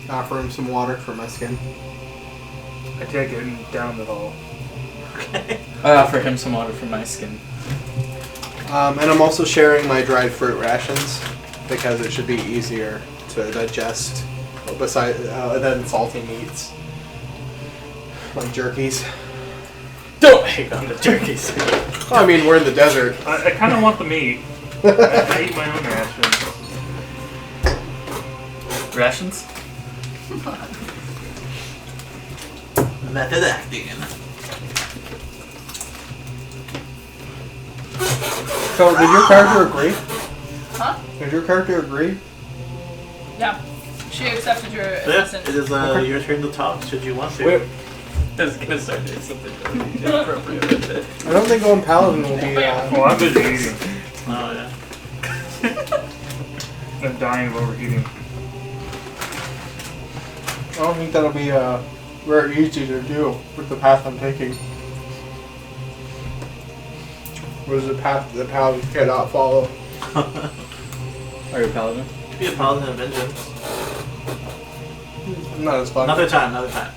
Offer him some water for my skin. I take it and down it all. Okay. I offer him some water for my skin. And I'm also sharing my dried fruit rations because it should be easier to digest than salty meats. Like jerkies. Don't hate on the turkeys. Well, I mean, we're in the desert. I kind of want the meat. I eat my own rations. Rations? Method acting. So, did your character agree? Huh? Did your character agree? Yeah. She accepted your Yeah, assistance. it is your turn to talk, should you want to. Wait, I was gonna start doing something really inappropriate with it. I don't think going paladin will be. Well, I'm busy eating. Oh, yeah. I'm dying of overeating. I don't think that'll be very easy to do with the path I'm taking. What is the path the paladin cannot follow? Are you a paladin? Could be a paladin of vengeance. Not as fun. Another time.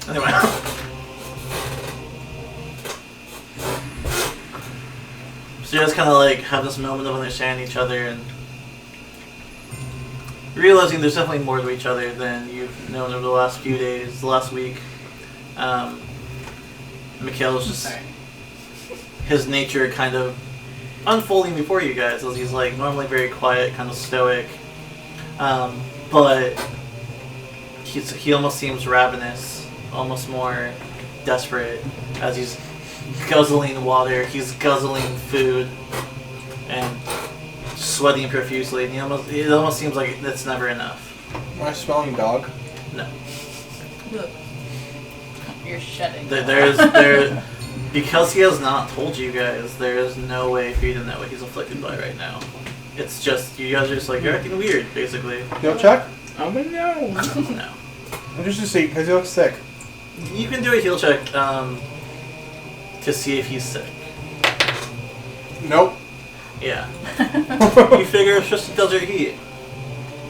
Anyway. So you guys kind of like have this moment of understanding each other and realizing there's definitely more to each other than you've known over the last few days, the last week. Mikhail's just his nature kind of unfolding before you guys as he's like normally very quiet, kind of stoic, but he almost seems ravenous, almost more desperate as he's guzzling water, he's guzzling food, and sweating profusely. And it almost seems like it's never enough. Am I smelling dog? No. You're shedding. There, because he has not told you guys, there is no way for you to know what he's afflicted by right now. It's just, you guys are just like, you're acting weird, basically. You'll check? Oh, but no. No. Just to see, because he looks sick. You can do a heal check to see if he's sick. Nope. Yeah. You figure it's just a desert heat.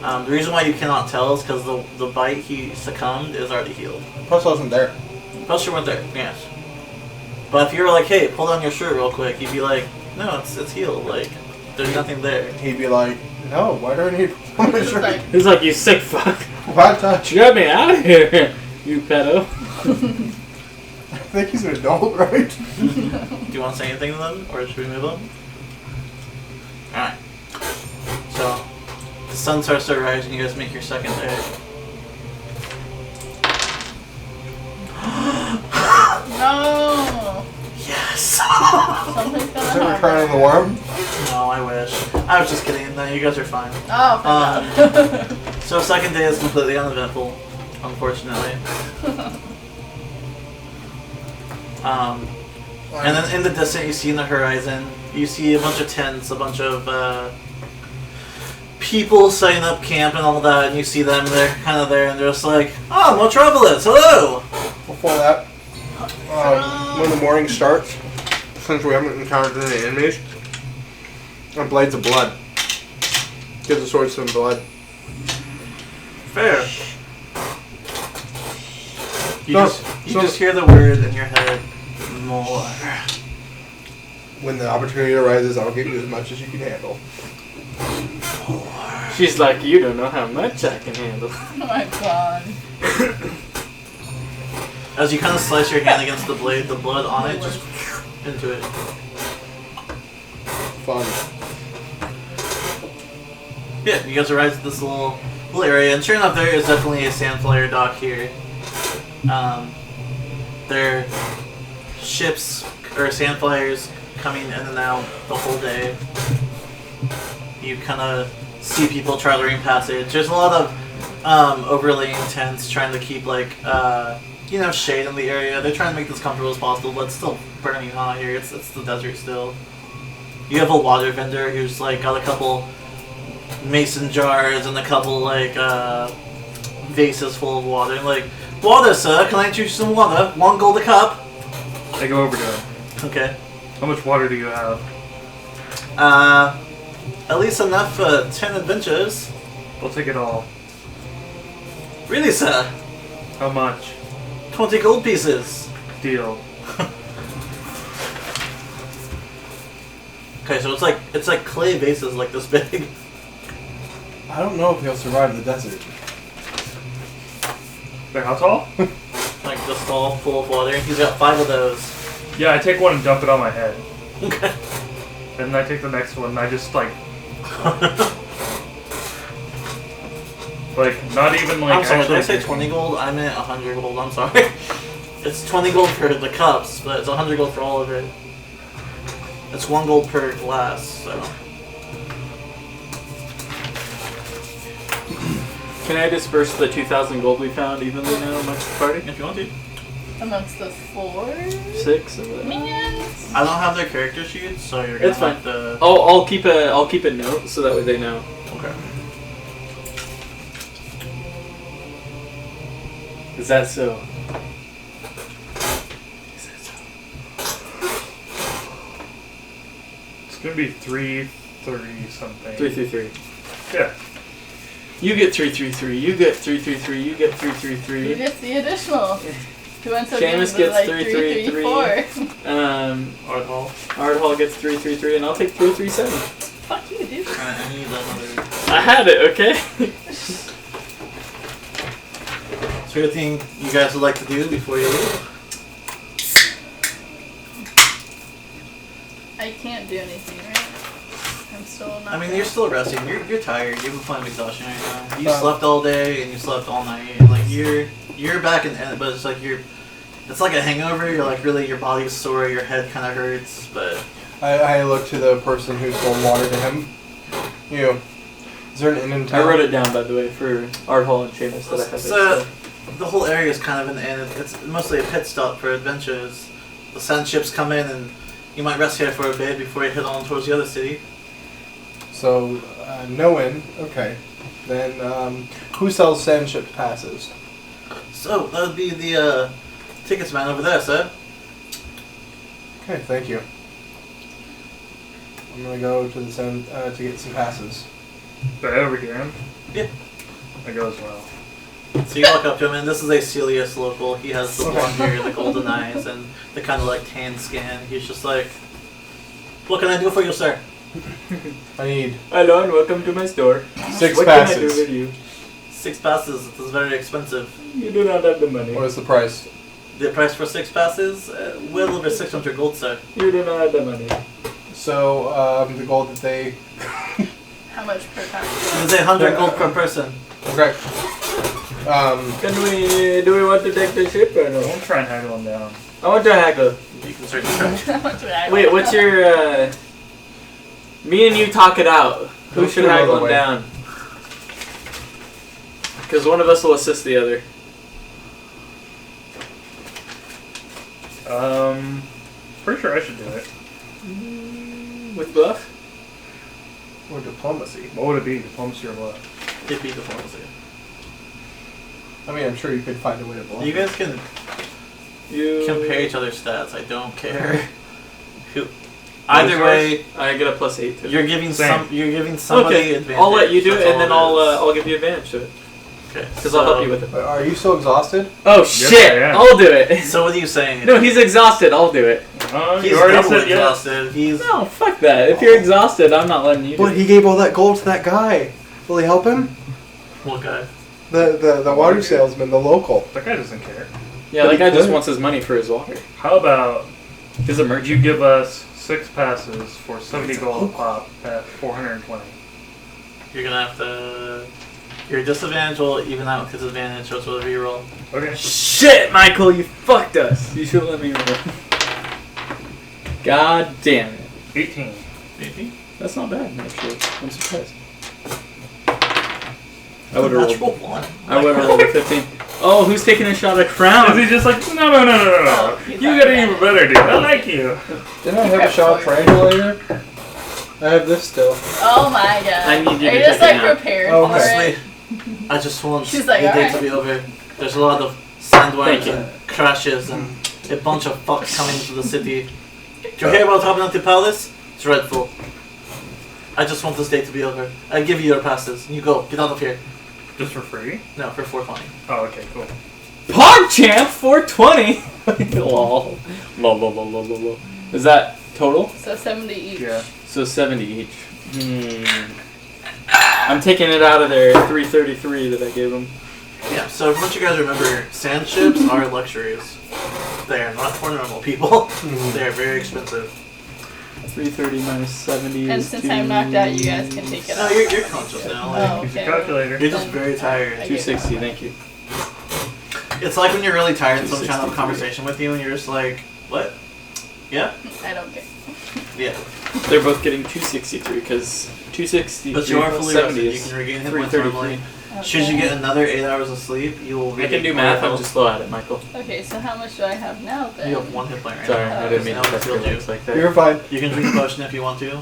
The reason why you cannot tell is because the bite he succumbed is already healed. Plus I wasn't there. Plus you weren't there, yes. But if you were like, hey, pull down your shirt real quick, he'd be like, no, it's healed. Like, there's nothing there. He'd be like, no, why do I need to put on my shirt? Like, He's like, you sick fuck. Why touch? You got me out of here, you pedo. I think he's an adult, right? Do you want to say anything to them, or should we move on? Alright. So, the sun starts to rise and you guys make your second day. no. Yes! Something's gonna Is it happen. Return of the Worm? No, I wish. I was just kidding. No, you guys are fine. Oh, So second day is completely uneventful, unfortunately. And then in the distance you see in the horizon, you see a bunch of tents, a bunch of people setting up camp and all that, and you see them, they're kind of there, and they're just like, oh, more travelers, hello! Before that, when the morning starts, since we haven't encountered any enemies, and blades of blood. Give the sword some blood. Fair. You So- just hear the word in your head, more. When the opportunity arises, I'll give you as much as you can handle. She's like, you don't know how much I can handle. oh my god. As you kind of slice your hand against the blade, the blood on it just into it. Fun. Yeah, you guys arrive at this little area, and sure enough, there is definitely a sandflyer dock here. There are ships or sandflyers coming in and out the whole day. You kind of see people chartering passage. There's a lot of overlaying tents trying to keep shade in the area. They're trying to make this comfortable as possible, but it's still burning hot here. It's the desert still. You have a water vendor who's like got a couple mason jars and a couple vases full of water. And like, water, sir. Can I introduce some water? 1 gold a cup. I go over to him. Okay. How much water do you have? At least enough for 10 adventures. I'll take it all. Really, sir? How much? 20 gold pieces. Deal. Okay, so it's like clay vases like this big. I don't know if he'll survive the desert. Wait, how tall? Like this tall, full of water. He's got 5 of those. Yeah, I take one and dump it on my head. Okay. And then I take the next one and I just like not even like I'm sorry, did I actually say 20 gold? I meant 100 gold, I'm sorry. It's 20 gold for the cups, but it's 100 gold for all of it. It's 1 gold per glass, so. Can I disperse the 2,000 gold we found evenly now amongst the party? If you want to. Amongst the 4 6 of them. minions? I don't have their character sheets, so you're gonna It's fine. have to. I'll keep a note so that way they know. Okay. Is that so? Is that so? it's gonna be 3, 3 something. 333. Yeah. You get 333. You get 333. You get Who 333. gets the additional? Who ends up Seamus getting gets like 333. 334? Ardhall. Ardhall gets 333, and I'll take 337. Fuck you, dude. Alright, I need another. I had it. Okay. Is there anything you guys would like to do before you leave? I can't do anything, right? I'm still not. I mean, there. you're still resting. You're tired. You have a point of exhaustion right now. You Um, slept all day and you slept all night. And like you're back in, but it's like it's like a hangover. You're like really, your body's sore, your head kind of hurts, but I look to the person who sold water to him. You. Is there an inn in I town? wrote it down by the way for Ardhall and Seamus that I have. so the whole area is kind of an inn. It's mostly a pit stop for adventures. The sand ships come in and you might rest here for a bit before you head on towards the other city. So, no inn. Okay. Then, who sells sand ship passes? So that would be the tickets man over there, sir. Okay, thank you. I'm gonna go to the sand to get some passes. Do I overhear him? Yeah. I go as well. So you walk up to him, and this is a Celius local. He has the blonde hair, the golden eyes, and the kind of like tan skin. He's just like, "What can I do for you, sir?" I need Hello and welcome to my store. 6 What passes. can I do with you? 6 passes. It is very expensive. You do not have the money. What is the price? The price for 6 passes, well over 600 gold, sir. You do not have the money. So, the gold that they... How much per pack? It is 100 gold per person. Okay. Do we want to take the ship or no? Don't try and haggle him down. I want to haggle. You can certainly try. How much would I Wait, what's your me and you talk it out. Who Don't should throw it haggle him away. down? Because one of us will assist the other. Pretty sure I should do it. With bluff? Or diplomacy. What would it be? Diplomacy or what? It'd be diplomacy. I mean, I'm sure you could find a way to bluff. You guys can You compare each other's stats. I don't care. Who? Either way, I get a +8 to it. you're giving Same. somebody Okay, advantage. I'll let you do it, That's and then all it is. I'll give you advantage to it. Okay. Because I'll help you with it. Are you so exhausted? Oh I shit! am. I'll do it. So what are you saying? No, he's exhausted. I'll do it. He's you already double said yes. exhausted. He's No, fuck that. If you're exhausted, I'm not letting you do But it. he gave all that gold to that guy. Will he help him? what guy? The water salesman, the local. That guy doesn't care. Yeah, But that he guy just could. wants his money for his water. How about He's a merchant. you give us 6 passes for 70 gold a pop at 420? You're gonna have to. Your disadvantage will even out with his advantage, so it's whatever you roll. Okay. Shit, Michael, you fucked us. You should let me roll. God damn it. 18. Maybe. That's not bad, actually. I'm surprised. I would have Natural rolled. one. I would have rolled a 15. Oh, who's taking a shot at Is Crown? he just like, no. he's You not got bad. even better, dude. I like you. Didn't I have a shot of triangulator? I have this still. Oh my god. I need you Are to you just take a like nap. prepared Oh, for Honestly, it? I just want She's like, the day "Alright." to be over. There's a lot of sandworms Thank you. and crashes and a bunch of fucks coming into the city. Did you hear about happening at the palace? It's dreadful. I just want this day to be over. I give you your passes. You go. Get out of here. Just for free? No, for 420. Oh, okay, cool. PogChamp 420! Lol. Lol, lol, lol, lol, lol, lol. Is that total? So 70 each. Yeah. So 70 each. I'm taking it out of their 333 that I gave them. Yeah, so if you guys remember, sand ships are luxuries. They are not for normal people. They are very expensive. 330 minus 70 And is since I'm knocked out, you guys can take it No, out. you're conscious now. Like, Oh, Use your okay. calculator. You're just very tired. 260, thank you. It's like when you're really tired and someone's trying to have a 263. conversation with you and you're just like, what? Yeah? I don't care. Yeah. They're both getting 263 because 260 But you are fully rested. 70 You is can regain hit points 333. normally. Should you get another 8 hours of sleep, you will I regain can do 4 math, I'm health. just slow at it, Michael. Okay, so how much do I have now then? You have 1 hit point right Sorry, now. I didn't mean Now to it test healed your you. legs like that. You're fine. You can drink a potion if you want to,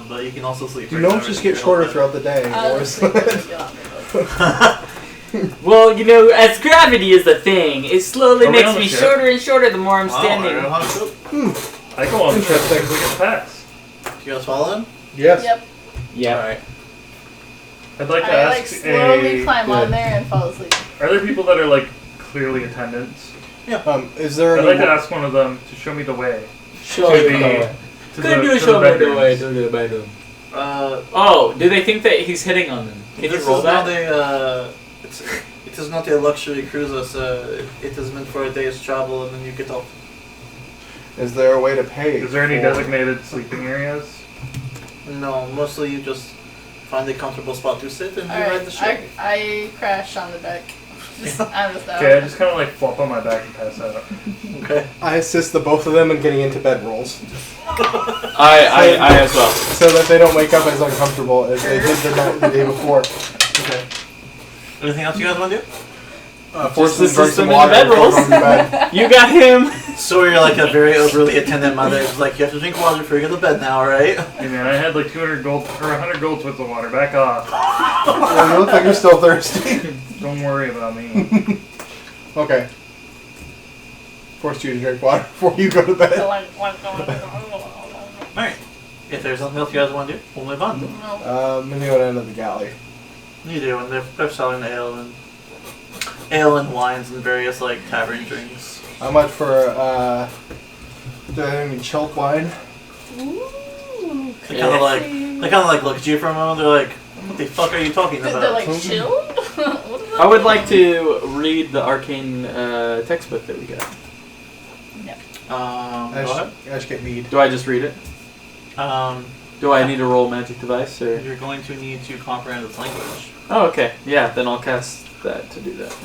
but you can also sleep for Do 8 gnomes hours just and get feel shorter better. throughout the day? I'll Or just is sleep that- with you on the Well, you know, as gravity is the thing, it slowly Are we makes on the me ship? shorter and shorter the more I'm Wow, standing. I don't know how to cope. I go on the trip Interesting. because we get the pass. You guys follow him? Yes. Yep. Yeah. Alright. I'd like to I ask like slowly climb Good. on there and fall asleep. are there people that are like clearly attendants? Is there I'd any like to ask one of them to show me the way. Show To me the- the way. To Could you to show me the bedrooms. way to the bedroom? Uh, Oh, do they think that he's hitting on them? Can you this roll is that? not it is not a luxury cruise, it is meant for a day's travel and then you get off. Is there a way to pay? Is there any for- designated sleeping areas? No, mostly you just find a comfortable spot to sit and you ride the ship. Alright, I crash on the deck. I'm just out. Okay, I just kind of like flop on my back and pass out. Okay. I assist the both of them in getting into bed rolls, I as well. so that they don't wake up as uncomfortable as they did the day before. Okay. Anything else you guys want to do? Force Just them to drink assist some them in the water bed and put rolls. them to bed. You got him. So you're like a very overly attendant mother. It's like, you have to drink water before you go to bed now, right? Hey man, I had like 200 gold or 100 golds worth of water. Back off. Yeah, you look like you're still thirsty. Don't worry about me. Okay. Force you to drink water before you go to bed. Alright. If there's nothing else you guys want to do, we'll move on. Maybe on the end of the galley. You do, and they're selling ale and wines and various like tavern drinks. How much for do they have any chalk wine? Ooh. They kind of like look at you for a moment. They're like, "What the fuck are you talking They're about?" like chilled? What is that? I would like to read the arcane textbook that we got. I Go ahead. should get mead. Do I just read it? Do I need to roll magic device or? You're going to need to comprehend its language. Oh, okay. Yeah, then I'll cast that to do that.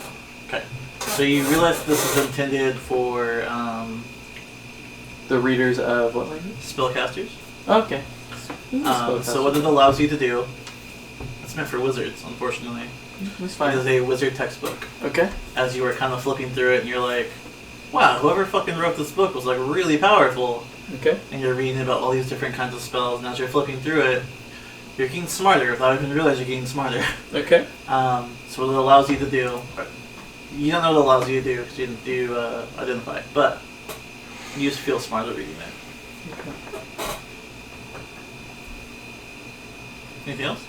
Okay. So you realize this is intended for The readers of what language? spellcasters. Okay. So what it allows you to do, it's meant for wizards, unfortunately. That's It fine. is a wizard textbook. Okay. As you were kind of flipping through it, and you're like, "Wow, whoever fucking wrote this book was like really powerful." Okay. And you're reading about all these different kinds of spells, and as you're flipping through it, you're getting smarter without even realizing you're getting smarter. Okay. So what it allows you to do, you don't know what it allows you to do because you didn't do identify, but you just feel smarter reading it. Okay. Anything else?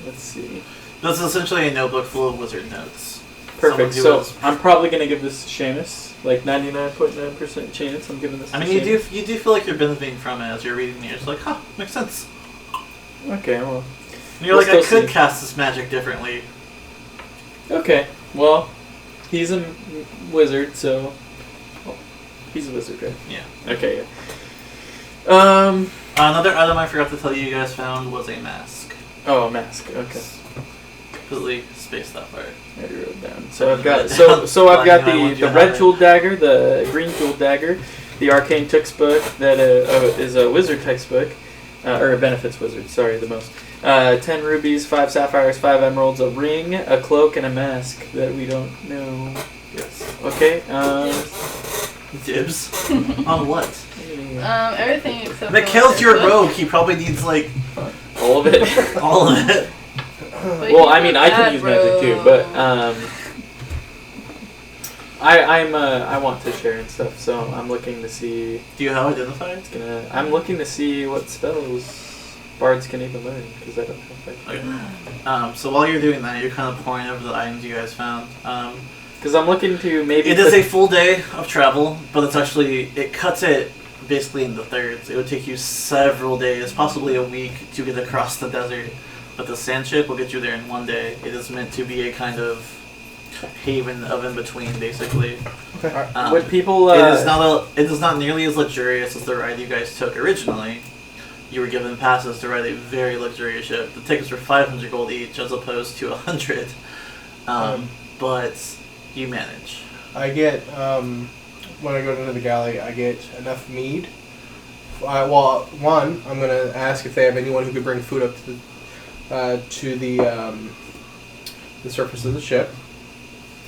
Let's see. This is essentially a notebook full of wizard notes. Perfect. Someone who So is- I'm probably gonna give this to Seamus. Like 99.9% chance I'm giving this. I to mean, you Seamus. do feel like you're benefiting from it as you're reading it. It's like, huh, makes sense. Okay. Well. And you're We'll like, I still could see. cast this magic differently. Okay. Well, he's a wizard, so. Well, he's a wizard, right? Yeah. Okay. Yeah. Another item I forgot to tell you guys found was a mask. Oh, a mask. Okay. Completely spaced that part. I already wrote it down. So So I've got you I've got I want you the to red have it. jeweled dagger, the green jeweled dagger, the arcane textbook that is a wizard textbook, or a benefits wizard. Sorry, the most. 10 rubies, 5 sapphires, 5 emeralds, a ring, a cloak, and a mask that we don't know. Yes. Okay. Dibs. On what? Everything except Mikhail's for your the rogue. He probably needs like all of it. all of it. But Well, you I mean, were I can bad, use magic too, but bro. I want to share and stuff, so I'm looking to see. Do you have identified? I'm looking to see what spells bards can even learn because I don't know if I can. Okay. So while you're doing that, you're kind of poring over the items you guys found. Because I'm looking to maybe. It is a full day of travel, but it cuts it basically into thirds. It would take you several days, possibly a week, to get across the desert. But the sand ship will get you there in one day. It is meant to be a kind of haven of in between, basically. Okay. Would people? It is not nearly as luxurious as the ride you guys took originally. You were given passes to ride a very luxurious ship. The tickets were 500 gold each, as opposed to 100. But you manage. I get, when I go into the galley, I get enough mead. Well, one, I'm going to ask if they have anyone who could bring food up to the surface of the ship.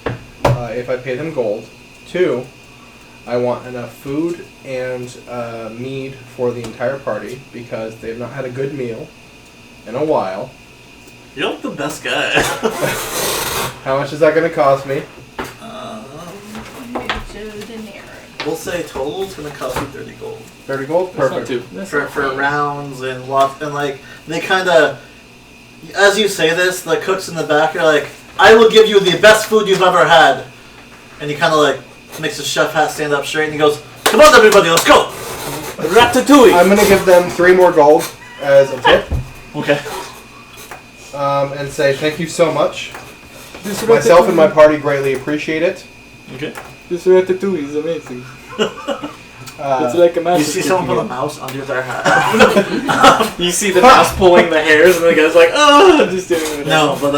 If I pay them gold. Two, I want enough food and mead for the entire party because they've not had a good meal in a while. You're like the best guy. How much is that going to cost me? We'll say total is going to cost you 30 gold. 30 gold? Perfect. For rounds and lots, and like, they kind of, as you say this, the cooks in the back are like, I will give you the best food you've ever had. And he kind of like makes his chef hat stand up straight and he goes, come on everybody, let's go! Ratatouille! I'm going to give them 3 more gold as a tip. Okay. And say thank you so much. Myself and my party greatly appreciate it. Okay. This ratatouille is amazing. It's like a You see someone put a mouse under their hat. You see the mouse pulling the hairs, and the guy's like, "Oh, I'm just doing it." No, but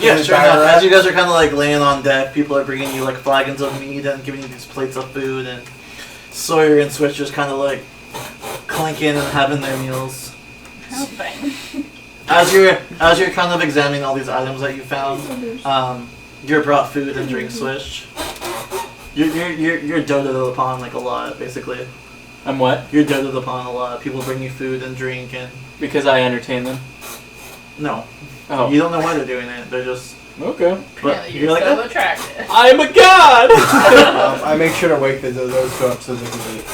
yeah, sure enough. As you guys are kind of like laying on deck, people are bringing you like flagons of meat and giving you these plates of food, and Sawyer and Switch just kind of like clinking and having their meals. How fine. As you're kind of examining all these items that you found, you're brought food and drink, Switch. You're doted upon like a lot, basically. I'm what? You're doted upon a lot. People bring you food and drink, and Because I entertain them. no, Oh. you don't know why they're doing it. They're just. Okay. But You're you're like, so attractive. I'm a god. I make sure to wake those two up so they can eat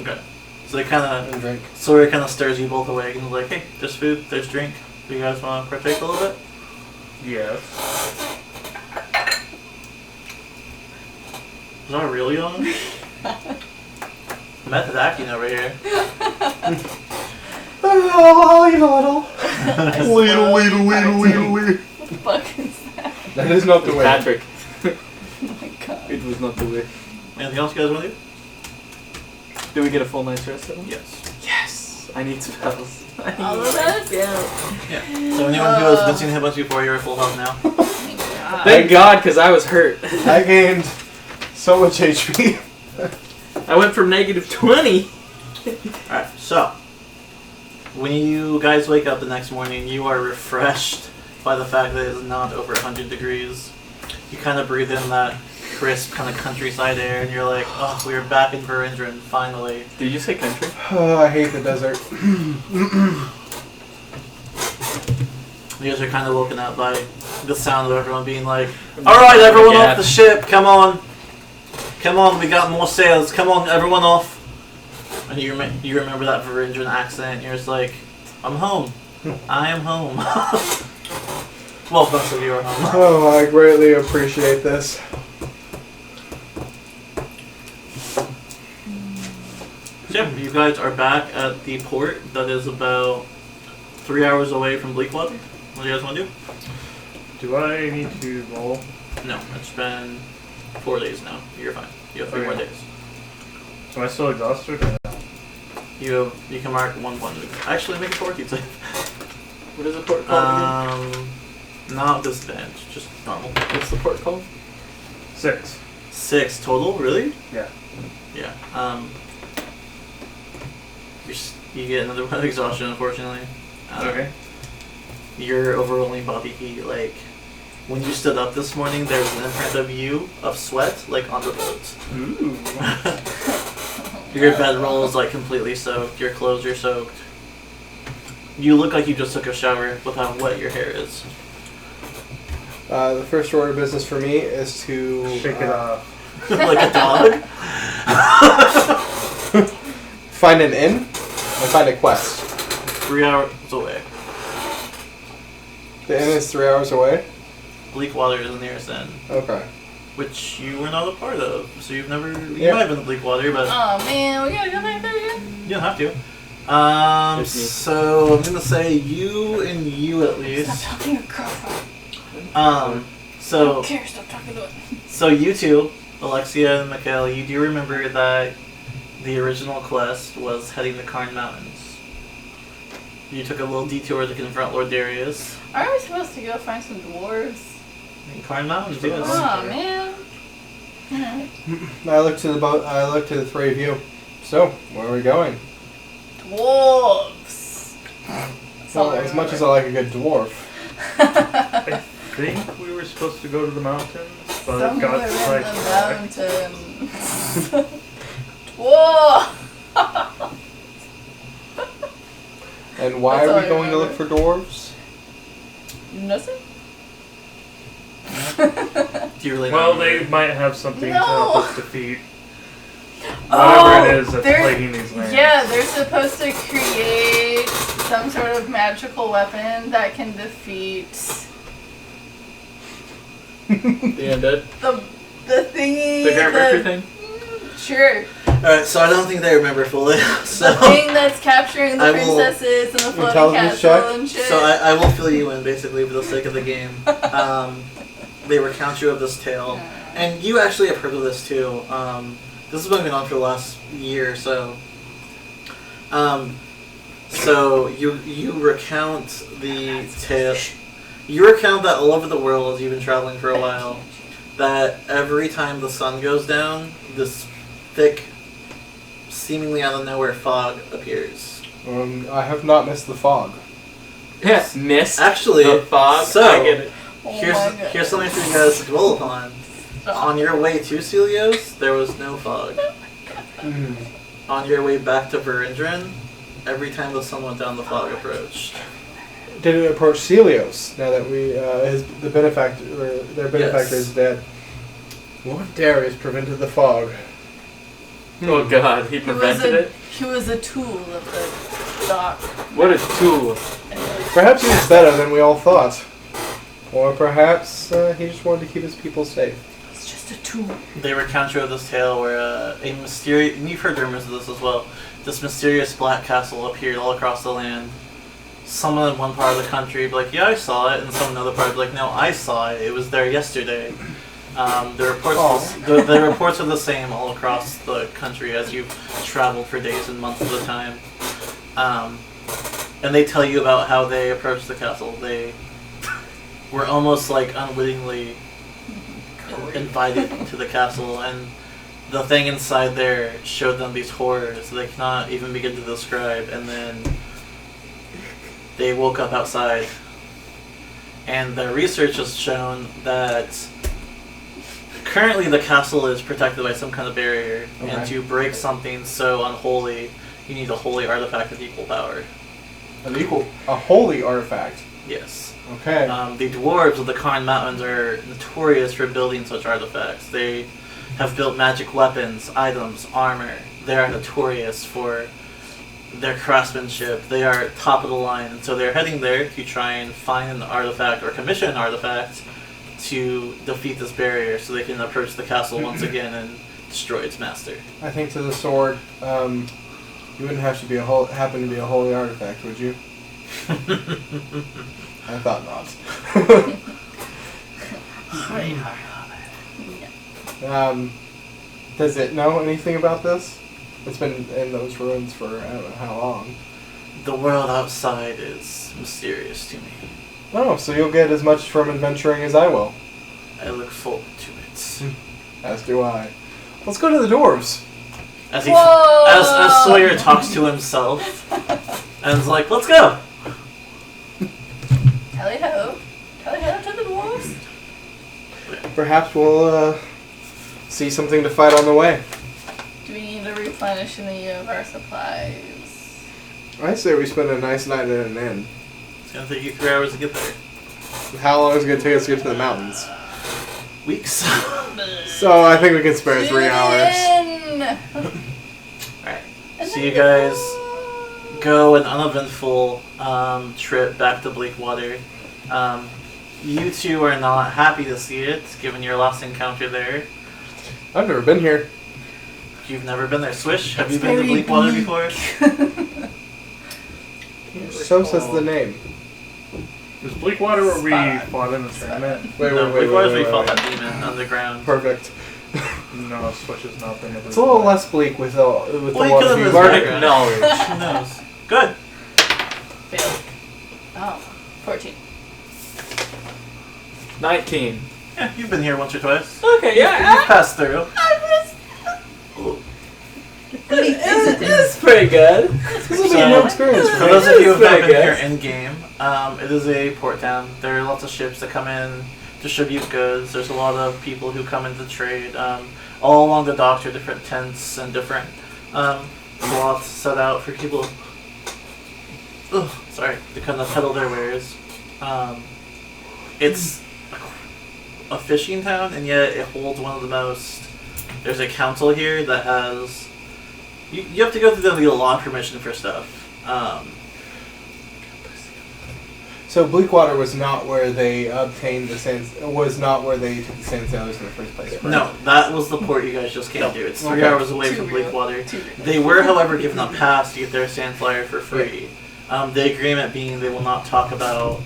okay. So they kind of. and drink. Sawyer kind of stirs you both awake and is like, hey, there's food, there's drink. Do you guys want to partake a little bit? Yes. Is that really on? Method acting over here. I'll eat a little. What the fuck is that? That is not the way. Patrick. Oh my god. It was not the way. Anything else you guys want to do? Do we get a full night's rest? Yes. Yes. I need spells. All of us? Yeah. So anyone who has missing hit points before, you're at full health now. Thank God. Thank God, because I was hurt. I gained so much HP. I went from -20. Alright, so. When you guys wake up the next morning, you are refreshed by the fact that it is not over 100 degrees. You kind of breathe in that crisp kind of countryside air, and you're like, oh, we're back in Verindran, finally. Did you say country? Oh, I hate the desert. You guys are kind of woken up by the sound of everyone being like, alright, everyone off the ship, come on. Come on, we got more sails, come on, everyone off. And you remember that Verindran accent, and you're just like, I'm home. I am home. Well, most of you are home. Oh, I greatly appreciate this. So yeah, you guys are back at the port that is about 3 hours away from Bleakwater. What do you guys want to do? Do I need to roll? No, it's been 4 days now. You're fine. You have 3 more Okay. days. Am I still exhausted? Or no? You can mark 1 point. Actually, make a fortitude save. What is the port called again? Not disadvantage, just normal. What's the port called? 6. 6 total, really? Yeah. Yeah. You get another one of exhaustion, unfortunately. Okay. Your overwhelming body heat, like when you stood up this morning, there was an imprint of you of sweat, like on the boat. Ooh. Your bedroll is like completely soaked. Your clothes are soaked. You look like you just took a shower with how wet your hair is. The first order of business for me is to Shake it off. Like a dog. find an inn and find a quest. 3 hours away. The inn is 3 hours away. Bleakwater is the nearest end. Okay. which you were not a part of. So you've never. You Yeah. might have been to Bleakwater, but Oh man, we gotta go back there again. you don't have to. Just me. So I'm gonna say you and you at Stop least. talking to your girlfriend. I So don't care. Stop talking to it. so you two, Alexia and Mikhail, you do remember that the original quest was heading to Karn Mountains. You took a little detour to confront Lord Darius. Aren't we supposed to go find some dwarves? In Karn Mountains, yes. Oh man. Alright. I look to the boat. I look to the three of you. So, where are we going? Dwarves. That's all Well, I as much as I remember. like a good dwarf. I think we were supposed to go to the mountains, but it Somewhere got in sidetracked. the mountains. Whoa! And why That's all are we I going to look remember. for dwarves? Nothing? Do you really Well, know? they might have something to No. help us defeat Oh, whatever it is that's they're- plaguing these lands. Yeah, they're supposed to create some sort of magical weapon that can defeat The undead. the thingy. The Grant Murphy thing. Sure. Alright, so I don't think they remember fully. The So thing that's capturing the I will- princesses and the floating Intelligence castle check? and shit. So I will fill you in basically for the sake of the game. They recount you of this tale, and you actually have heard of this too. This has been going on for the last year or so. So you recount the tale. You recount that all over the world as you've been traveling for a while, that every time the sun goes down, this thick, seemingly out of nowhere fog appears. I have not missed the fog. Yes, mist. Actually, The fog. so I get it. Oh here's my God. here's something for you guys to dwell upon. Stop. On your way to Celios, there was no fog. Hmm. On your way back to Verindran, every time the sun went down, the fog approached. Did it approach Celios now that the benefactor, or their benefactor Yes. is dead? Lord Darius prevented the fog. Oh god, he He was prevented a it? he was a tool of the doc. What a tool. Perhaps he was better than we all thought. Or perhaps he just wanted to keep his people safe. It's just a tool. They recount you of this tale where a mysterious, and you've heard rumors of this as well, this mysterious black castle appeared all across the land. Someone in one part of the country would be like, yeah, I saw it, and someone in another part would be like, no, I saw it. It was there yesterday. The reports are the same all across the country as you've traveled for days and months at a time. And they tell you about how they approached the castle. They were almost like unwittingly invited to the castle, and the thing inside there showed them these horrors they cannot even begin to describe, and then they woke up outside. And the research has shown that currently the castle is protected by some kind of barrier, and Okay. to break something so unholy, you need a holy artifact of equal power. A holy artifact. Yes. Okay. The dwarves of the Karn Mountains are notorious for building such artifacts. They have built magic weapons, items, armor. They are notorious for their craftsmanship. They are top of the line, and so they're heading there to try and find an artifact or commission an artifact to defeat this barrier so they can approach the castle once again and destroy its master. I think to the sword, you wouldn't have to be happen to be a holy artifact, would you? I thought not. Does it know anything about this? It's been in those ruins for I don't know how long. The world outside is mysterious to me. Oh, so you'll get as much from adventuring as I will. I look forward to it. As do I. Let's go to the dwarves. As he, Whoa! as Sawyer talks to himself, and is like, "Let's go." Tally ho. Tally ho to the dwarves. Perhaps we'll see something to fight on the way. Do we need to replenish any of our supplies? I say we spend a nice night at an inn. It's gonna take you 3 hours to get there. How long is it going to take us to get to the mountains? Weeks. So I think we can spare 3 hours. Alright. So you guys go an uneventful trip back to Bleakwater. You two are not happy to see it, given your last encounter there. I've never been here. You've never been there. Swish, have you It's been to very Bleakwater bleak. before? So says the name. Is Bleakwater where we Spot on. fought in the tournament? Wait, No, wait, wait, Bleakwater's wait, where you fought wait. that demon underground. Perfect. No, Switch has not been to It's a little less bleak with Well, the you one could of have you. been Bardic background. knowledge. Who knows? Good. Failed. Oh, 14. 19. Yeah, you've been here once or twice. Okay, You've yeah. passed through. It's pretty good. This will be a new experience For for me. those of you who have not Very been good. here in game, it is a port town. There are lots of ships that come in, distribute goods. There's a lot of people who come into trade. All along the docks are different tents and different cloths set out for people. To kind of peddle their wares. It's a fishing town, and yet it holds one of the most. There's a council here that has. You have to go through them to get a law permission for stuff. So Bleakwater was not where they obtained the sand. Was not where they took the sand sailors in the first place. Correct? No, that was the port you guys just came to. It's 3 Okay. hours away from Bleakwater. They were, however, given a pass to get their sand flyer for free. The agreement being they will not talk about.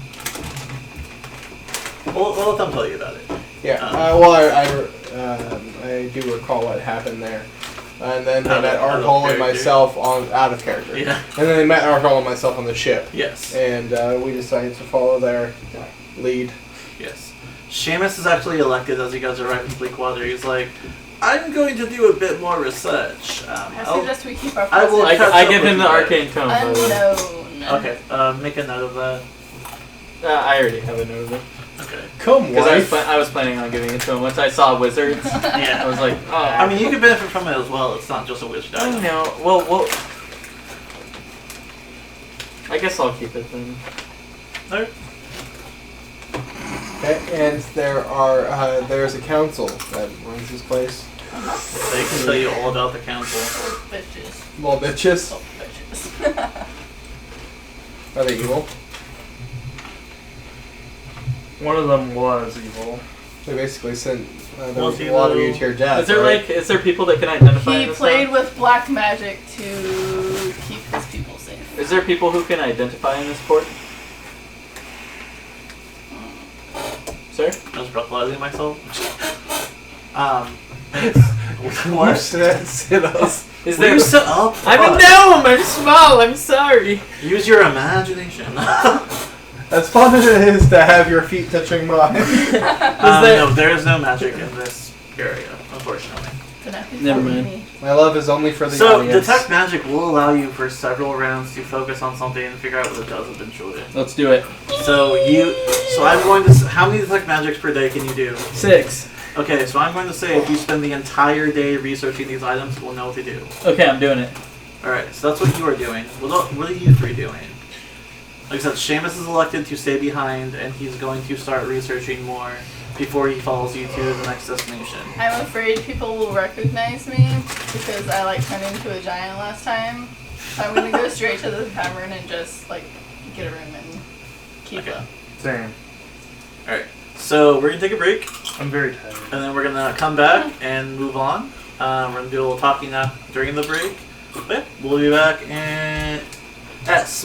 We'll let them tell you about it. Yeah. I do recall what happened there. And then they Out met of- out of Arthol and character. myself out of character. Yeah. And then they met Arthol and myself on the ship. Yes. And we decided to follow their lead. Yes. Seamus is actually elected as you guys arrive in Bleakwater. He's like, I'm going to do a bit more research. I suggest we keep our I will- presence catch I up give with him the you guys. arcane tone. by the way. unknown. Okay, make a note of that. I already have a note of it. Okay. Come, Because wife. I was planning on giving it to him. Once I saw wizards, I Yeah. was like, oh. I mean, you can benefit from it as well. It's not just a wizard I item. know. Well, I guess I'll keep it then. Alright. Okay, and there's a council that runs this place. They can tell you all about the council. Bitches. Little bitches. Oh, bitches. Are they evil? One of them was evil. They basically sent a Was he lot of though? you to your death. Is there right? is there people that can identify He this played town? with black magic to keep his people safe. Is there people who can identify in this port? Sir? I was breathalyzing myself. You What? sit us. Is Will there? you sit up? I'm a Fuck. gnome. I'm small. I'm sorry. Use your imagination. As fun as it is to have your feet touching mine. there- No, there is no magic in this area, unfortunately. But now he's Never following mind. me. My love is only for the So, audience. detect magic will allow you for several rounds to focus on something and figure out what it does eventually. Let's do it. So I'm going to. How many detect magics per day can you do? 6. Okay, so I'm going to say if you spend the entire day researching these items, we'll know what to do. Okay, I'm doing it. Alright, so that's what you are doing. What are you three doing? Like I said, Seamus is elected to stay behind, and he's going to start researching more before he follows you to the next destination. I'm afraid people will recognize me because I turned into a giant last time. So I'm gonna go straight to the tavern and just get a room and keep Okay. up. Same. Alright, so we're going to take a break, I'm very tired. and then we're going to come back and move on. We're going to do a little talking now during the break. But yeah, we'll be back at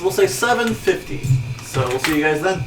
we'll say 7:50. So we'll see you guys then.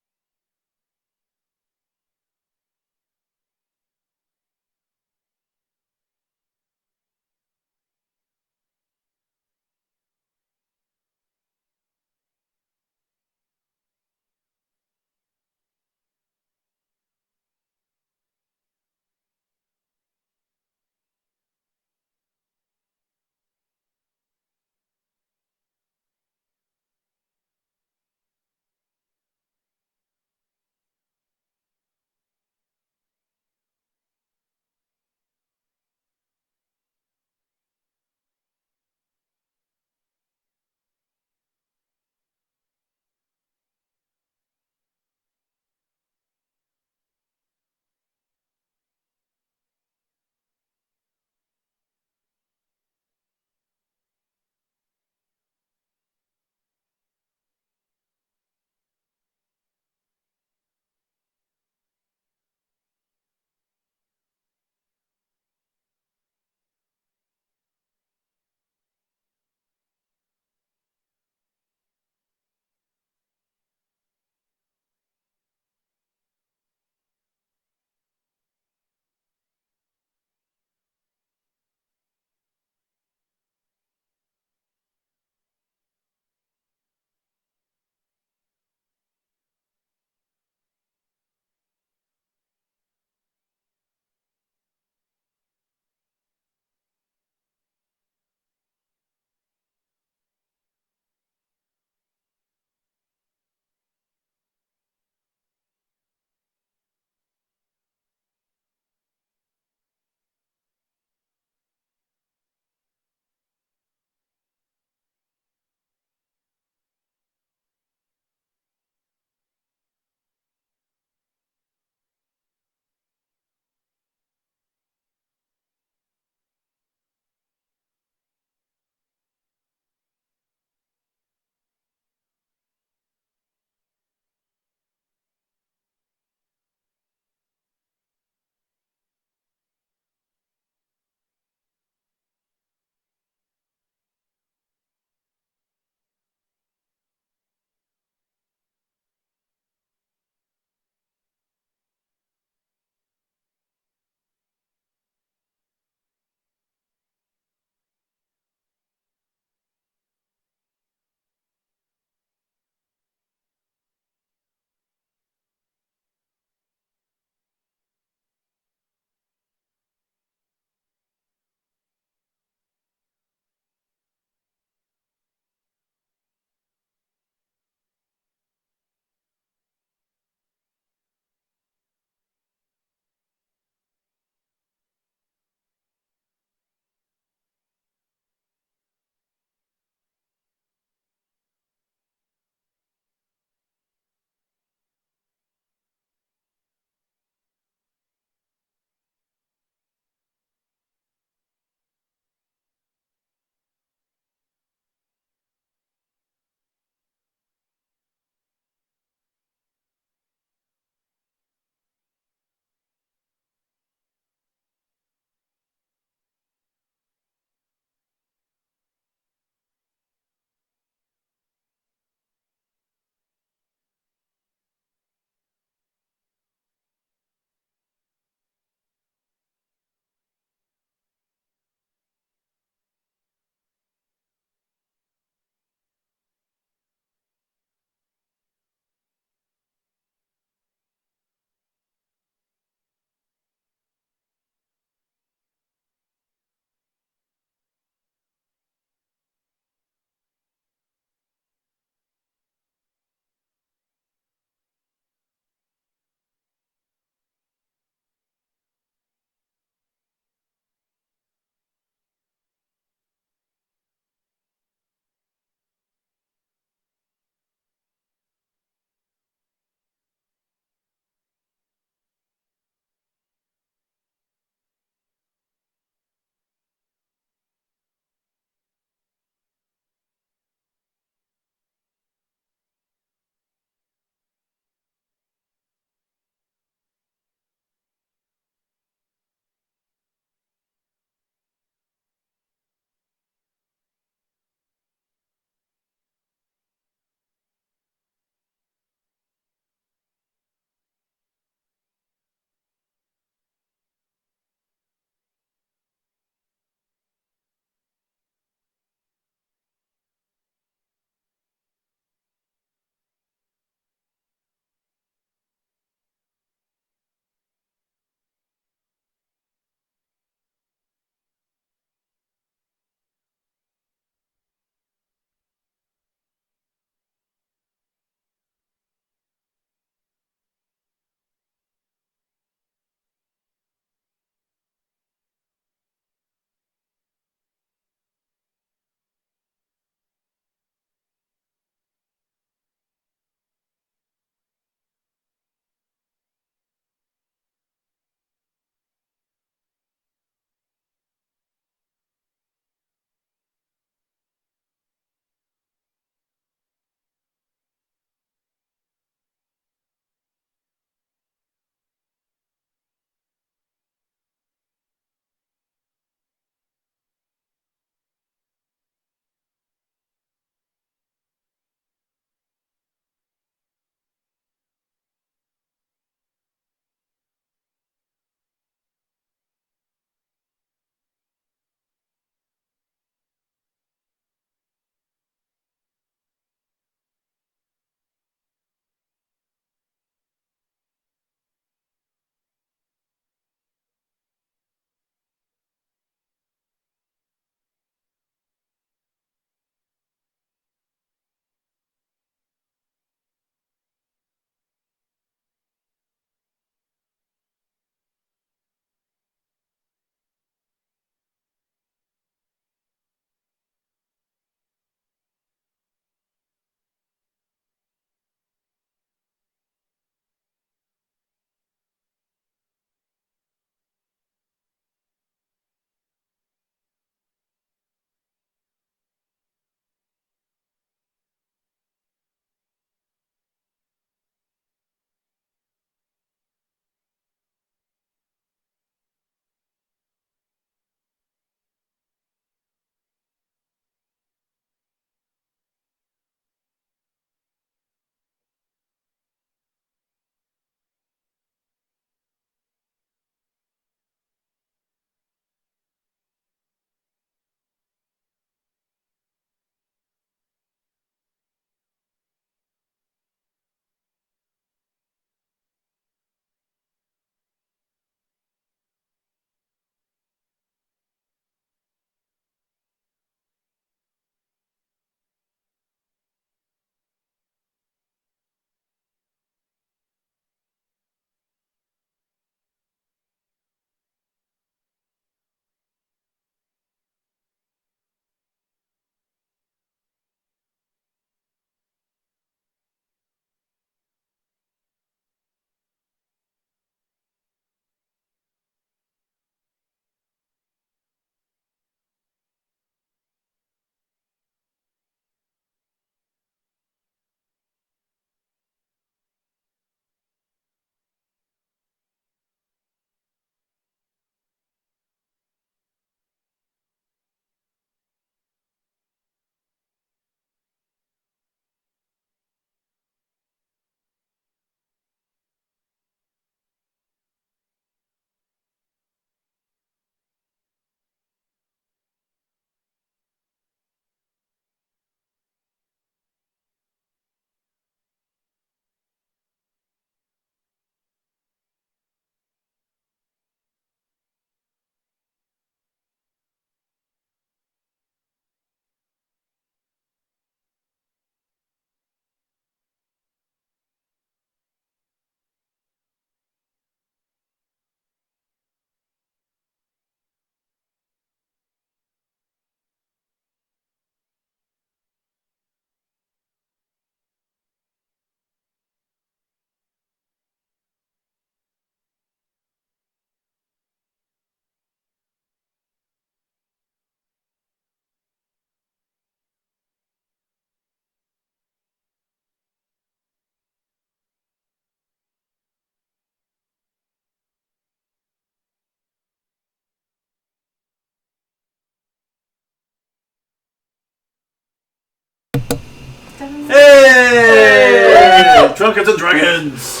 Drunkards and Dragons!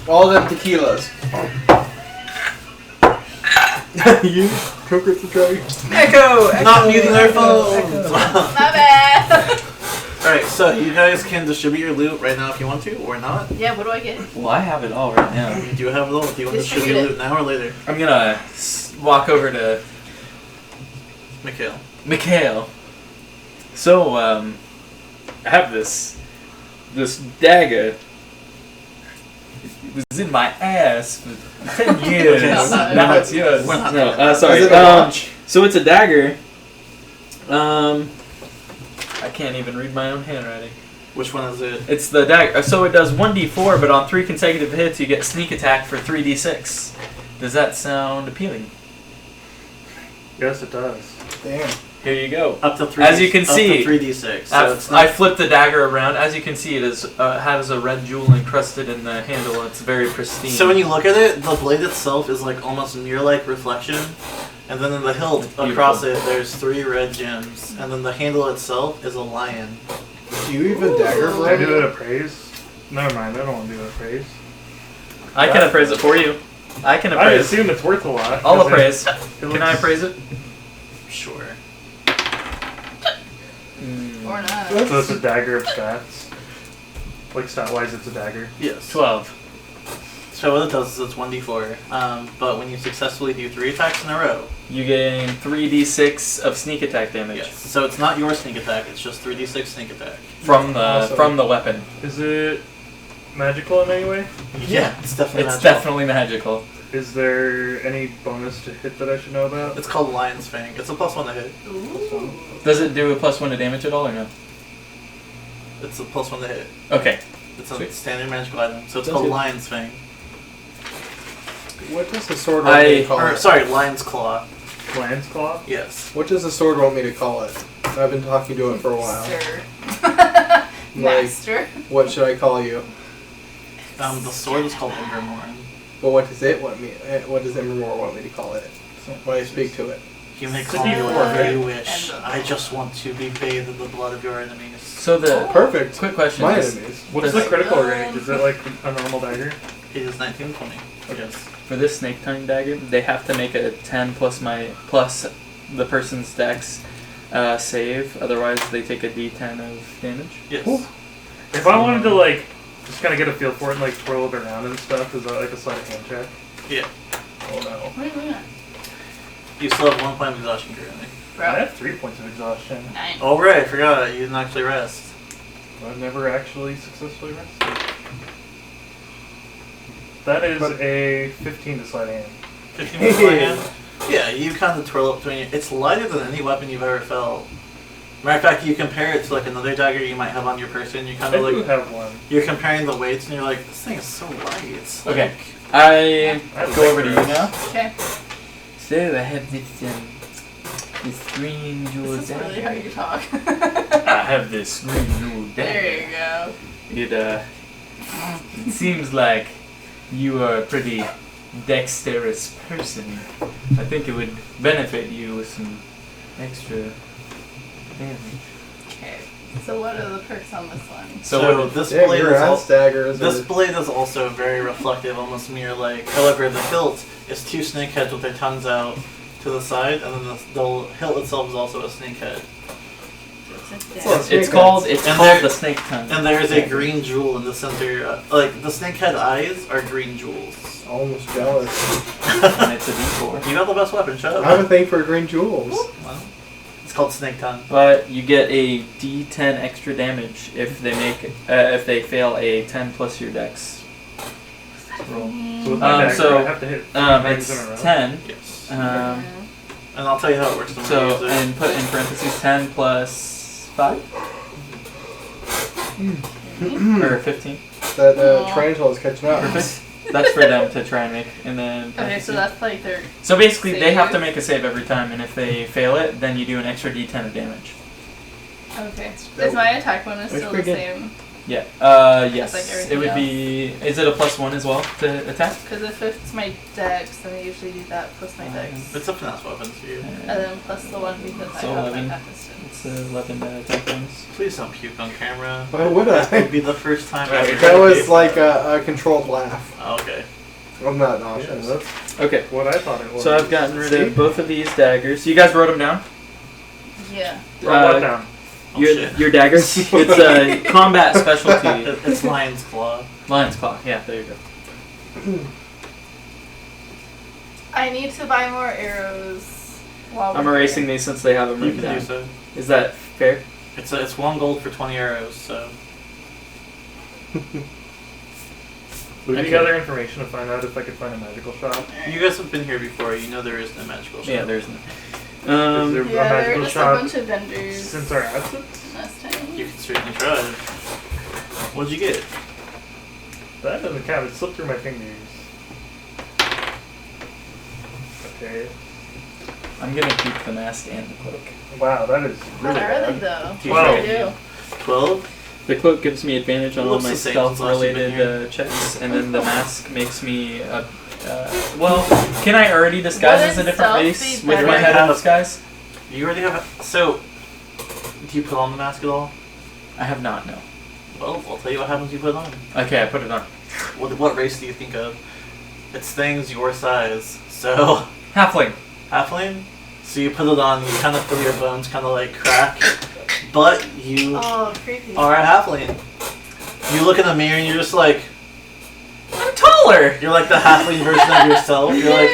All them tequilas. You, Drunkards and Dragons. Echo! Not muting their phones! My bad. Alright, so you guys can distribute your loot right now if you want to, or not. Yeah, what do I get? Well, I have it all right now. You do have it all. Do you want to distribute Distribute it. loot now or later? I'm gonna walk over to Mikhail. Mikhail. So, I have this dagger. It was in my ass for 10 years. Okay, Now it's yours. we're not No, there. sorry. Is it a watch? So it's a dagger. I can't even read my own handwriting. Which one is it? It's the dagger. So it does 1d4, but on 3 consecutive hits, you get sneak attack for 3d6. Does that sound appealing? Yes, it does. Damn. Here you go. Up to 3 As you can see, 3d6. So it's not. I flipped the dagger around. As you can see, it is has a red jewel encrusted in the handle. It's very pristine. So when you look at it, the blade itself is like almost mirror-like reflection, and then in the hilt across it, there's 3 red gems, and then the handle itself is a lion. Do you even dagger, Can I do bro? it appraise? Never mind, I don't want to do it appraise. I can appraise it for you. I can I appraise. assume it's worth a lot. I'll 'cause appraise. it Can I looks- appraise it? Sure. Or not. So it's a dagger of stats. Like stat-wise, it's a dagger. Yes. 12. So what it does is it's 1d4, but when you successfully do 3 attacks in a row, You gain 3d6 of sneak attack damage yes. So it's not your sneak attack; it's just 3d6 sneak attack. from the Awesome. weapon. Is it magical in any way? Yeah, it's definitely It's magical. definitely magical. Is there any bonus to hit that I should know about? It's called Lion's Fang. It's a +1 to hit. Ooh. Does it do a +1 to damage at all or no? It's a +1 to hit. Okay. It's a Sweet. standard magical item, so it's That's called good. Lion's Fang. What does the sword I- want me to call Or it? sorry, Lion's Claw. Lion's Claw? Yes. What does the sword want me to call it? I've been talking to it for a while. Sir. Like, Master. what should I call you? The sword is called Umbermorn. But what does it want me? What does Evermore want me to call it when I speak to it? You may It's a call me D4, whatever right? you wish. I just want to be bathed in the blood of your enemies. So the Perfect. quick question My is, enemies. What's Does- the critical range? Is it like a normal dagger? It is 1920. Yes. for this snake tongue dagger, they have to make a 10 plus the person's dex save. Otherwise, they take a d10 of damage. Yes. Ooh. If I wanted to like just kind of get a feel for it and like twirl it around and stuff, is that like a sleight of hand check? Yeah. Oh no. What do you mean? You still have 1 point of exhaustion currently. I Bro. have 3 points of exhaustion. 9. Oh right, I forgot. You didn't actually rest. I've never actually successfully rested. That is But- a 15 to sleight of hand. 15 minutes by hand. Yeah, you kind of twirl it between you. It's lighter than any weapon you've ever felt. Matter of fact, you compare it to like another dagger you might have on your person. You kind I of do like have one. you're comparing the weights, and you're like, this thing is so light. Okay. I I'd go like over to you this. now. Okay. So I have this green jewel This is really how dagger. you talk. I have this green jewel There dagger. you go. It seems like you are a pretty dexterous person. I think it would benefit you with some extra damage. Okay. So what are the perks on this one? So this Damn, blade your is ass daggers. this are- blade is also very reflective, almost mirror-like. However, the hilt is 2 snake heads with their tongues out to the side, and then the hilt itself is also a snake head. Well, It's called And called there- the snake tongue. And there is a green jewel in the center. Like the snake head eyes are green jewels. Almost jealous. And it's a d4. You got the best weapon, shut I have up. a thing for green jewels. Well, it's called snake tongue. But you get a d10 extra damage if they fail a 10 plus your dex roll. So with my dagger, so, I have to hit 3 times in a row. It's 10. Yes. Um, And I'll tell you how it works. so and put in parentheses 10 plus 5 or 15. That Aw. tarantula is catching up. Perfect. That's for them to try and make, and then. Okay, parentheses. so that's like their. So basically, they have to Save. make a save every time, and if they fail it, then you do an extra d10 of damage. Okay. Dope. Is my attack bonus That's still the pretty good. same? Yeah. Yes. Like it everything would else. be. Is it a +1 as well to attack? Because if it's my dex, then I usually do that plus my dex. It's a finesse weapon for you. And then plus the 1 because So I have 11. my distance. It's 11 attack bonus. Please don't puke on camera. Why would That I? would be the first time Right, ever. That was like a controlled laugh. Oh, okay. I'm not Yeah, nauseous. that's Okay. what I thought it was. So I've gotten rid of both of these daggers. You guys wrote them down? Yeah. Wrote what down? Oh, your, shit. your daggers? It's a combat specialty. It's Lion's Claw. Lion's Claw. Yeah, there you go. I need to buy more arrows while I'm we're erasing here. these since they have them You written can do down. so. Is that fair? It's 1 gold for 20 arrows, so. Would Okay. you gather information to find out if I could find a magical shop? You guys have been here before, you know there is no magical shop. Yeah, there's no. Is there Yeah, a there magical are just a shop bunch of vendors since our absence? last time. You can certainly try. What'd you get? That doesn't count. It slipped through my fingers. Okay. I'm gonna keep the mask and the cloak. Wow, that is What really are bad. they though? Dude, What do right. I do? 12? The cloak gives me advantage on all Looks my the same since last you've been stealth-related checks, and then the mask makes me well, can I already disguise as a Wouldn't different stealth face be with my better? head in disguise? You already have a. So. Do you put on the mask at all? I have not, no. Well, I'll tell you what happens you put it on. Okay, I put it on. What race do you think of? It's things your size. So. Halfling. Halfling? So you put it on, you kind of feel your bones kind of like crack. But you Oh, creepy. are a halfling. You look in the mirror and you're just like. I'm taller! You're like the halfling version of yourself. You're like.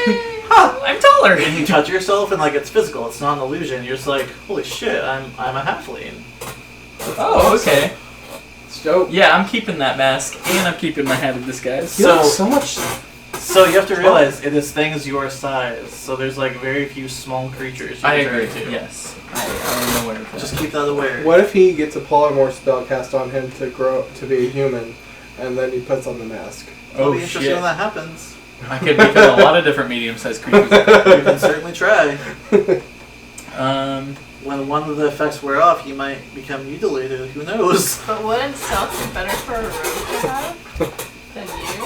Huh, I'm taller! And you touch yourself and like it's physical, it's not an illusion. You're just like, holy shit, I'm a halfling. Oh, okay. It's dope. Yeah, I'm keeping that mask, and I'm keeping my head in disguise. You So- look so much. So you have to realize it is things your size. So there's like very few small creatures you I can turn agree, into. yes. I am aware of that. Just keep that aware. What if he gets a polymorph spell cast on him to grow to be a human, and then he puts on the mask? It'll Oh, be interesting shit. when that happens. I could become a lot of different medium-sized creatures. You can certainly try. When one of the effects wear off, you might become mutilated. Who knows? But wouldn't stealth be better for a rogue to have than you?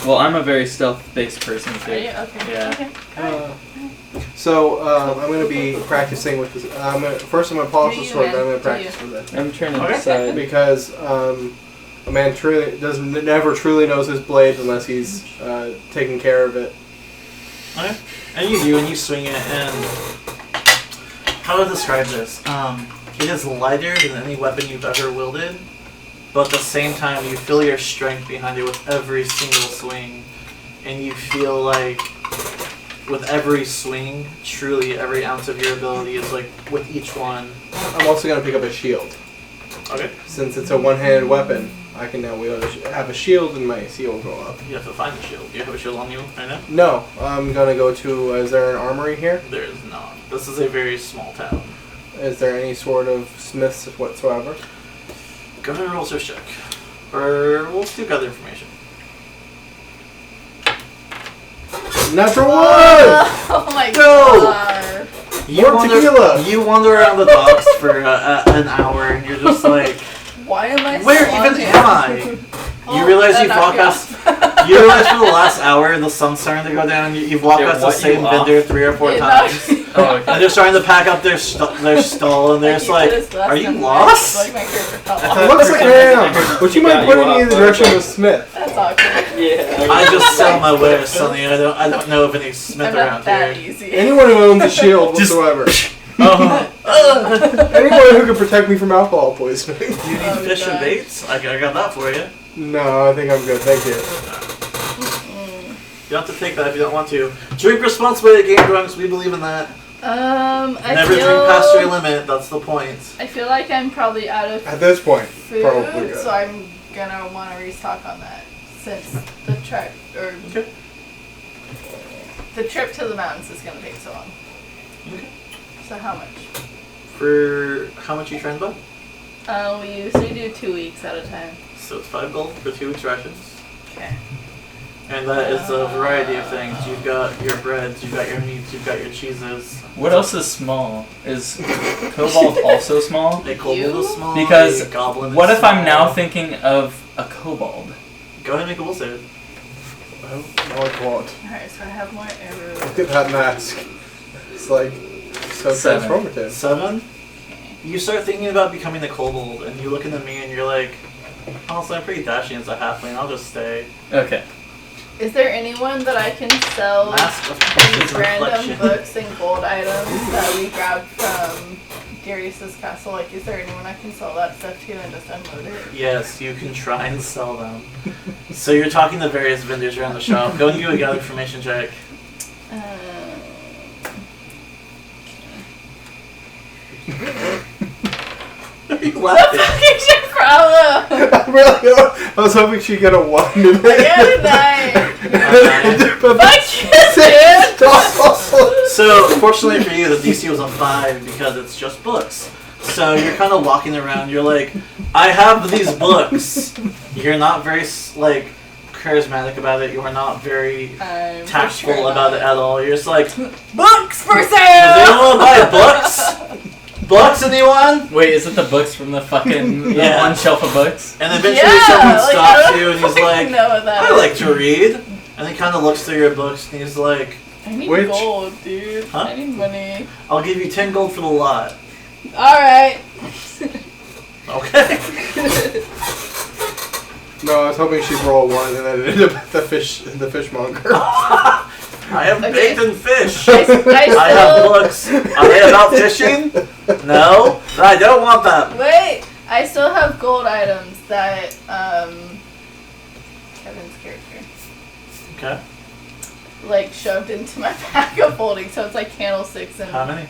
Well, I'm a very stealth-based person, too. Are you? Okay. Yeah. Okay. So I'm going to be practicing with this. First, I'm going to polish the Do you, sword, then I'm man? going to Do practice with it. I'm trying to Okay. decide. Because a man never truly knows his blade unless he's taking care of it. Okay. And you do, and you swing it, and how to describe this? It is lighter than any weapon you've ever wielded, but at the same time, you feel your strength behind it with every single swing, and you feel like with every swing, truly every ounce of your ability is like with each one. I'm also going to pick up a shield. Okay. Since it's a one-handed weapon, I can now have a shield and my AC will go up. You have to find a shield. Do you have a shield on you right now? No, I'm going to go to... is there an armory here? There is not. This is a very small town. Is there any sort of smiths whatsoever? Go ahead and roll search check. Or we'll do gather information. Natural one! Oh my Go! god. More tequila! You wander around the docks for an hour and you're just like, Why am I where so even am I? You realize you've walked past. You realize for the last hour the sun's starting to go down and you've walked Yeah, past the what, you same off? vendor 3 or 4 times. Oh, okay. And they're starting to pack up their stall and they're just like, are you lost? Like my character fell It off. looks like I am! Would you mind Yeah, pointing you me in the are. direction of a smith? That's awkward. Yeah. I just sell my wares, Sonny. I don't know of any smith I'm around not that here. easy. Anyone who owns a shield Just- whatsoever. Oh. Anyone who can protect me from alcohol poisoning. Do you need Oh, fish and God. baits? I got that for you. No, I think I'm good, thank you. You don't have to take that if you don't want to. Drink responsibly at Game Drunks. We believe in that. I Never feel, drink past your limit. That's the point. I feel like I'm probably out of At this point, food, probably good. so I'm gonna want to restock on that since the trek or Okay. the trip to the mountains is gonna take so long. Okay. So how much? For how much are you trying to buy? We usually do 2 weeks at a time. So it's 5 gold for 2 weeks rations. Okay. And that is a variety of things. You've got your breads, you've got your meats, you've got your cheeses. What else is small? Is kobold also small? A kobold is small. Because a goblin what is if I'm now small. thinking of a kobold? Go ahead and make a will save. Oh, like what? Alright, so I have more arrows. Look at that mask. It's like so 7. transformative. 7. Okay. You start thinking about becoming the kobold, and you look into me and you're like, honestly, I'm pretty dashing as a halfling, I'll just stay. Okay. Is there anyone that I can sell Mask of these random reflection. books and gold items that we grabbed from Darius's castle? Like, is there anyone I can sell that stuff to and just unload it? Yes, you can try and sell them. So you're talking to various vendors around the shop. Go and do a gather information check. What are you What the laughing? fuck is your problem? I was hoping she'd get a 1 today. I got a 9. But Fuck you, dude! So, fortunately for you, the DC was a 5 because it's just books. So you're kind of walking around, you're like, I have these books. You're not very, like, charismatic about it. You are not very I'm tactful sure about not. it at all. You're just like, Books for does sale! anyone buy books? Books, anyone? Wait, is it the books from the fucking Yeah. one shelf of books? And eventually Yeah, someone like, I stops don't you and he's fucking like, know what that I is. like to read. And he kind of looks through your books and he's like, I need Which- gold, dude. Huh? I need money. I'll give you 10 gold for the lot. Alright. Okay. No, I was hoping she'd roll a 1 and then it ended up at the fishmonger. I have Okay. bacon fish. I I have still... books. Are they about fishing? No? I don't want them. Wait! I still have gold items that, Kevin's character, Okay. like, shoved into my pack of holding, so it's like candlesticks and... How many?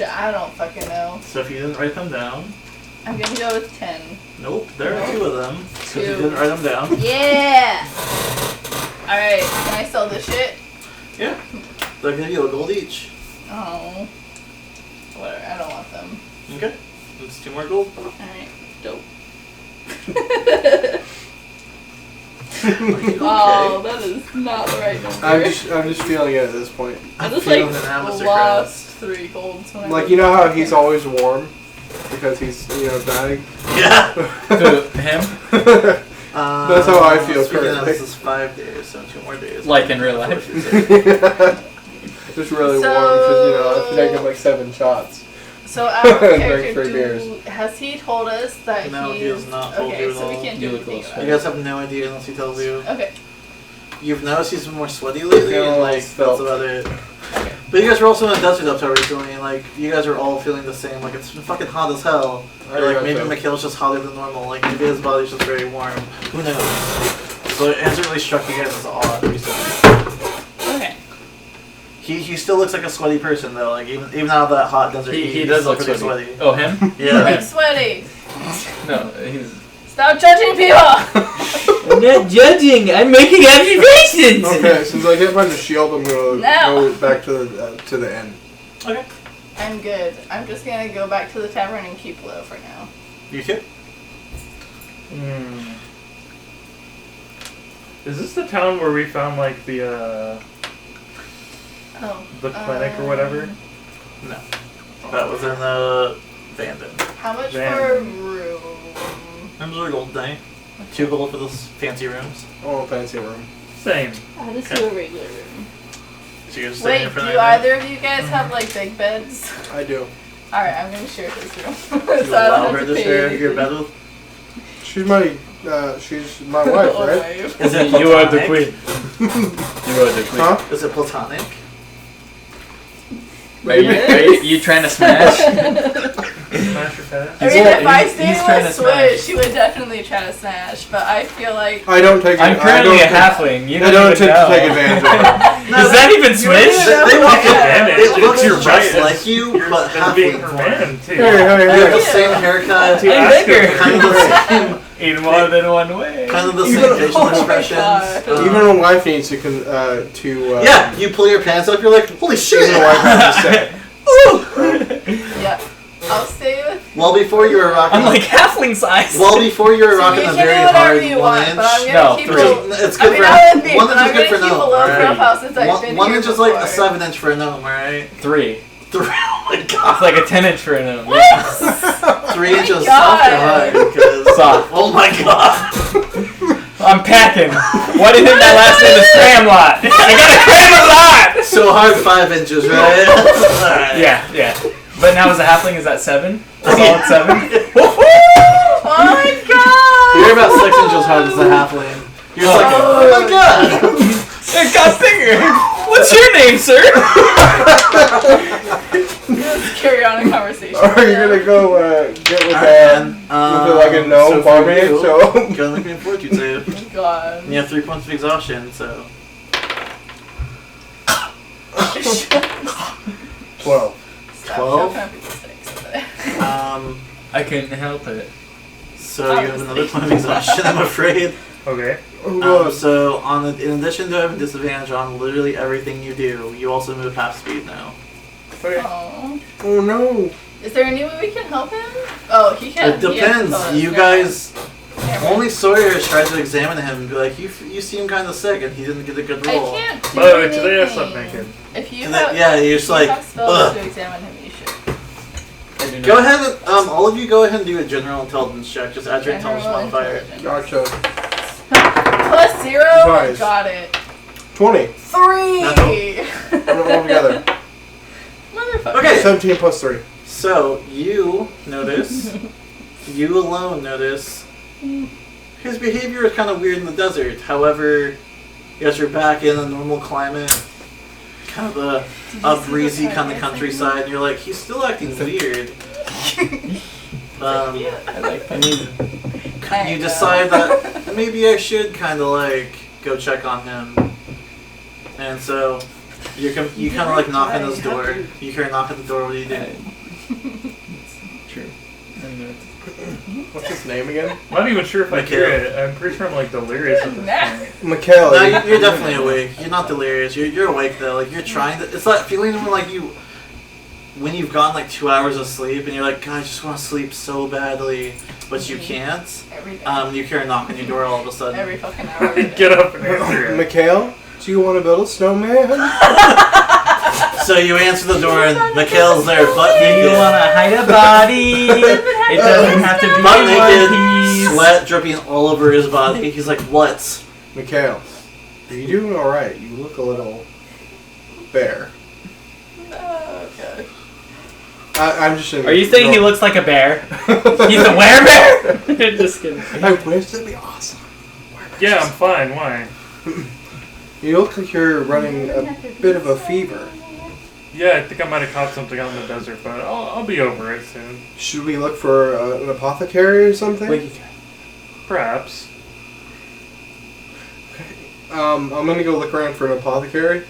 I don't fucking know. So if you didn't write them down. I'm gonna go with 10. Nope, there are 2 of them. Because you 2. didn't write them down. Yeah! Alright, can I sell this shit? Yeah. They're gonna be a gold each. Oh. Whatever, I don't want them. Okay. That's 2 more gold. Alright, dope. Okay. Oh, that is not the right number. I'm just feeling it at this point. I just feeling like an aristocrat. lost 3 golds when I Like, looked you know how at he's him. always warm? Because he's, dying? Yeah. Who, him? That's how I feel Speaking of, currently. this is 5 days, so 2 more days. Like in real life? Just really So- warm because, I've taken like 7 shots. So our Drank character, 3 beers. has he told us that No, he has not told okay, you at so we all. can't You do look anything close. about You guys have no idea unless he tells you. it. Okay. You've noticed he's been more sweaty lately, Yeah, and like felt. that's about it. But you guys were also in a desert up till recently, and like you guys are all feeling the same. Like it's been fucking hot as hell. Or like maybe Mikhail's just hotter than normal. Like maybe his body's just very warm. Who knows? So it hasn't really struck you guys as odd recently. Okay. He still looks like a sweaty person though. Like even out of that hot desert, He does look pretty sweaty. Oh, him? Yeah. I'm sweaty. No, he's... Stop judging people. I'm not judging, I'm making observations! Okay, since I can't find the shield, I'm gonna No. go back to the end. Okay. I'm good. I'm just gonna go back to the tavern and keep low for now. You too. Is this the town where we found like the Oh. clinic or whatever? No. That was in the Vanden. How much Damn. for a room? Rooms are gold day. 2 gold for those fancy rooms. Oh, fancy room. Same. I'll just Okay. do a regular room. So you're just staying Wait, in front do of either of you guys have like big beds? I do. Alright, I'm gonna share this room. so You I allow don't her have to to share pay your anything. bed with? She's my wife, Oh, right? wife. Is it You are the platonic? queen. You are the queen. Huh? Is it platonic? Are you trying to smash? Smash your fetish? I mean, He's- if I he's stayed trying with to smash. Switch, she would definitely try to smash, but I feel like... I don't take. I'm currently a halfling. You I don't even tend to know. take advantage of her. Does that even switch? They look, advantage. they look It's your just right. like you, You're but gonna be her halfling form. man too. You have the Hey. same haircut, To I'm ask bigger. her- kind of the same, In more than one way. kind of the Even- same facial oh my expressions. God. Even when wife needs to Yeah, you pull your pants up, you're like, holy shit! Even wife has to say. Ooh! Yeah. I'll stay with. Well, before you were rocking. I'm like halfling size. Well, before you were So rocking you a can very do whatever hard you 1 want, inch. but I'm No, gonna keep three. it. It's I good mean, for I would be, 1 but inch I'm is good gonna for keep a gnome. low Alright. profile since I've been 1 here inch is like a before. 7 inch for a gnome, right? 3. 3. Oh my god. It's like a 10 inch for a gnome. What? 3 inches God. soft or hard? Because Soft. oh my god. I'm packing. Why do you think my last name is Cram Lot? I gotta cram a lot! So hard 5 inches, right? Alright. Yeah. But now as a halfling, is that 7? A solid 7? Oh my god! You're about 6 inches hard as a halfling. You're just like, oh my god. It got bigger! What's your name, sir? Let's carry on a conversation. Are you gonna go get with like a So gnome for barmaid? you, So Go and make me a fortitude save. Oh god. You have 3 points of exhaustion, so 12. Stop 12? choking on people's sticks today. I couldn't help it. so you have another point of exhaustion, I'm afraid. Okay. Oh god. So in addition to having disadvantage on literally everything you do, you also move half speed now. Okay. Oh. Oh no. Is there any way we can help him? Oh, he can't. It depends. You guys, only Sawyer has tried to examine him and be like, you seem kind of sick, and he didn't get a good I roll. can't do By the way, today I slept anything. naked. If you And have, then, yeah, you're just if you like, have spells ugh. to examine him, you should. Go ahead and, all of you go ahead and do a general intelligence check. Just add your intelligence General modifier. intelligence. Gotcha. Plus 0? Nice. Got it. 20. 3! Altogether. Motherfucker. Okay. 17 plus 3. So, you notice, you alone notice, his behavior is kind of weird in the desert. However, as you're back in a normal climate, kind of a breezy kind of countryside, and you're like, he's still acting weird. I like pennies. You decide that maybe I should kind of like go check on him. And so, you kind of like knock on his door. You hear a knock at the door, what do you do? True. What's his name again? I'm not even sure if I hear Mikhail. it. I'm pretty sure I'm like delirious at this point. Mikhail. No, you're definitely awake. You're not delirious. You're awake though. Like you're trying to. It's that feeling when like when you've gotten like 2 hours of sleep and you're like, God, I just want to sleep so badly, but you can't. Every day. You hear a knock on your door all of a sudden. Every fucking hour. of the day. Get up and answer it. Mikhail, do you want to build a snowman? So you answer the door and Mikhail's there, butt Do you naked, wanna hide a body? It doesn't have to be butt in naked, one piece. sweat dripping all over his body. He's like, what? Mikhail, are you doing alright? You look a little bare. Oh, God. I'm just Are you saying he looks like a bear? He's a werebear? Just kidding. I wish that'd be awesome. Yeah, I'm fine. Why? You look like you're running a bit of a fever. Yeah, I think I might have caught something out in the desert, but I'll be over it soon. Should we look for an apothecary or something? Perhaps. I'm gonna go look around for an apothecary.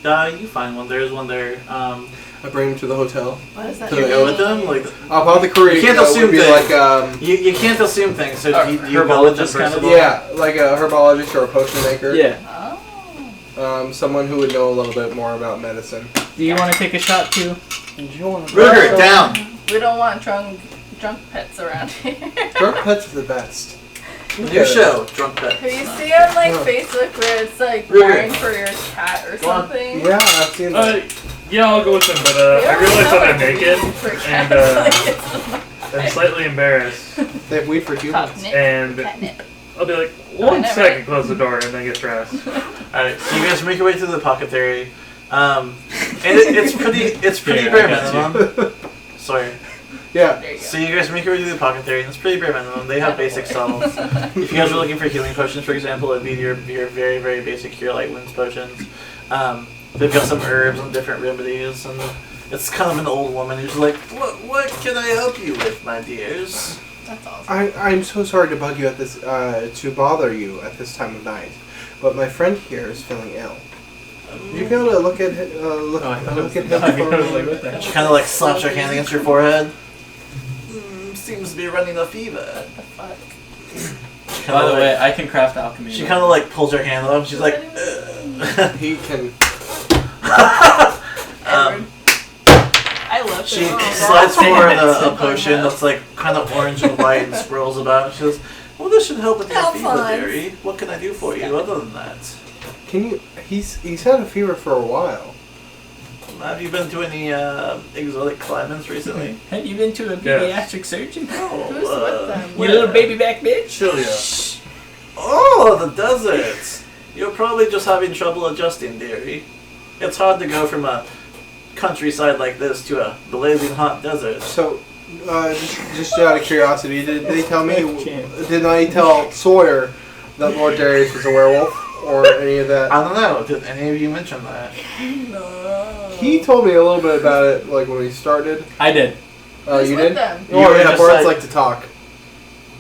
You find one. There's one there. I bring him to the hotel. What is that? Do you go with them? Like, Apothecary. You can't would assume be things. like you can't assume things. So do you go with them herbologist first kind of of all? yeah, like a herbologist or a potion maker. Yeah. Oh. Someone who would know a little bit more about medicine. Do you want to take a shot too? Ruger, down. We don't want drunk pets around here. Drunk pets are the best. New show, Drunk Pet. Have you seen on like Oh. Facebook where it's like Ruger. caring for your cat or Go on. something? Yeah, I've seen that. Yeah, I'll go with them, but We I already realize know that I'm what naked, for and cats. I'm slightly embarrassed, They have weed for humans. Catnip. and Catnip. I'll be like, I one never- second, close the door, and then get dressed. Alright, so you guys make your way to the apothecary. And it's pretty Here, bare I got minimum. Sorry. Yeah. There you go. So you guys make your way to the apothecary, and it's pretty bare minimum. They have basic salves. If you guys are looking for healing potions, for example, it'd be your very, very basic cure light wounds potions. They've got some herbs and different remedies, and it's kind of an old woman who's like, what can I help you with, my dears? That's awesome. I'm so sorry to bug you at this, to bother you at this time of night, but my friend here is feeling ill. Would you be able to look at him? Look at him for She kind of like slaps her hand against your forehead. Seems to be running a fever. What the fuck? By the way, I can craft alchemy. She kind of like pulls her hand up. She's like, He can. Edward. I love She slides forward a potion that's like kind of orange and white and swirls about. She says, "Well, this should help with your fever, Alphonse. dearie. What can I do for you other than that? Can you? He's had a fever for a while. Have you been to any exotic climates recently?" Have you been to a pediatric surgeon? Who's with them? You little baby back bitch. Chilia. Oh, the desert. You're probably just having trouble adjusting, dearie. It's hard to go from a countryside like this to a blazing hot desert. So, just out of curiosity, did they tell me? Did I tell Sawyer that Lord Darius was a werewolf or any of that? I don't know. Did any of you mention that? He told me a little bit about it, like when we started. I did. Oh, Who's you with did? them? You Oh were yeah, just birds like- like to talk.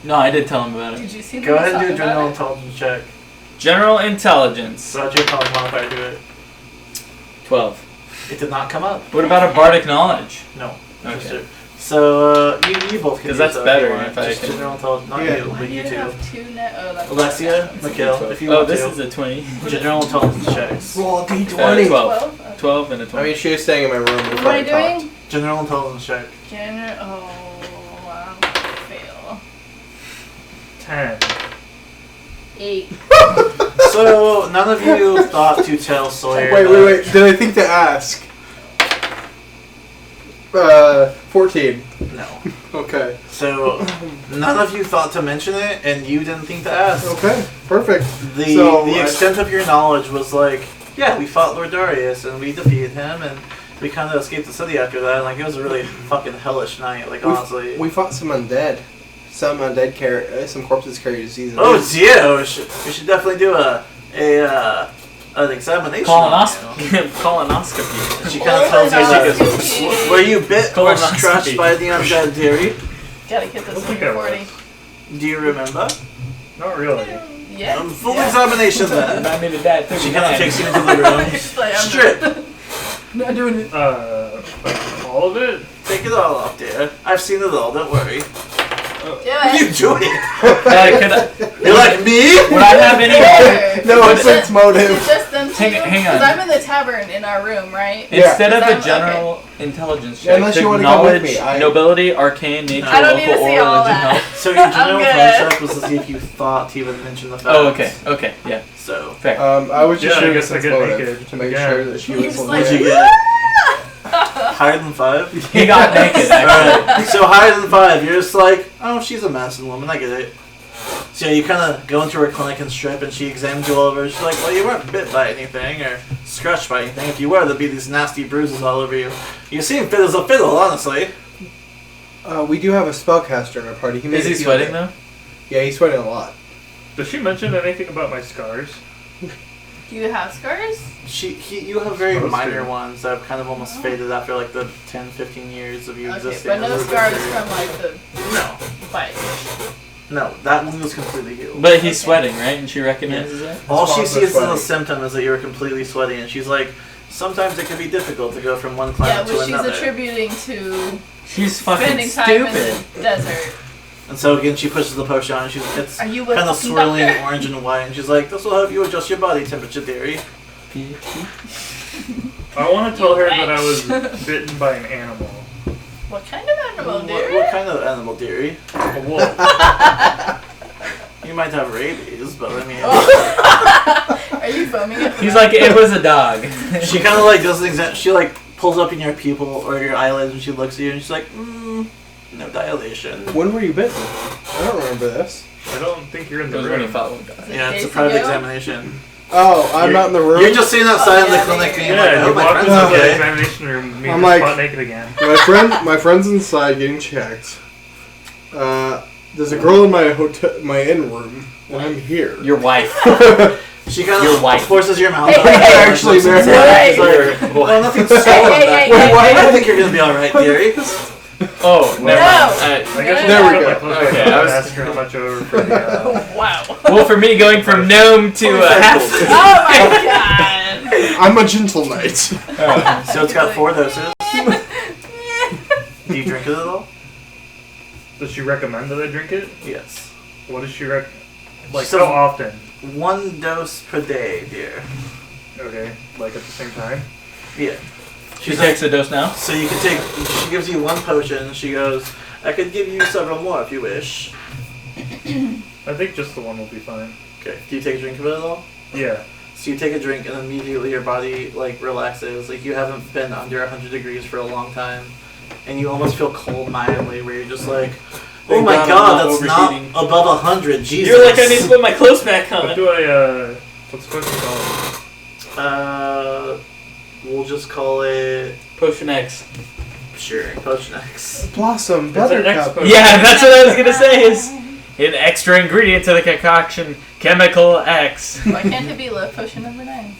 No, I did tell him about it. Did you see them? Go ahead and do a talk about general it? intelligence check. General intelligence. So add your intelligence modifier to it. 12. It did not come up. What about a bardic knowledge? No. Just Okay. it. So you both can use 'Cause that's that better you want. if I Just can- general intelligence, not Yeah. you, Why but do you you two. have two net? Oh, that's Alessia, Mikhail, if you Oh, want this to. is a 20. General intelligence checks. Roll a 12. 12? 12 and a I 20. mean, she was staying in my room. What before am I I talked. doing? General intelligence check. Oh, wow. Fail. 10. 8. So none of you thought to tell Sawyer. Wait. Did I think to ask? 14. No. Okay. So none of you thought to mention it, and you didn't think to ask. Okay. Perfect. The So, the I- extent of your knowledge was like, yeah, we fought Lord Darius and we defeated him, and we kind of escaped the city after that. And like it was a really fucking hellish night. Like honestly. We fought some undead. Some undead some corpses carry disease. Oh dear, we should definitely do an examination. Colonoscopy. She kind of tells you, she goes, "Were you bit or Colonoscopy. scratched by the undead, dearie? Gotta get this Looks like under I 40. Do you remember? Not really. Yeah. Full examination then." Remind me to die at She kind of 39. takes you into the room. It's like, I'm Strip. not doing it. Like all of it? Take it all off, dear. I've seen it all. Don't worry. Do What are you it. doing? Could You're like me? would I have any Sure. No But- sense Is motive. it just them two? Hang on. Because I'm in the tavern in our room, right? Yeah. Instead of I'm- a general intelligence Yeah, check, unless could you wanna come with knowledge, me, I- nobility, arcane, nature, I don't need local, to see or all religion that. help. So your general I'm intelligence good. check was to see if you thought he would mention the fact. Oh, okay, yeah, So, fair. I was just Yeah, I showing guess I sense get motive naked. to make Yeah. sure that she He was was alive. what'd you get? Higher than 5? He got naked, actually. Alright, so higher than 5, you're just like, oh, she's a medicine woman, I get it. So yeah, you kind of go into her clinic and strip, and she examines you all over. She's like, well, you weren't bit by anything or scratched by anything. If you were, there'd be these nasty bruises all over you. You seem fit as a fiddle, honestly. We do have a spellcaster in our party. Is he sweating, though? Yeah, he's sweating a lot. Does she mention anything about my scars? Do you have scars? You have very Supposed minor to. ones that have kind of almost faded after like the 10, 15 years of you Okay, existing. but no scars from like the No. bite. No, that one was completely healed. But he's sweating, right? And she recognizes it? All she Responds sees as a sweating. symptom is that you're completely sweaty, and she's like, sometimes it can be difficult to go from one Yeah, climate which to she's another. attributing to She's fucking spending time stupid. in the desert. And so again, she pushes the potion on, and it's Are you a kind of fucking swirling doctor? orange and white, and she's like, this will help you adjust your body temperature, dearie. I want to tell her that I was Yikes. bitten by an animal. What kind of animal, What dear? kind of animal, dearie? A wolf. You might have rabies, but I mean... Are you foaming at the He's mouth? like, it was a dog. She kind of like does an exam. She like pulls up in your pupil or your eyelids when she looks at you, and she's like, no dilation. When were you bitten? I don't remember this. I don't think you're in It the was when he room. fought one guy. Is it Yeah, it's a days private ago? examination. Oh, I'm not in the room. You're just sitting outside Oh, yeah, of the clinic, and you're Yeah, like, I you hope my walk friend's into the okay. examination room, me I'm and like- spot naked again. My friend's inside getting checked. There's a girl in my inn room, and I'm here. Your wife. She kind Your of wife. forces your mouth. Hey, out, hey, and, hey, like, actually looks into married. it, and she's like, well, nothing's stolen hey, back hey, there. hey, hey, I think you're gonna be all right, dearie. Oh, never No. mind. I guess There we I'll go. put my clothes Okay, back I on was- and ask her how much over for the, Wow. Well, for me, going from gnome to half. Oh my god. I'm a gentle knight. So it's got 4 doses. Do you drink it at all? Does she recommend that I drink it? Yes. What does she like So- how often? 1 dose per day, dear. Okay, like at the same time? Yeah. She takes a dose now. So you can take. She gives you one potion. She goes, "I could give you several more if you wish." I think just the one will be fine. Okay. Do you take a drink of it at all? Yeah. So you take a drink and immediately your body like relaxes. Like you haven't been under 100 degrees for a long time, and you almost feel cold mildly, where you're just like, "Oh Thank my God I'm God, not that's not overheating." above 100." Jesus. You're like, I need to put my clothes back What on. do I, what's the question called? We'll just call it. Potion X. Sure, Potion X. Blossom, It's an X Buttercup. potion. Yeah, that's what I was gonna say. Is an extra ingredient to the concoction, Chemical X. Why can't it be Love Potion number 9?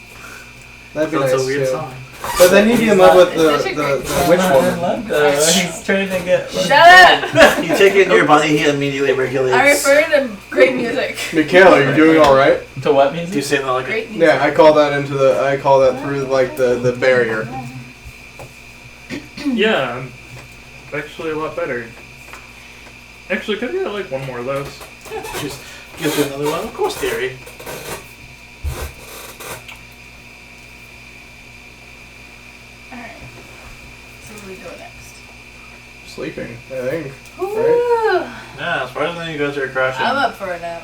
That'd be That's nice a weird too. song. But then he'd be in love with It's such a the great witch I'm woman. in love, though. He's trying to get. Shut up! You take it in your body, he immediately regulates. I refer to great music. Mikhail, are you doing all right? To what Do you music? say that like Great music. Yeah, I call that through like the barrier. Yeah, I'm actually a lot better. Actually, could I get like one more of those? just gives you another one? Of course, theory. Alright. So what do we do next? Sleeping, I think. Ooh, Yeah, as far as I know, you guys are crashing. I'm up for a nap.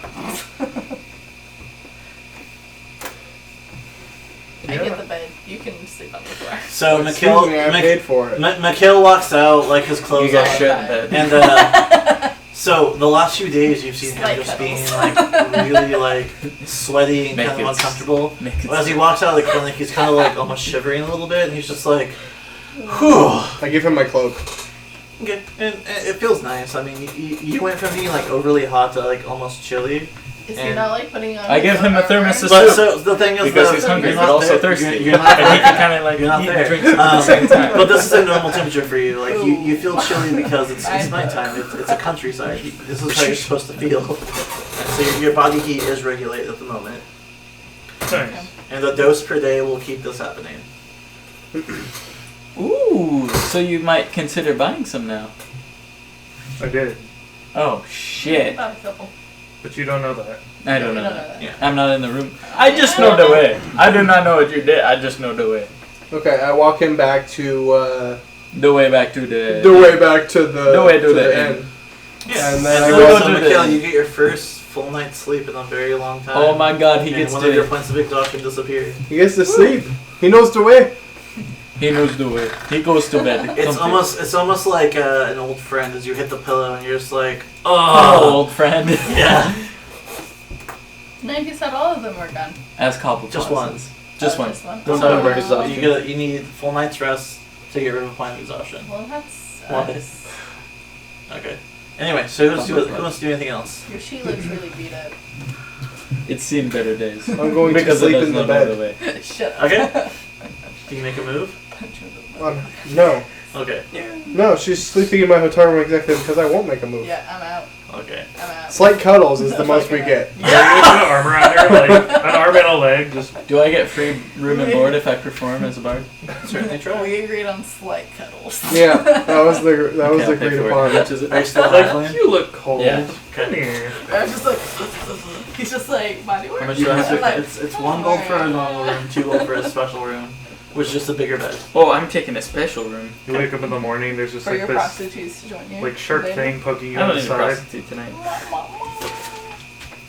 I get the bed. You can sleep on the floor. So Excuse me, I Mikhail, paid for it. Mikhail walks out like his clothes You got on. shit in bed. And so the last few days you've seen him Slight just cuddles. being like really like sweaty and Make kind of it- uncomfortable. Make it As he walks out of the clinic, he's kind of like almost shivering a little bit, and he's just like, "Whew." I give him my cloak. Okay, and it feels nice. I mean, you went from being like overly hot to like almost chilly. Is he And- not like putting on? I give his him a armor? thermos of But soup. so the thing is, Because though, he's hungry, you're but not also there. thirsty. You're not And he there. can kind of like You're not eat there. and drink at the same time. But this is a normal temperature for you. Like you feel chilly because it's I know. nighttime. It's a countryside. This is how you're supposed to feel. And so your body heat is regulated at the moment, Nice. and the dose per day will keep this happening. Ooh, so you might consider buying some now. I did, Oh shit! About a couple. but you don't know that. I don't We know. don't know that. Yeah. I'm not in the room. I just know the way. I do not know what you did. I just know the way. Okay, I walk him back to The way back to the. the way back to The way to the end. end. Yeah. And then I so, go so to the- Mikhail, you get your first full night's sleep in a very long time. Oh my god, he and gets one of your to. points of exhaustion disappears. He gets to sleep. He knows the way. He knows the way. He goes to bed. It's Comfy. almost like an old friend as you hit the pillow and you're just like, Oh, oh, old friend. yeah. No, he said all of them were gone. As Cobblepot Just one. says. Just Oh, one. Just one. Don't So worry, exhaustion. you need full night's rest to get rid of a point of exhaustion. Well, that's. Why? Okay. Anyway, so who wants to do anything else? Your sheet looks really beat up. It's seen better days. I'm going to Because it sleep does in the not know the bed. way. Shut up. Okay. Can you make a move? No. Okay. No, she's sleeping in my hotel room exactly because I won't make a move. Yeah, I'm out. Okay. I'm out. Slight cuddles is the most we get. Yeah, you put an arm around her, like an arm and a leg, just Do I get free room and board if I perform as a bard? Certainly try. We agreed on slight cuddles. Yeah, that was the Okay, I'll pay agreed for it. upon. How much is it? Are you still like halfling? you look cold. Yeah. Come here. I was just like, he's just like, body work. How much You do I have have to, to- it's 1 gold for a normal room, 2 gold for a special room, which is just a bigger bed. Oh, I'm taking a special room. You wake up in the morning, there's just For like your this prostitutes to join you. like shark Later. thing poking you I on don't the need a side. prostitute tonight.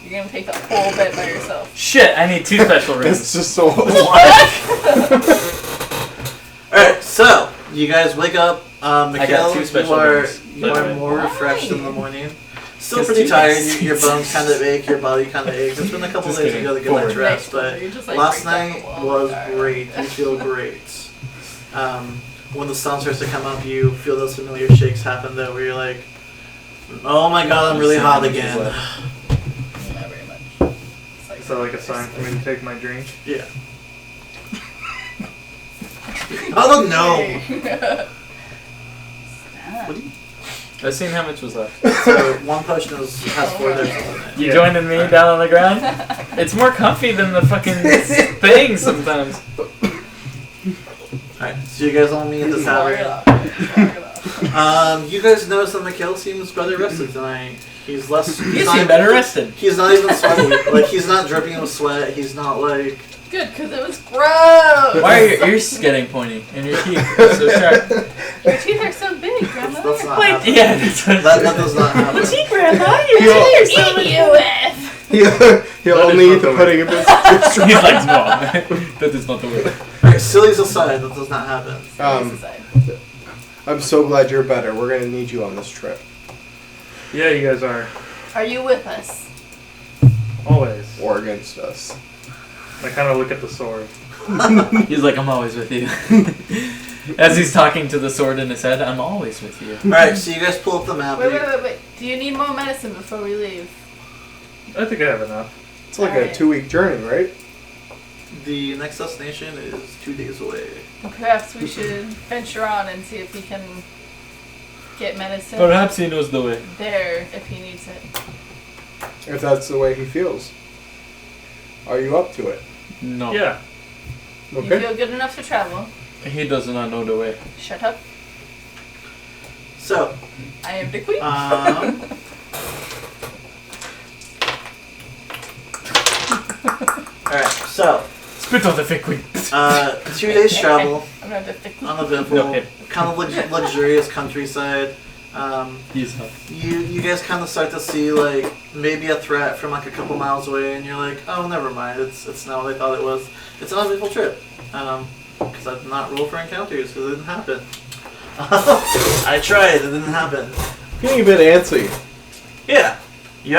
You're gonna take the whole bed by yourself. Shit, I need 2 special rooms. It's just so. Alright, so you guys wake up. got Mikhail, 2 you special are, rooms, you by the are way. more refreshed in the morning. Still Just pretty 2 tired. nights. Your bones kind of ache. Your body kind of aches. It's been a couple Just days kidding. ago to get night's Forward. rest, but You just, like, last break down night the wall. was great. You feel great. When the sun starts to come up, you feel those familiar shakes happen though, where you're like, "Oh my god, I'm really hot again." Not very much. It's like Is that like a sign for me to take my drink? Yeah. I don't know. What do you? I've seen how much was left. So 1 potion has 4 doses in it. You joining me down on the ground? It's more comfy than the fucking thing sometimes. Alright, so you guys all meet at the Slog it tavern. off. Slog it off. You guys notice that Mikhail seems better rested tonight. He's less. You seem better rested. He's not even sweaty. Like he's not dripping with sweat. He's not like Good, because it was gross. Why are your ears getting pointy and your teeth are so sharp? Your teeth are so big, Grandma. That's not Wait, happening. yeah, that's what That does not happen. Gee, Grandma, your He'll- teeth are so Eat you with. He'll That only is eat not the the pudding if it's He's like, Mom, that is not the word. Alright, sillies aside, that does not happen. I'm so glad you're better. We're gonna need you on this trip. Yeah, you guys are. Are you with us? Always. Or against us. I kind of look at the sword. He's like, I'm always with you. As he's talking to the sword in his head, I'm always with you. Alright, so you guys pull up the map. Wait. Do you need more medicine before we leave? I think I have enough. It's like a Alright. 2-week journey, right? The next destination is 2 days away. Perhaps we should venture on and see if we can get medicine Perhaps he knows the way. there if he needs it. If that's the way he feels. Are you up to it? No. Yeah. You Okay. feel good enough to travel. He does not know the way. Shut up. So, I am the queen. Alright, so, Spit on the fake queen. 2 days travel I'm not the queen. on the Vimple, No, him. kind of luxurious countryside. He's not. You guys kind of start to see like maybe a threat from like a couple miles away, and you're like, oh, never mind. It's not what I thought it was. It's an uneventful trip. Because I did not roll for encounters because it didn't happen. I tried. It didn't happen. Feeling a bit antsy. Yeah. You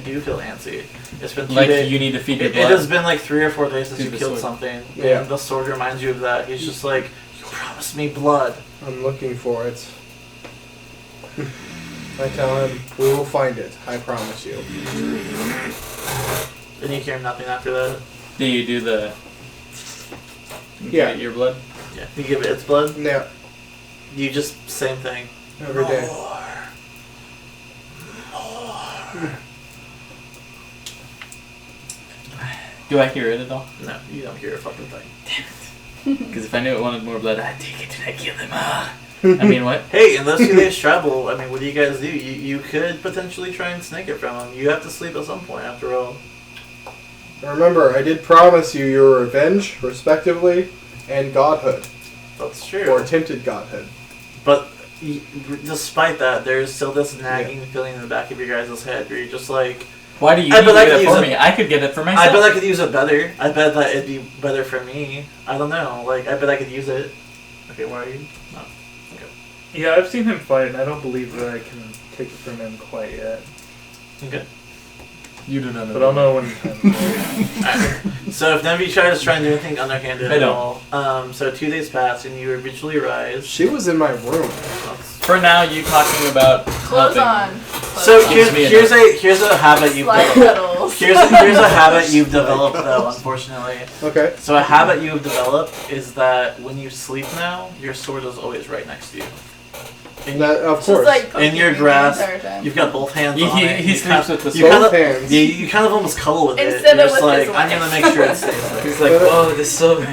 do feel antsy. It's been 2 Like days. you need to feed your It blood. has been like 3 or 4 days since Feed you the killed sword. something. Yeah. And the sword reminds you of that. He's just like, you promised me blood. I'm looking for it. I tell him, we will find it. I promise you. And you hear nothing after that. Do you do the... Yeah. Get your blood? Yeah. You give it its blood. Yeah, You just, same thing. every day. Do I hear it at all? No, you don't hear a fucking thing. Because if I knew it wanted more blood, I'd take it and I'd kill him. I mean, what? Hey, in those 2 days travel, I mean, what do you guys do? You could potentially try and snake it from him. You have to sleep at some point, after all. Remember, I did promise you your revenge, respectively, and godhood. That's true. Or attempted godhood. But despite that, there's still this nagging feeling in the back of your guys' head where you're just like, Why do you I need bet to I get could it use for it. me? I could get it for myself. I bet I could use it better. I bet that it'd be better for me. I don't know. Like, I bet I could use it. Okay, why are you? No. Yeah, I've seen him fight, and I don't believe that I can take it from him quite yet. Okay. You do not know. But I'll know when. So if none of you try to do anything underhanded I at don't. all, so 2 days pass and you eventually rise. She was in my room. For now, you talking about Clothes helping. on. So Gives me here's a habit you've Slide developed. pedals. Here's a habit you've developed though, unfortunately. Okay. So a habit you've developed is that when you sleep now, your sword is always right next to you. And That, of Just course. like in poking your me the grasp, entire time. you've got both hands He- on he- it. he You sleeps kind- with the you kind both of, hands. you kind of almost cuddle with it. Instead You're of just with like, his I'm gonna wife. make sure it stays there. He's like, whoa, this sword.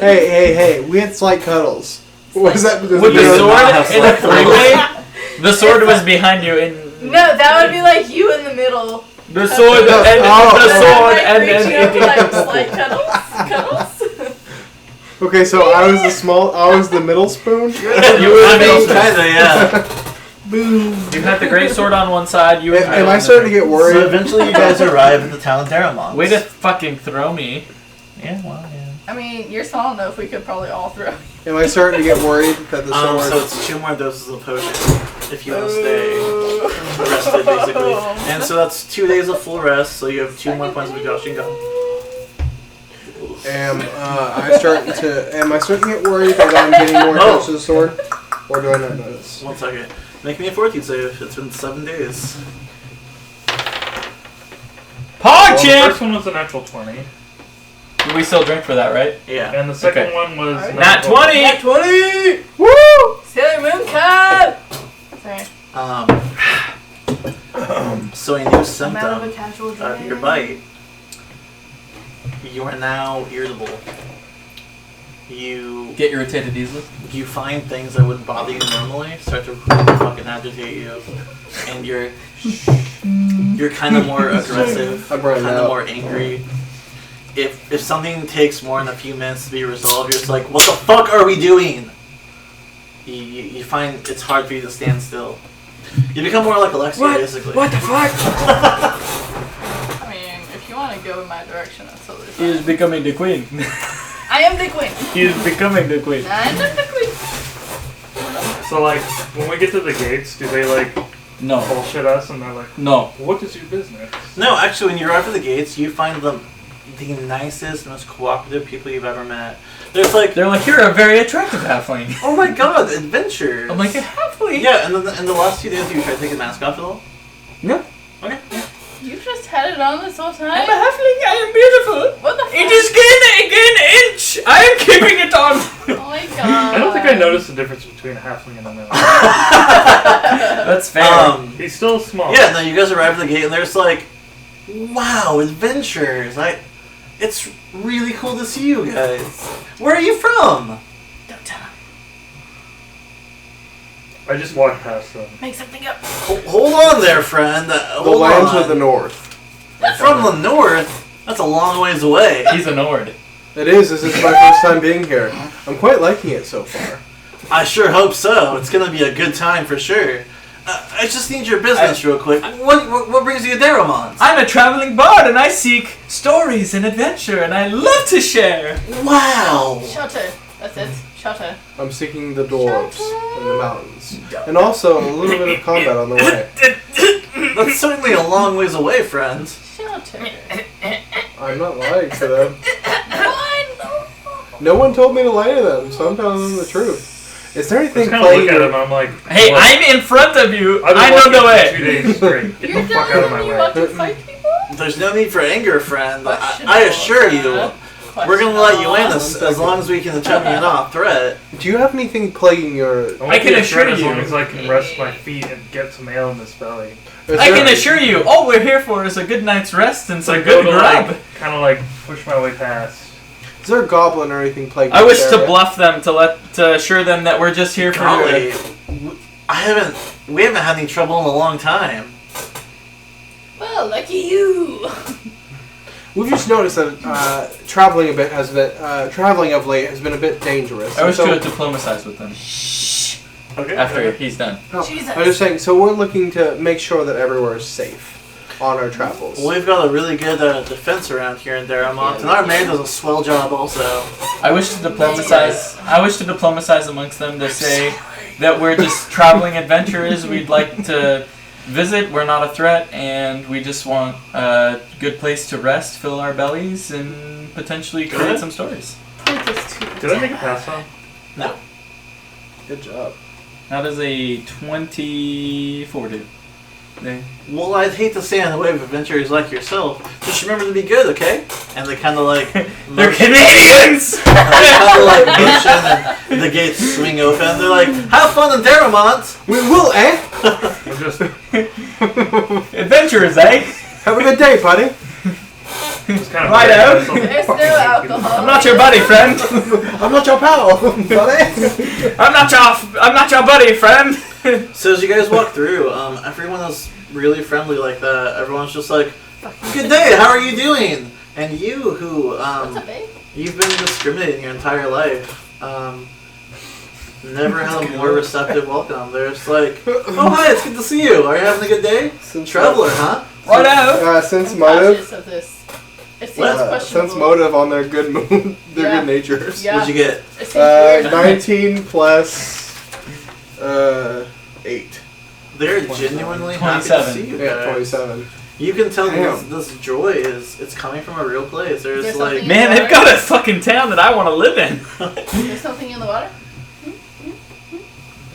Hey, we had slight cuddles. What is that? With You the did sword not have in a select three-way? The sword was behind you in... No, that would be like you in the middle. The sword No, and oh. the sword like and reaching up then... like slight cuddles. Okay, so I was the middle spoon? You were I the mean, middle kinda, yeah. Boom. You had the great sword on one side, you were... Am I starting to get worried? So eventually you guys arrive at the town of Daramont. Way to fucking throw me. Yeah, well, yeah. I mean, you're small enough. We could probably all throw. Am I starting to get worried that the sword... So it's 2 more doses of potion if you want to stay rested, basically. And so that's 2 days of full rest, so you have 2 more points of exhaustion gone. Am I starting to get worried that I'm getting more attached to the sword? Or do I not notice? 1 second. Make me a fortitude save. It's been 7 days. Pog Well, the champ! first one was a natural 20, We still drink for that, right? Yeah. and the second Okay. one was Alright. Nat 20! Nat 20! Woo! Sailor Moon Cup. Sorry. So a new I'm out of a symptom casual of drink. your bite. You are now irritable. You Get irritated easily. find things that wouldn't bother you normally start to really fucking agitate you, and you're kind of more aggressive, I'm running kind of out. more angry. if something takes more than a few minutes to be resolved, you're just like, what the fuck are we doing? You find it's hard for you to stand still. You become more like Alexia, basically. What the fuck? I mean, if you want to go in my direction, that's totally He fine. is becoming the queen. I am the queen. He is becoming the queen. I am the queen. So like, when we get to the gates, do they like No. bullshit us and they're like, No. what is your business? No, actually, when you arrive at the gates, you find them the nicest, most cooperative people you've ever met. There's like, They're like, you're a very attractive halfling. oh my god, adventures. I'm like, a halfling? Yeah, and then in the last 2 days, you tried to take the mask off at all? No. Okay. Yeah. You just had it on this whole time? I'm a halfling, I am beautiful. What the fuck? It is gain inch. I am keeping it on. Oh my god. I don't think I noticed the difference between a halfling and a man. That's fair. He's still small. Yeah, no, you guys arrive at the gate, and there's like, wow, adventures. It's really cool to see you guys. Where are you from? Don't tell him. I just walked past them. Make something up. Hold on there, friend. The Hold lands on. of the north. From the north? That's a long ways away. He's a Nord. It is. This is my first time being here. I'm quite liking it so far. I sure hope so. It's gonna be a good time for sure. I just need your business real quick. What brings you to Daramont? I'm a traveling bard and I seek stories and adventure and I love to share. Wow. Shelter. That's it. Shelter. I'm seeking the dwarves in the mountains. And also a little bit of combat on the way. That's certainly a long ways away, friend. Shelter. I'm not lying to them. What? No one told me to lie to them, so I'm telling them the truth. Is there I anything just kind of playing? look at him and I'm like, Hey, what? I'm in front of you. I've been I know walking the for way. 2 days straight. Get You're the fuck out of my telling me you way. want to fight people? There's no need for anger, friend. I Questionable, assure you, sir. we're gonna let you in Questionable. as long as we can determine you're not a threat. Do you have anything plaguing your? I won't I can be a assure threat as you. long as I can rest my feet and get some ale in this belly. Is I there- can assure you, all we're here for is a good night's rest and So some I go good to grub. like, kind of like push my way past. Is there a goblin or anything plaguing? I wish this to area? bluff them to assure them that we're just here for Golly, we haven't had any trouble in a long time. Well, lucky you. We've just noticed that traveling of late has been a bit dangerous. I wish So- to diplomatize with them Okay. after he's done. No, Jesus. I'm just saying. So we're looking to make sure that everywhere is safe on our travels. Well, we've got a really good defense around here in Daramont, and our mayor does a swell job also. I wish to diplomatize. I wish to diplomatize amongst them to say that we're just traveling adventurers. We'd like to visit. We're not a threat, and we just want a good place to rest, fill our bellies, and potentially create some stories. Point this to the Did I make a dad. pass on? No. Good job. That is a 24, dude. There. Well, I'd hate to stand in the way of adventurers like yourself. Just remember to be good, okay? And they kind of like They're motion, Canadians! they kind of like motion, and the gates swing open. They're like, "Have fun in Daramont." We will, eh? I'm just Adventurers, eh? Have a good day, buddy. kind of Right out. There's no alcohol. I'm not your buddy, friend. I'm not your pal, buddy. I'm not your buddy, friend. So as you guys walk through, everyone is really friendly like that. Everyone's just like, "Good day, how are you doing?" And you, who What's up, babe? you've been discriminating your entire life, never had a more receptive welcome. They're just like, "Oh hi, it's good to see you. Are you having a good day, traveler? Huh?" Right out. Sense I'm motive. cautious of this. It seems What? questionable. Sense motive on their good mood, their Yeah. good natures. Yeah. What'd you get? It seems weird. 19 plus 8. They're genuinely happy to 27. see you Yeah, guys. 27. You can tell Damn. this joy it's coming from a real place. There's There's like something- Man, they've got a fucking town that I want to live in. There's something in the water?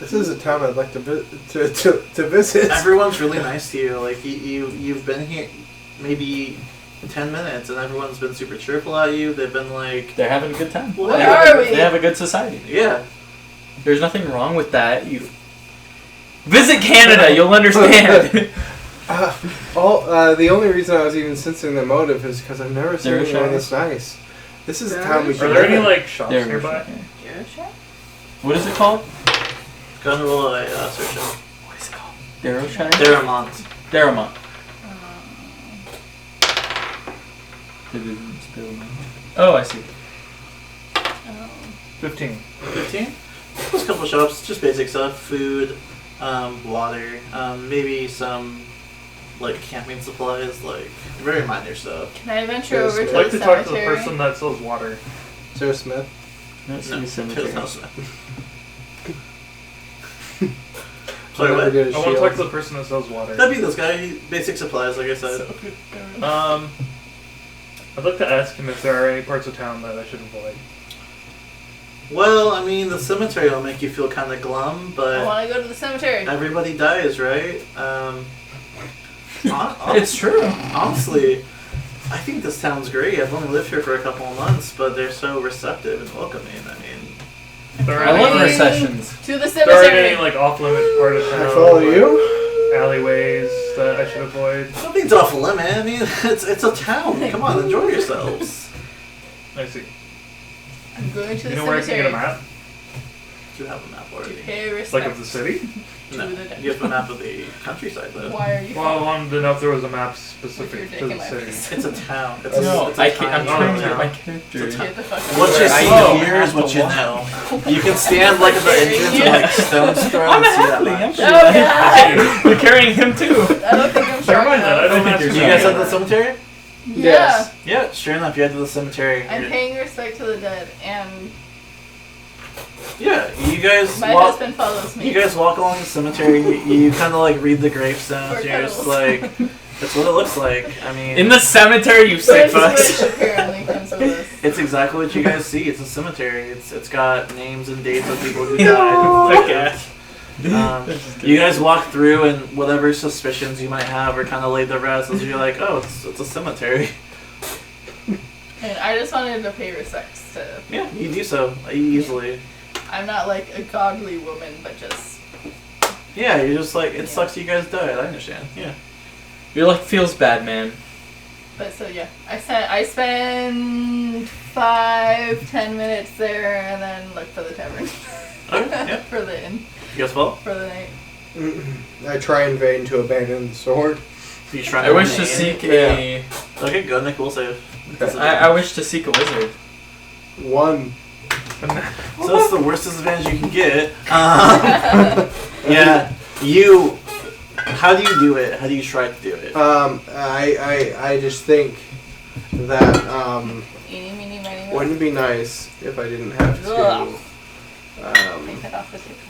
This is a town I'd like to visit. everyone's really nice to you. Like you've been here maybe 10 minutes and everyone's been super cheerful at you. They've been like, They're having a good time. Where They have are a- we? They have a good society. yeah. There's nothing wrong with that. You visit Canada, you'll understand. The only reason I was even sensing their motive is because I've never seen There are anyone shops. this nice. This is a town we Are can there live any in. like shops There- nearby? What is it called? Go and roll a search. What is it called? Darrowshire? Daramont. Daramont. It didn't spill my. Oh, I see. 15. 15? Just a couple shops, just basic stuff, food, water, maybe some like camping supplies, like very minor stuff. Can I venture Yes, over I'd to I'd like the to talk to the cemetery? person that sells water. Sarah Smith. That's No, the cemetery. there's no smell. Sorry, Never what? did a I want to shield. talk to the person that sells water. That'd be this guy, basic supplies, like I said. I'd like to ask him if there are any parts of town that I should avoid. Well, I mean, the cemetery will make you feel kind of glum, I but want to go to the cemetery. everybody dies, right? It's true. Honestly, I think this town's great. I've only lived here for a couple of months, but they're so receptive and welcoming. I mean, There I love aren't any- recessions. To the There aren't cemetery. any like off-limit part of town. I follow like, you. Alleyways that I should avoid. nothing's off limit. I mean, it's a town. Come on, enjoy yourselves. I see. I'm going to You the know where I can cemetery. get a map? Do you have a map To already? pay respect. Like of the city? No, you have a map of the countryside, though. Why are you? Well, I wanted to know if there was a map With specific your dick to in the my city. face. It's a town. It's No, it's a I can't. I'm tiny trying to town. get my character. It's a Get the fuck out What of you here. see Oh, here I is have what to you walk. know. You can stand like at the entrance and like stone's throw I'm and a see that halfling. I'm much. pretty Oh, bad. God. You're carrying him too. I don't think I'm Never sharp mind that. I enough. don't think have you're Do to you guys know. have the cemetery? Yes. Yeah, sure enough, you head to the cemetery. I'm You're- paying respect to the dead, and Yeah, you guys my walk. husband follows me. You guys walk along the cemetery. You kind of like read the gravestones. For You're just cuddles. like, that's what it looks like. I mean, In the cemetery, you sick Which fucks. apparently comes with us. it's exactly what you guys see. It's a cemetery. It's got names and dates of people who No, died. okay. You guys walk through, and whatever suspicions you might have are kind of laid to rest as you're like, oh, it's a cemetery. And I just wanted to pay respects to. Yeah, you do so easily. I'm not like a godly woman, but just. Yeah, you're just like, it Yeah. sucks you guys died. I understand. Yeah. Your life feels bad, man. But so yeah, I spend 5-10 minutes there, and then look for the tavern. Okay, yeah. For the inn You guys follow? for the night. I try in vain to abandon the sword. You trying I wish to seek a. Okay, go Nick. We'll save. I wish to seek a wizard. One. So that's the worst disadvantage you can get. Yeah, you. How do you do it? How do you try to do it? I just think that Eeny, meeny, miny, wouldn't it be nice if I didn't have to Take that off the table.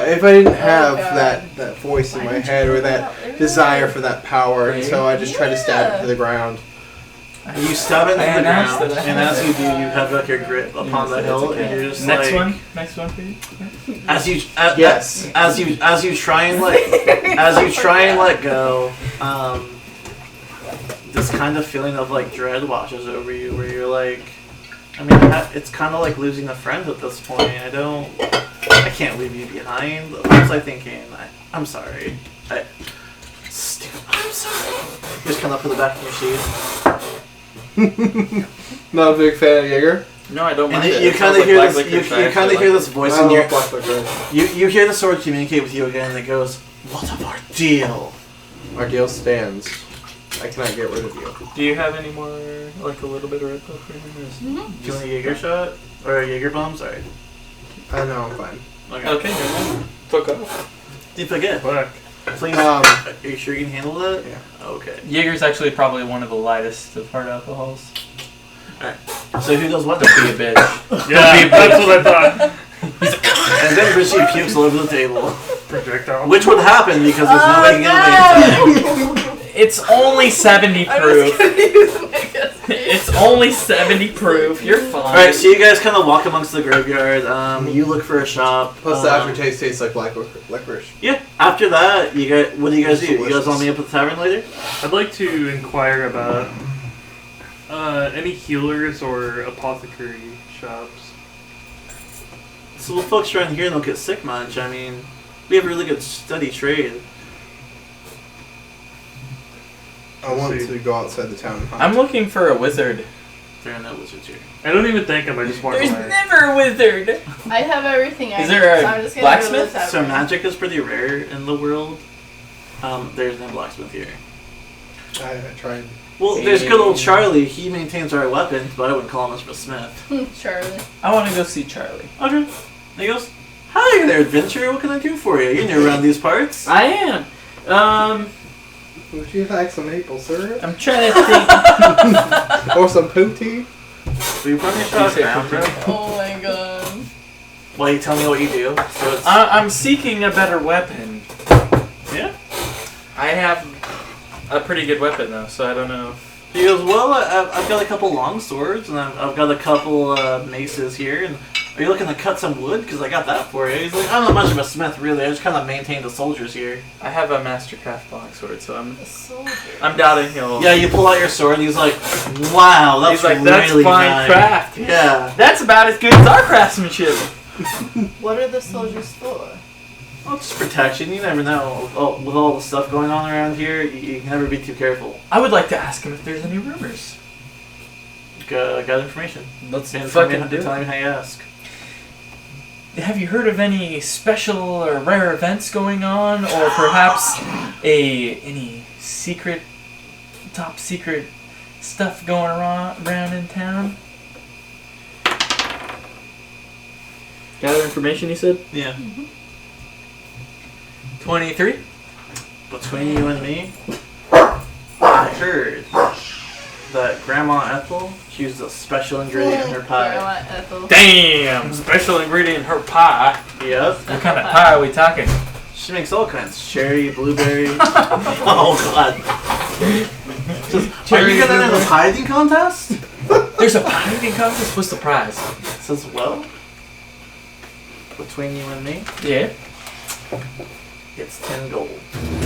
if I didn't have God. that voice in Why my didn't you head or put that that there? desire for that power, and so I just try to stab it to the ground. You stab it I into the announced ground, that I and have as it. you do, you have like your grip upon Yes, the it's hill, okay. and you're just Next like, one. Next one for you. As you Yes. as you try and let go, this kind of feeling of like dread washes over you, where you're like, I mean, it's kind of like losing a friend at this point. I can't leave you behind. What was I thinking? I'm sorry. Stupid. I'm sorry. You just come up to the back of your sheet. Not a big fan of Jaeger. No, I don't And mind it. you It kind smells of hear like this. black You licorice. I kind of actually hear like this voice I in love your. black licorice. You hear the sword communicate with you again, and it goes, "What of our deal?" Our deal stands. I cannot get rid of you. Do you have any more, like a little bit of red pepper? Do you want a Jaeger shot or a Jaeger bomb? Sorry. I know, I'm fine. Okay, good. Fuck off. You forget. Black. Please. Um, Are you sure you can handle that? Yeah. Okay. Jaeger's actually probably one of the lightest of hard alcohols. So who does what? Don't be a bitch. Yeah, that's what I thought. And then Richie pukes all over the table, Projectile. which would happen because there's no way to get away. It's only 70 I'm proof. just gonna use my guess. It's only 70 proof. You're fine. All right, so you guys kind of walk amongst the graveyard. You look for a shop. Plus, the aftertaste tastes like black licorice. Yeah. After that, you guys. What do you guys do? You guys want me up at the tavern later? I'd like to inquire about any healers or apothecary shops. So the folks around here don't get sick much. I mean, we have a really good steady trade. I want see. to go outside the town and hunt. I'm looking for a wizard. There are no wizards here. I don't even thank him. I just walk There's away. never a wizard. I have everything I Is need, there a so I'm just gonna go to the blacksmith? tavern. So magic is pretty rare in the world. There's no blacksmith here. I tried. Well, there's good old Charlie. He maintains our weapons, but I wouldn't call him much of a smith. Charlie. I want to go see Charlie. Okay. He goes, "Hi there, adventurer. What can I do for you? You're new around these parts." I am. Would you like some maple syrup? I'm trying to think. Or some pootie? Will you put me a shot down, bro? Oh my god. Well, you tell me what you do. So it's I'm seeking a better weapon. yeah. I have a pretty good weapon though, so I don't know. He goes, "Well, I've got a couple long swords, and I've got a couple maces here. And are you looking to cut some wood? Because I got that for you." He's like, "I'm not much of a smith, really. I just kind of maintain the soldiers here." I have a Mastercraft longsword, so A soldier. I'm doubting he'll. Yeah, you pull out your sword, and he's like, "Wow, that's He's like, that's really fine nice." craft. Yeah. That's about as good as our craftsmanship. What are the soldiers for? Well, it's just protection. You never know. With all the stuff going on around here, you can never be too careful. I would like to ask him if there's any rumors. Got information. Let's Tell fucking me do it. how you ask. Have you heard of any special or rare events going on, or perhaps any secret, top secret stuff going around in town? Gather information, you said? Yeah. 23? Between you and me, I heard that Grandma Ethel, she used a special ingredient in her pie. Grandma Ethel. Damn! Special ingredient in her pie. Yep. What kind of pie are we talking? She makes all kinds. Cherry, blueberry. Oh, God. Are you going to enter the pie eating contest? There's a pie eating contest? What's the prize? It says, well, between you and me, Yeah. it's 10 gold.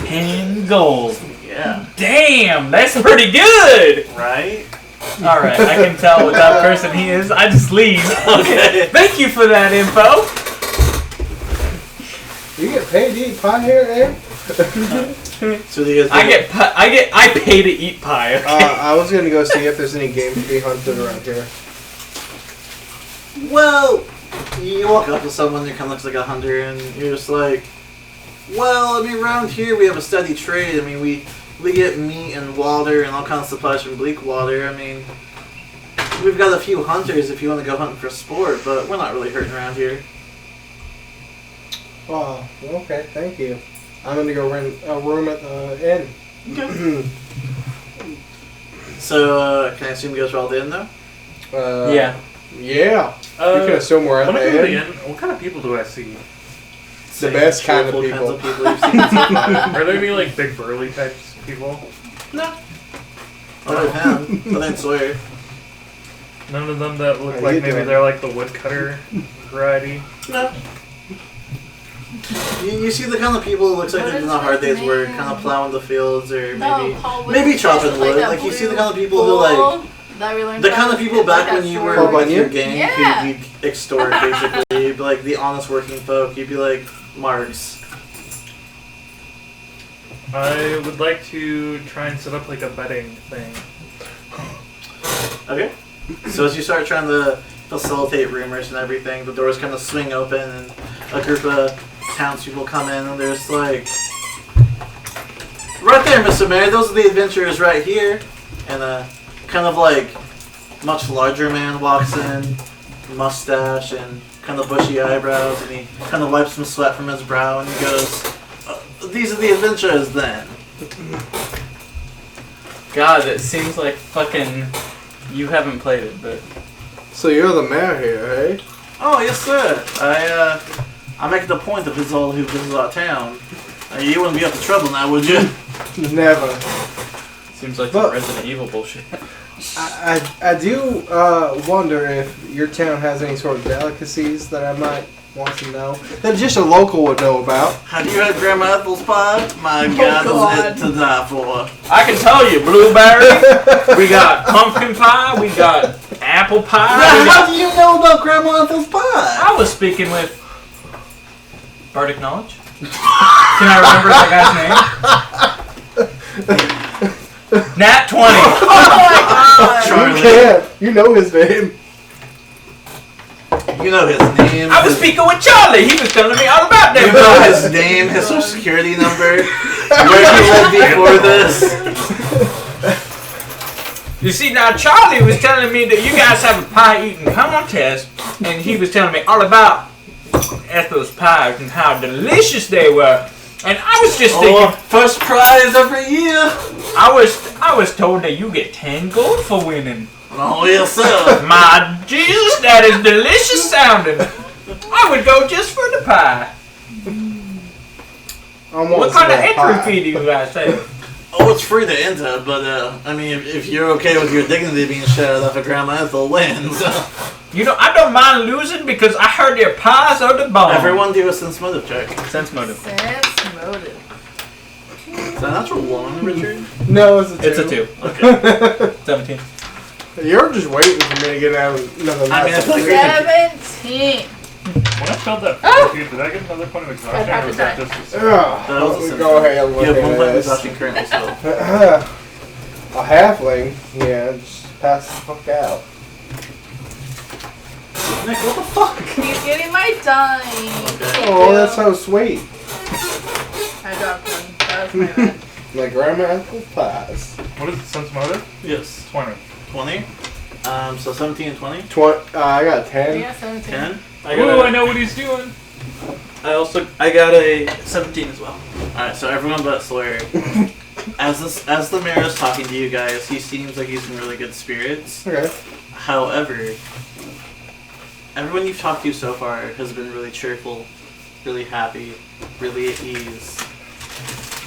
10 gold. Yeah. Damn! That's pretty good! Right? Alright, I can tell what that person he is. I just leave. Okay. Thank you for that info. You get paid to eat pie here, eh? So do you guys I pay to eat pie. Okay? I was gonna go see if there's any game to be hunted around here. Well, you walk up to someone who kind of looks like a hunter, and you're just like, well, I mean, around here we have a steady trade. I mean, we get meat and water and all kinds of supplies from Bleakwater. I mean, we've got a few hunters if you want to go hunting for sport, but we're not really hurting around here. Oh, okay, thank you. I'm gonna go rent a room at the inn. Okay. So, can I assume you guys are all in, though? Yeah. Yeah. You can assume we're at When I go to the the inn. inn, what kind of people do I see? The best kind of Cheerful people. kinds of people you've seen so far. Are there any like big burly types of people? No. Other than Sawyer. None of them that look Are like you maybe doing? they're like the woodcutter variety. No. You see the kind of people who looks like What they're is doing a hard his day's work, name? kind of plowing the fields, or No, Paul maybe Williams. chopping wood. that Like you see the blue kind of people who like bull that we learned the about kind of as people kids, back like when that you sword. were Paul with your Bunyan? gang, Yeah. you'd extort basically. You'd be like the honest working folk. You'd be like marks. I would like to try and set up like a betting thing. Okay. So as you start trying to facilitate rumors and everything, the doors kind of swing open, and a group of townspeople come in, and there's like, right there, Mr. Mayor, those are the adventurers right here. And a kind of like much larger man walks in, mustache and kind of bushy eyebrows, and he kind of wipes some sweat from his brow, and he goes, "These are the adventurers, then." God, it seems like fucking. You haven't played it, but. So you're the mayor here, eh? Oh yes, sir. I make it a point to visit all who visit our town. You wouldn't be up to trouble now, would you? Never. Seems like But- some Resident Evil bullshit. I do wonder if your town has any sort of delicacies that I might want to know that just a local would know about. Have you had Grandma Ethel's pie? My God, God. is it to die for? I can tell you, blueberry. We got pumpkin pie. We got apple pie. Now, We how got, do you know about Grandma Ethel's pie? I was speaking with Bardic Knowledge. Can I remember that guy's name? Nat 20. Oh my god! Charlie. You can't. You know his name. You know his name. I was speaking with Charlie. He was telling me all about You that. know his name, his social security number, where he lived before this. You see, now Charlie was telling me that you guys have a pie eating contest, and he was telling me all about Ethel's pies and how delicious they were. And I was just thinking, first prize every year. I was told that you get 10 gold for winning. Oh yes, sir. My Jesus, that is delicious sounding. I would go just for the pie. What kind of entry fee do you guys have? Oh, it's free to enter, but I mean, if you're okay with your dignity being shattered after Grandma Ethel wins. You know, I don't mind losing because I heard their pies are the bomb. Everyone do a sense motive check. Sense motive. Sense motive. Is that a natural 1, Richard? No, it's a 2. It's a 2. Okay. 17. You're just waiting for me to get out another I mean, I feel like 17. When I spelled that fortitude, did I get another point of exhaustion, or was that just a That was a sense go ahead and You look have 1 point of at this. exhaustion currently still. A halfling? Yeah, just pass the fuck out. Nick, what the fuck? He's getting my dime. Okay. Oh, that's so sweet. I dropped one. That was my bad. My grandma apple pies. what is it, sense motive? Yes. 20. 20. So 17 and 20. I got 10. Yeah, 17. 10. Ooh, I know what he's doing. I got a 17 as well. Alright, so everyone but Sawyer. As the mayor is talking to you guys, he seems like he's in really good spirits. Okay. However, everyone you've talked to so far has been really cheerful, really happy, really at ease.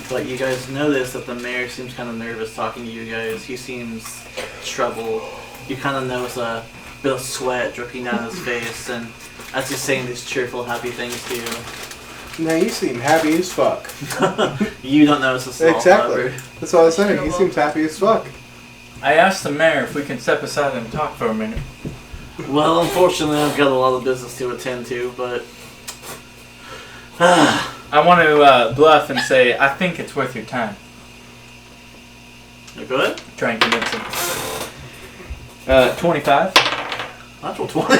But you guys notice that the mayor seems kind of nervous talking to you guys. He seems troubled. You kind of notice a bit of sweat dripping down his face, and as he's saying these cheerful, happy things to you. Now you seem happy as fuck. You don't notice this at all, Exactly. however. That's what I was saying. He seems happy as fuck. I asked the mayor if we can step aside and talk for a minute. Well, unfortunately, I've got a lot of business to attend to, but... I want to bluff and say, I think it's worth your time. Go ahead. Try and convince him. 25. Natural 20.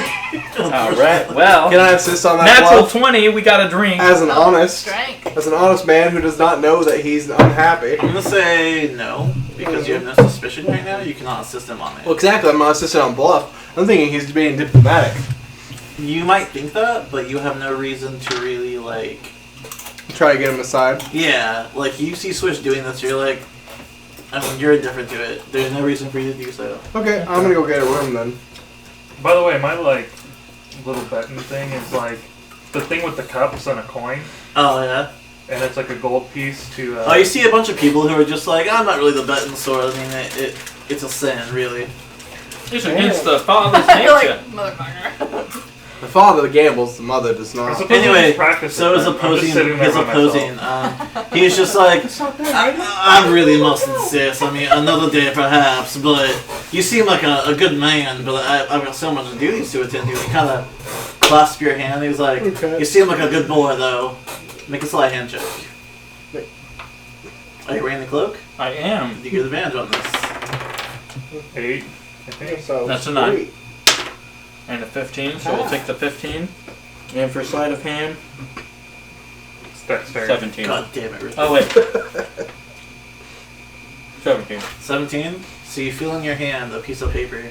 Alright, well. Can I insist on that Natural bluff? 20, we got a drink. As an honest man who does not know that he's unhappy. I'm gonna say no, because you have no suspicion right now. You cannot assist him on it. Well, exactly. I'm not insisting on bluff. I'm thinking he's being diplomatic. You might think that, but you have no reason to really, like... Try to get him aside. Yeah, like, you see Swish doing this, you're like... I mean, you're indifferent to it. There's no reason for you to do so. Okay, I'm gonna go get a room then. By the way, my little betting thing is the thing with the cups and a coin, Oh, yeah? and it's like a gold piece to. Oh, you see a bunch of people who are just like, I'm not really the betting sort. I mean, it's a sin, really. It's against the father's Like, nature. motherfucker. The father gambles, the mother does I'm not. supposed to Anyway, just practice so it, his but I'm just sitting opposing, there by myself. he's just like, I really must insist. I mean, another day perhaps, but you seem like a good man, but I've got so much duties to attend to. He kind of clasped your hand. He was like, Okay. You seem like a good boy, though. Make a sleight hand check. Are you wearing the cloak? I am. Did you get advantage on this? 8, I think. So That's a 9. sweet. And a 15, so we'll take the 15. And for sleight of hand, It's dexterity. 17. God damn it, Richard. Oh, wait. 17. 17. So you feel in your hand a piece of paper.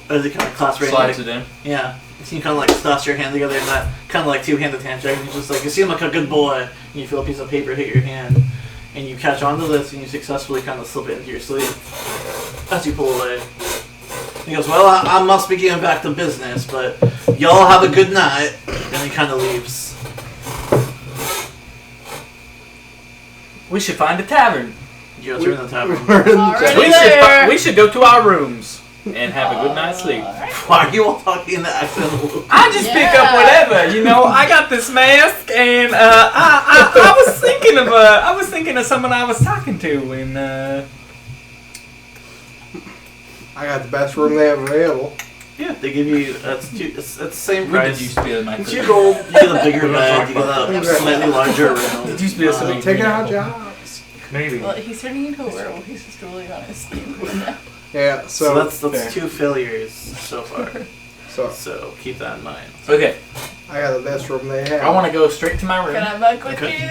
As it kind of clasps right Slides it in. Yeah. So you kind of like slash your hand together in that kind of like two-handed handshake. And you're just like, you seem like a good boy. And you feel a piece of paper hit your hand. And you catch onto this and you successfully kind of slip it into your sleeve as you pull away. He goes, well, I must be getting back to business, but y'all have a good night. And he kind of leaves. We should find a tavern. You guys are in the tavern. We're in the Already tavern. there. We should go to our rooms and have a good night's sleep. Why are you all talking in the accent? I just pick up whatever, you know. I got this mask, and I was thinking of someone I was talking to, and I got the best room they have available. Yeah, they give you, it's the same where price. did you steal my It's your gold, you get a bigger bed, you get a slightly larger room. Did you steal something? Take out jobs. Maybe. Well, he's turning into a werewolf. He's just drooling on his skin now. Yeah, So that's fair. 2 failures so far. So So keep that in mind. Okay, I got the best room they have. I want to go straight to my room. Can I muck with Okay. you?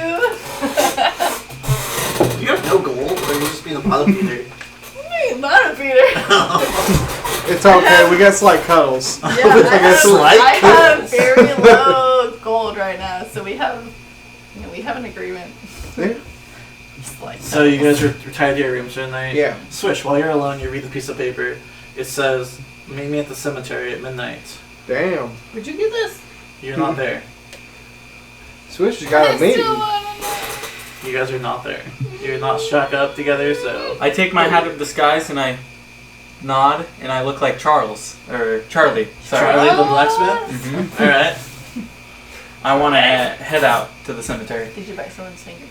You have no gold, or you're just being a bottom feeder. Hey, bottom beat her. It's okay. We got slight cuddles. Yeah, Slight I have very low gold right now, so we have an agreement. Yeah. Slight. So you guys retired to your rooms for the night. Yeah. Swish, while you're alone, you read the piece of paper. It says, "Meet me at the cemetery at midnight." Damn. Would you get this? You're not there. Swish has got I a meeting. still wanna know. You guys are not there. You're not struck up together, so... I take my hat of disguise and I nod and I look like Charles. Or Charlie. Sorry. Charlie the blacksmith? Mhm. Alright. I want to head out to the cemetery. Did you bite someone's finger?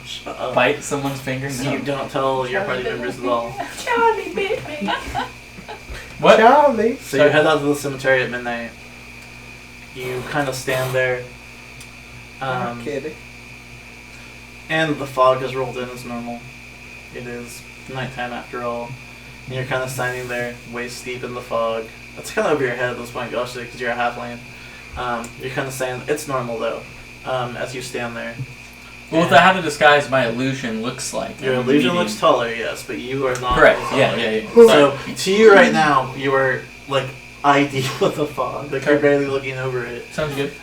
Shut up. Bite someone's finger? You No. don't tell your party members at all. Charlie bit me. What? Charlie. So you head out to the cemetery at midnight. You kind of stand there. Kidding. And the fog has rolled in as normal. It is nighttime after all. And you're kind of standing there, waist deep in the fog. It's kind of over your head at this point, actually, because you're a halfling. You're kind of saying, it's normal though, as you stand there. Well, with the hat of disguise, my illusion looks like. Your I'm illusion medium. looks taller, yes, but you are not. Correct. taller. Yeah. So, to you right now, you are, like, ideal with the fog. Like, you're Okay. barely looking over it. Sounds good.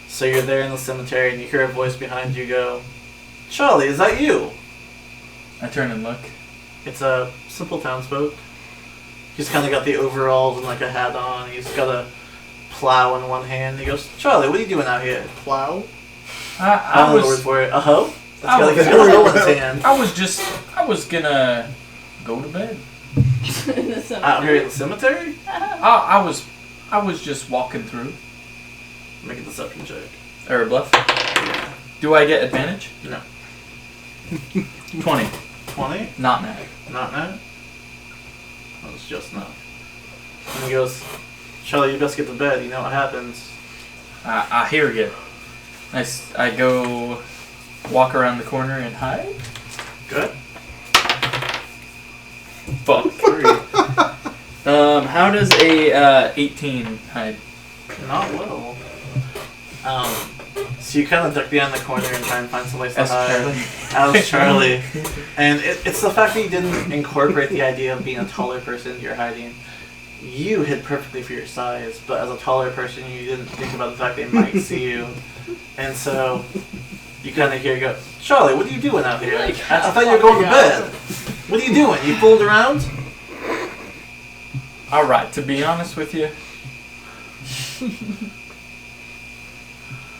So you're there in the cemetery, and you hear a voice behind you go, "Charlie, is that you?" I turn and look. It's a simple townsfolk. He's kind of got the overalls and like a hat on. He's got a plow in one hand. He goes, "Charlie, what are you doing out here?" Plow. I I don't know the word was. for it. A hoe? I That's was- got a hoe in his hand. I was gonna go to bed. In the cemetery. Out here in the cemetery? I was just walking through. Make a deception check. Or a bluff. Do I get advantage? No. 20. 20? Not mad. Not now? That was just not. And he goes, "Charlie, you best get to bed. You know what happens." I hear you. I go walk around the corner and hide. Good. Fuck. 3. How does a 18 hide? Not well. So you kind of duck behind the corner and try and find someplace to As hide. Charlie. As Charlie. And it's the fact that you didn't incorporate the idea of being a taller person you're hiding. You hid perfectly for your size, but as a taller person, you didn't think about the fact they might see you. And so you kind of hear go, "Charlie, what are you doing out here? I thought you were going to bed. What are you doing? You fooled around?" Alright, to be honest with you,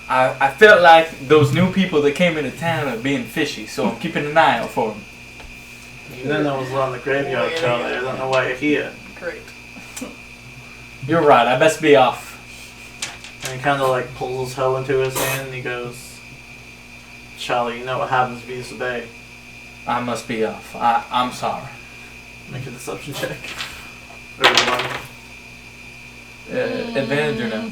I felt like those new people that came into town are being fishy, so I'm keeping an eye out for them. You didn't know it was on the graveyard, Charlie. I don't know why you're here. Great. You're right, I best be off. And he kind of like pulls his hoe into his hand and he goes, "Charlie, you know what happens if you disobey." I must be off. I'm sorry. Make a deception check. Over 1. Advantage or no?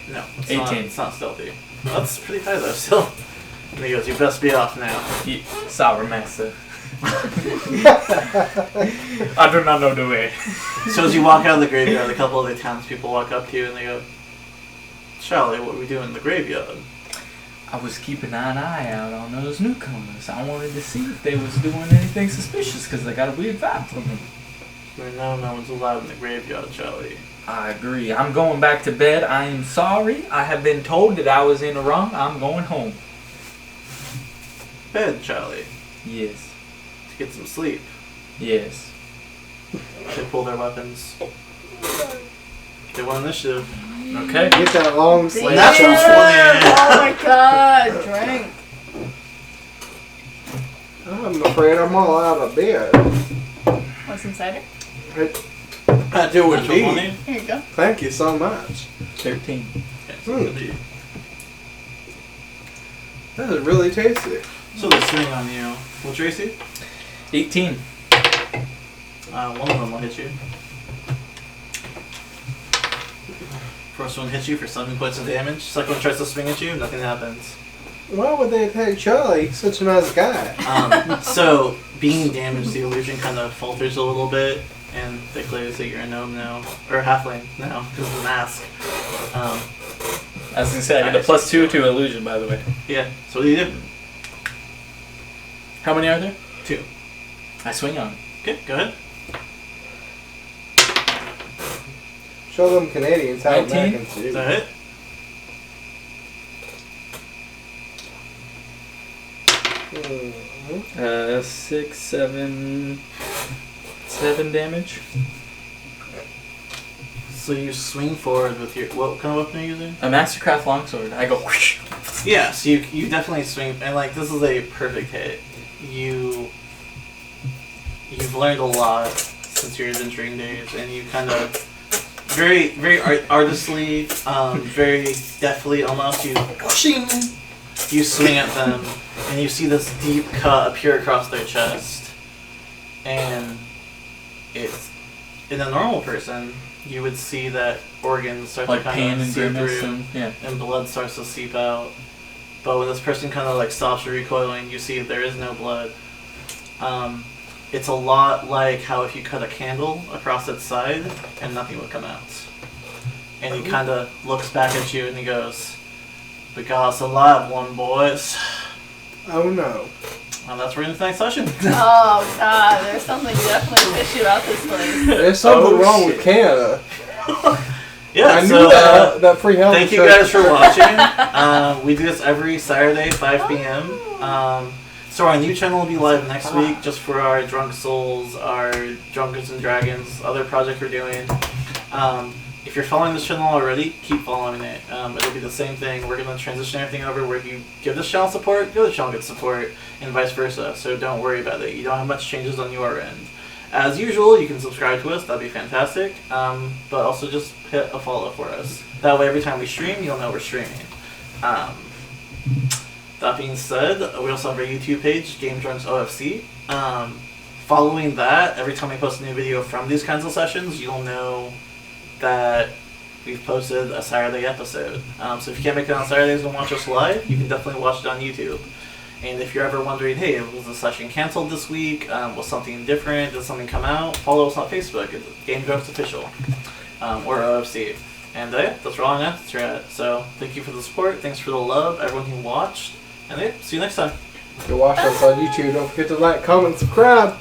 No, it's 18. Not, it's not stealthy. That's pretty high though, still. And he goes, "You best be off now." Sour master. I do not know the way. So as you walk out of the graveyard, a couple of the townspeople walk up to you and they go, "Charlie, what are we doing in the graveyard?" I was keeping an eye out on those newcomers. I wanted to see if they was doing anything suspicious because they got a weird vibe from them. No one's allowed in the graveyard, Charlie. I agree. I'm going back to bed. I am sorry. I have been told that I was in the wrong. I'm going home. Bed, Charlie. Yes. To get some sleep. Yes. They pull their weapons. They want initiative. Okay. Get that long sleeve. Natural 20. Oh my god, drink. I'm afraid I'm all out of bed. Want some cider? I do Natural indeed. 20. Here you go. Thank you so much. 13. Okay, so it's gonna be- That is really tasty. So they swing on you. What's your AC? 18. One of them will hit you. First one hits you for 7 points of damage. Second one tries to swing at you, nothing happens. Why would they attack Charlie? He's such a nice guy. So, being damaged, the illusion kind of falters a little bit, and declares that you're a gnome now. Or a halfling now, because of the mask. As I said, I get a +2 to illusion, by the way. Yeah, so what do you do? How many are there? 2. I swing on. Okay, go ahead. Show them Canadians how 19? Americans do. Is that it? Mhm. 6, 7 damage. So you swing forward with your... What kind of weapon are you using? A Mastercraft longsword. I go whoosh. Yeah, so you definitely swing... And, like, this is a perfect hit. You've learned a lot since your adventuring days, and you kind of... Very, very artistly, very deftly almost, you swing at them, and you see this deep cut appear across their chest. And it's... In a normal person, you would see that organs start Like to kind pain of and seep grimace through, and yeah. and blood starts to seep out. But when this person kind of like stops recoiling, you see there is no blood. It's a lot like how if you cut a candle across its side and nothing would come out. And he kind of looks back at you and he goes, "We got us a live one, boys." Oh no. And that's where we're in the next session. Oh god, there's something definitely fishy about this place. There's something Oh, wrong shit. with Canada. Yeah, I knew so that free health. thank you guys for watching. We do this every Saturday, 5 p.m. So our new channel will be live next week, just for our Drunk Souls, our Drunkards and Dragons, other project we're doing. If you're following this channel already, keep following it. It'll be the same thing. We're going to transition everything over where if you give this channel support, the other channel gets support, and vice versa. So don't worry about it. You don't have much changes on your end. As usual, you can subscribe to us. That'd be fantastic. But also just hit a follow for us. That way every time we stream, you'll know we're streaming. That being said, we also have our YouTube page, Game Drunks OFC. Following that, every time we post a new video from these kinds of sessions, you'll know that we've posted a Saturday episode. So if you can't make it on Saturdays and watch us live, you can definitely watch it on YouTube. And if you're ever wondering, hey, was the session canceled this week? Was something different? Did something come out? Follow us on Facebook. It's Game Drunks Official. Or OFC. And yeah, that's where all I'm at. So thank you for the support. Thanks for the love, everyone who watched. And yeah, see you next time. If you're watching us on YouTube, don't forget to like, comment, subscribe.